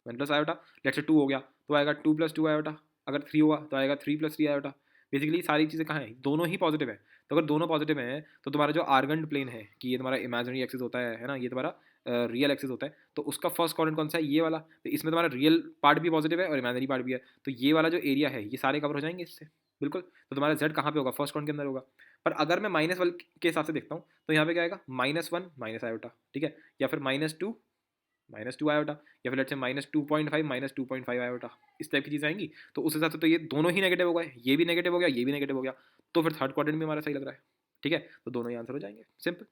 1 plus iota, let's say 2 हो गया तो आएगा 2 प्लस 2 आयोटा, अगर 3 हुआ तो आएगा 3 प्लस 3 आयोटा। बेसिकली सारी चीज़ें कहाँ हैं, दोनों ही पॉजिटिव है। तो अगर दोनों पॉजिटिव हैं तो तुम्हारा जो आर्गन प्लेन है, कि ये तुम्हारा इमेजिनरी एक्सिस होता है ना, ये तुम्हारा रियल एक्सिस होता है, तो उसका फर्स्ट क्वाड्रेंट कौन सा है, ये वाला। तो इसमें तुम्हारा रियल पार्ट भी पॉजिटिव है और इमेजिनरी पार्ट भी है, तो ये वाला जो एरिया है ये सारे कवर हो जाएंगे इससे, बिल्कुल। तो तुम्हारा जेड कहाँ पे होगा, फर्स्ट क्वाड्रेंट के अंदर होगा। पर अगर मैं -1 के हिसाब से देखता हूँ, तो यहाँ पे क्या आएगा, -1 माइनस आयोटा, ठीक है, या फिर -2 आयोटा, या फिर लेट्स से -2.5 -2.5 आयोटा, इस टाइप की चीज़ें आएंगी। तो उस हिसाब से तो ये दोनों ही नेगेटिव हो गए, ये भी नेगेटिव हो गया, ये भी नेगेटिव हो गया, तो फिर थर्ड क्वाड्रेंट भी हमारा सही लग रहा है। ठीक है, तो दोनों ही आंसर हो जाएंगे, सिंपल,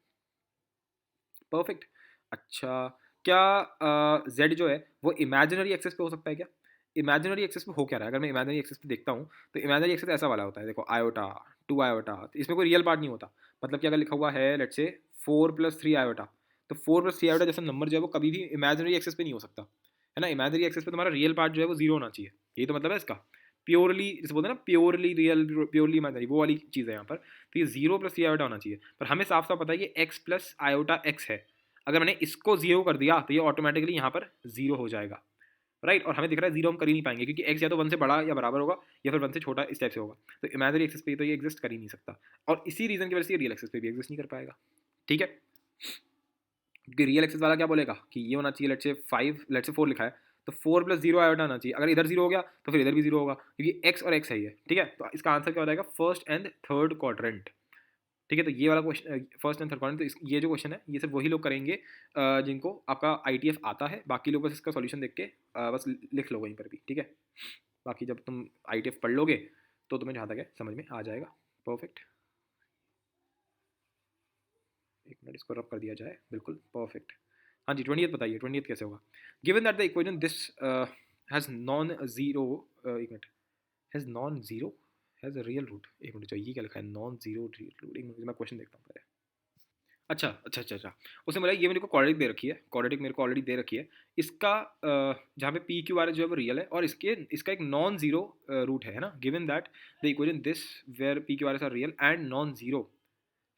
परफेक्ट। अच्छा, क्या जेड जो है वो इमेजिनरी एक्सेस पे हो सकता है क्या, इमेजिनरी एक्सेस पे हो क्या रहा है, अगर मैं इमेजिनरी एक्सेस पे देखता हूँ, तो इमेजिनरी एक्सेस ऐसा वाला होता है, देखो आयोटा, 2 आयोटा, तो इसमें कोई रियल पार्ट नहीं होता। मतलब कि अगर लिखा हुआ है लेट्स से 4 प्लस 3 आयोटा, तो 4 प्लस 3 आयोटा जैसा नंबर जो है वो कभी भी इमेजिनरी एक्सेस पे नहीं हो सकता, है ना। इमेजिनरी एक्सेस पे तुम्हारा रियल पार्ट जो है वो जीरो होना चाहिए, यही तो मतलब है इसका। प्योरली जिसे बोलते हैं ना, प्योरली रियल, प्योरली इमेजिनरी, वो वाली चीज़ है यहाँ पर। तो ये 0 प्लस 3 आयोटा होना चाहिए, पर हमें साफ साफ पता है कि एक्स प्लस आयोटा एक्स है। अगर मैंने इसको जीरो कर दिया तो ये ऑटोमेटिकली यहाँ पर जीरो हो जाएगा, राइट। और हमें दिख रहा है जीरो हम कर ही नहीं पाएंगे, क्योंकि एक्स या तो 1 से बड़ा या बराबर होगा, या फिर 1 से छोटा, इस टाइप से होगा। तो इमेजिनरी एक्सेस पे तो ये एग्जिस्ट कर ही नहीं सकता, और इसी रीजन की वजह से रियल एक्सेस पे भी एग्जिस्ट नहीं कर पाएगा। ठीक है, क्योंकि रियल एक्सेस वाला क्या बोलेगा कि ये होना चाहिए, लेट्स से 5, लेट्स से 4 लिखा है, तो 4 प्लस 0 आयोटा आना चाहिए। अगर इधर 0 हो गया तो फिर इधर भी 0 होगा, क्योंकि एक्स और एक्स है ये। ठीक है, तो इसका आंसर क्या हो जाएगा, फर्स्ट एंड थर्ड क्वाड्रेंट। ठीक है, तो ये वाला question first and third quadrant, तो ये जो क्वेश्चन है ये सिर्फ वही लोग करेंगे जिनको आपका ITF आता है। बाकी लोग बस इसका सॉल्यूशन देख के बस लिख लो वहीं पर भी, ठीक है। बाकी जब तुम ITF पढ़ लोगे तो तुम्हें जहाँ तक है समझ में आ जाएगा, परफेक्ट। एक मिनट इसको रब कर दिया जाए, बिल्कुल परफेक्ट। हाँ जी, 20th बताइए, 20th कैसे होगा। Given that the equation this has non zero, एक मिनट, has non zero, has a real root. एक मिनट, चाहिए क्या लिखा है, नॉन ज़ीरो रियल रूट, एक मिनट मैं क्वेश्चन देखता हूँ पहले। अच्छा अच्छा अच्छा अच्छा, उसने बोला ये मेरे को क्वाड्रेटिक दे रखी है, क्वाड्रेटिक मेरे को ऑलरेडी दे रखी है। इसका जहाँ पे पी क्यू आर जो है वो रियल है, और इसका एक नॉन जीरो रूट है ना। Given that the equation this where p q r s are real and non zero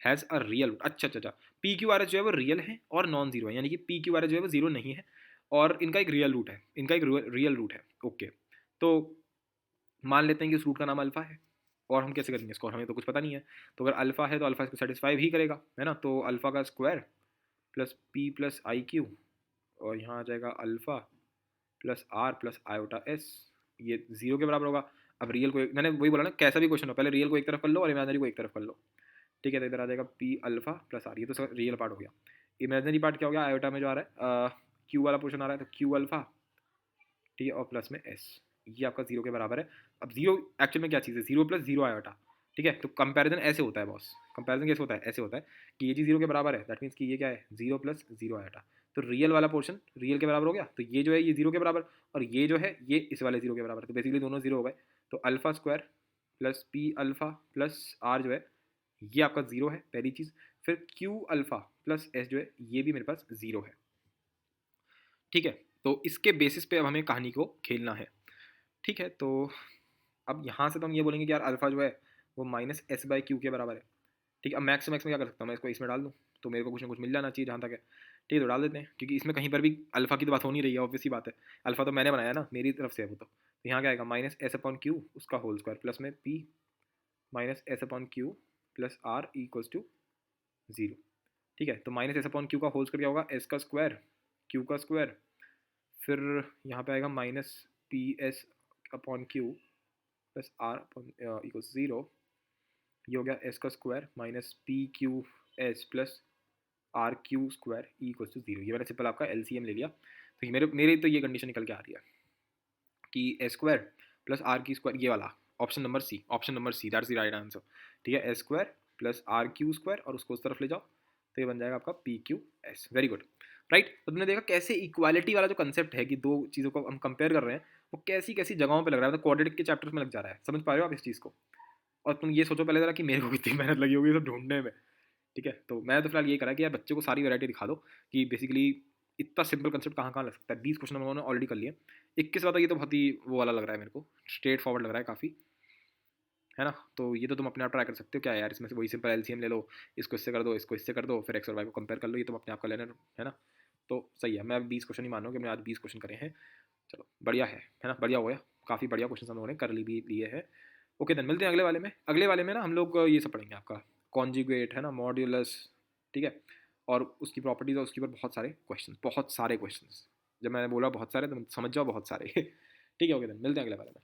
has a real root. अच्छा अच्छा अच्छा, पी क्यू आर एस जो है वो रियल है और नॉन जीरो है, यानी कि पी क्यू आर एस जो है वो जीरो नहीं है, और इनका एक रियल रूट है, इनका एक रियल रूट है। ओके, तो मान लेते हैं कि उस रूट का नाम अल्फा है, और हम कैसे करेंगे इसको, हमें तो कुछ पता नहीं है। तो अगर अल्फा है तो अल्फा इसको सेटिस्फाई भी करेगा, है ना। तो अल्फा का square plus p plus i q, और यहाँ आ जाएगा alpha plus r plus iota s, ये जीरो के बराबर होगा। अब रियल को मैंने वही बोला ना, कैसा भी क्वेश्चन हो पहले रियल को एक तरफ कर लो और इमेजिनरी को एक तरफ कर लो। ठीक है, तो इधर आ जाएगा पी अल्फा प्लस आर, ये तो रियल पार्ट हो गया। इमेजिनरी पार्ट क्या हो गया, आयोटा में जो आ रहा है क्यू वाला पोर्शन आ रहा है, तो क्यू अल्फा, ठीक है, और प्लस में एस, ये आपका जीरो के बराबर है। अब जीरो एक्चुअल में क्या चीज़ है, जीरो प्लस जीरो आयोटा। ठीक है, तो कंपैरिजन ऐसे होता है बॉस, कंपैरिजन कैसे होता है, ऐसे होता है कि ये चीज़ जीरो के बराबर है, दैट मीन्स कि ये क्या है, जीरो प्लस जीरो आयोटा। तो रियल वाला पोर्शन रियल के बराबर हो गया, तो ये जो है ये जीरो के बराबर, और ये जो है ये इस वाले जीरो के बराबर, तो बेसिकली दोनों जीरो हो गए। तो alpha square plus p alpha plus r जो है ये आपका जीरो है, पहली चीज़। फिर क्यू अल्फा प्लस एस जो है ये भी मेरे पास जीरो है। ठीक है, तो इसके बेसिस पे अब हमें कहानी को खेलना है। ठीक है, तो अब यहाँ से तो हम ये बोलेंगे कि यार अल्फा जो है वो माइनस एस बाई क्यू के बराबर है। ठीक है, अब मैक्स मैक्स में क्या कर सकता हूँ, मैं इसको इसमें डाल दूँ तो मेरे को कुछ ना कुछ मिल जाना चाहिए जहाँ तक है। ठीक है, तो डाल देते हैं, क्योंकि इसमें कहीं पर भी अल्फा की तो बात हो नहीं रही है, ऑब्वियस सी बात है। अल्फा तो मैंने बनाया ना, मेरी तरफ से है वो। तो यहाँ क्या आएगा, माइनस एस अपॉन क्यू उसका होल स्क्वायर प्लस में p minus s upon q plus r equals to zero. ठीक है। तो माइनस एस अपॉन क्यू का होल स्क्वायर क्या होगा, एस का स्क्वायर क्यू का स्क्वायर, फिर यहाँ पे आएगा minus p s upon q plus r upon equal 0। ये हो गया एस का square minus p q s plus r q square equal to 0। ये मैंने सिंपल आपका एलसीएम ले लिया। तो ये मेरे मेरे तो ये कंडीशन निकल के आ रही है कि एस स्क्वायर प्लस आर की स्क्वायर, ये वाला option number c, option number c that's the right answer. ठीक है, s square plus r q square और उसको उस तरफ ले जाओ तो ये बन जाएगा आपका P q S. Very good, right. तो तुमने देखा कैसे इक्वालिटी वाला जो कंसेप्ट है कि दो चीज़ों को हम कंपेयर कर रहे हैं, वो कैसी कैसी जगहों पे लग रहा है, मतलब क्वाड्रेटिक के चैप्टर में लग जा रहा है। समझ पा रहे हो आप इस चीज़ को? और तुम ये सोचो पहले जरा कि मेरे को कितनी मेहनत लगी होगी ये सब ढूंढने में। ठीक है, तो मैं तो फिलहाल ये करा कि यार बच्चे को सारी वैरायटी दिखा दो कि बेसिकली इतना सिंपल कंसेप्ट कहाँ कहाँ लग सकता है। 20 क्वेश्चन हम लोगों ने ऑलरेडी कर लिए। 21 वाला ये तो बहुत ही वो वाला लग रहा है मेरे को, स्ट्रेट फॉरवर्ड लग रहा है काफ़ी, है ना। तो ये तो तुम अपने आप ट्राई कर सकते हो। क्या है यार, इसमें से वही सिंपल एलसीएम ले लो, इसको इससे कर दो, इसको इससे कर दो, फिर एक्स और वाई को कंपेयर कर लो, ये तुम अपने आप का लेना है ना। तो सही है, मैं 20 क्वेश्चन ही मान रहा हूँ कि हमने आज 20 क्वेश्चन करे हैं। चलो बढ़िया है ना, बढ़िया हो गया, काफ़ी बढ़िया क्वेश्चन हम लोगों ने कर ली भी लिए हैं। ओके देन, मिलते हैं अगले वाले में। अगले वाले में ना हम लोग ये सब पढ़ेंगे आपका कॉन्जुगेट, है ना, मॉड्यूलस। ठीक है, और उसकी प्रॉपर्टीज और उसके ऊपर बहुत सारे क्वेश्चन, बहुत सारे क्वेश्चन। जब मैंने बोला बहुत सारे तो समझ जाओ बहुत सारे। ठीक है, ओके देन, मिलते हैं अगले वाले में।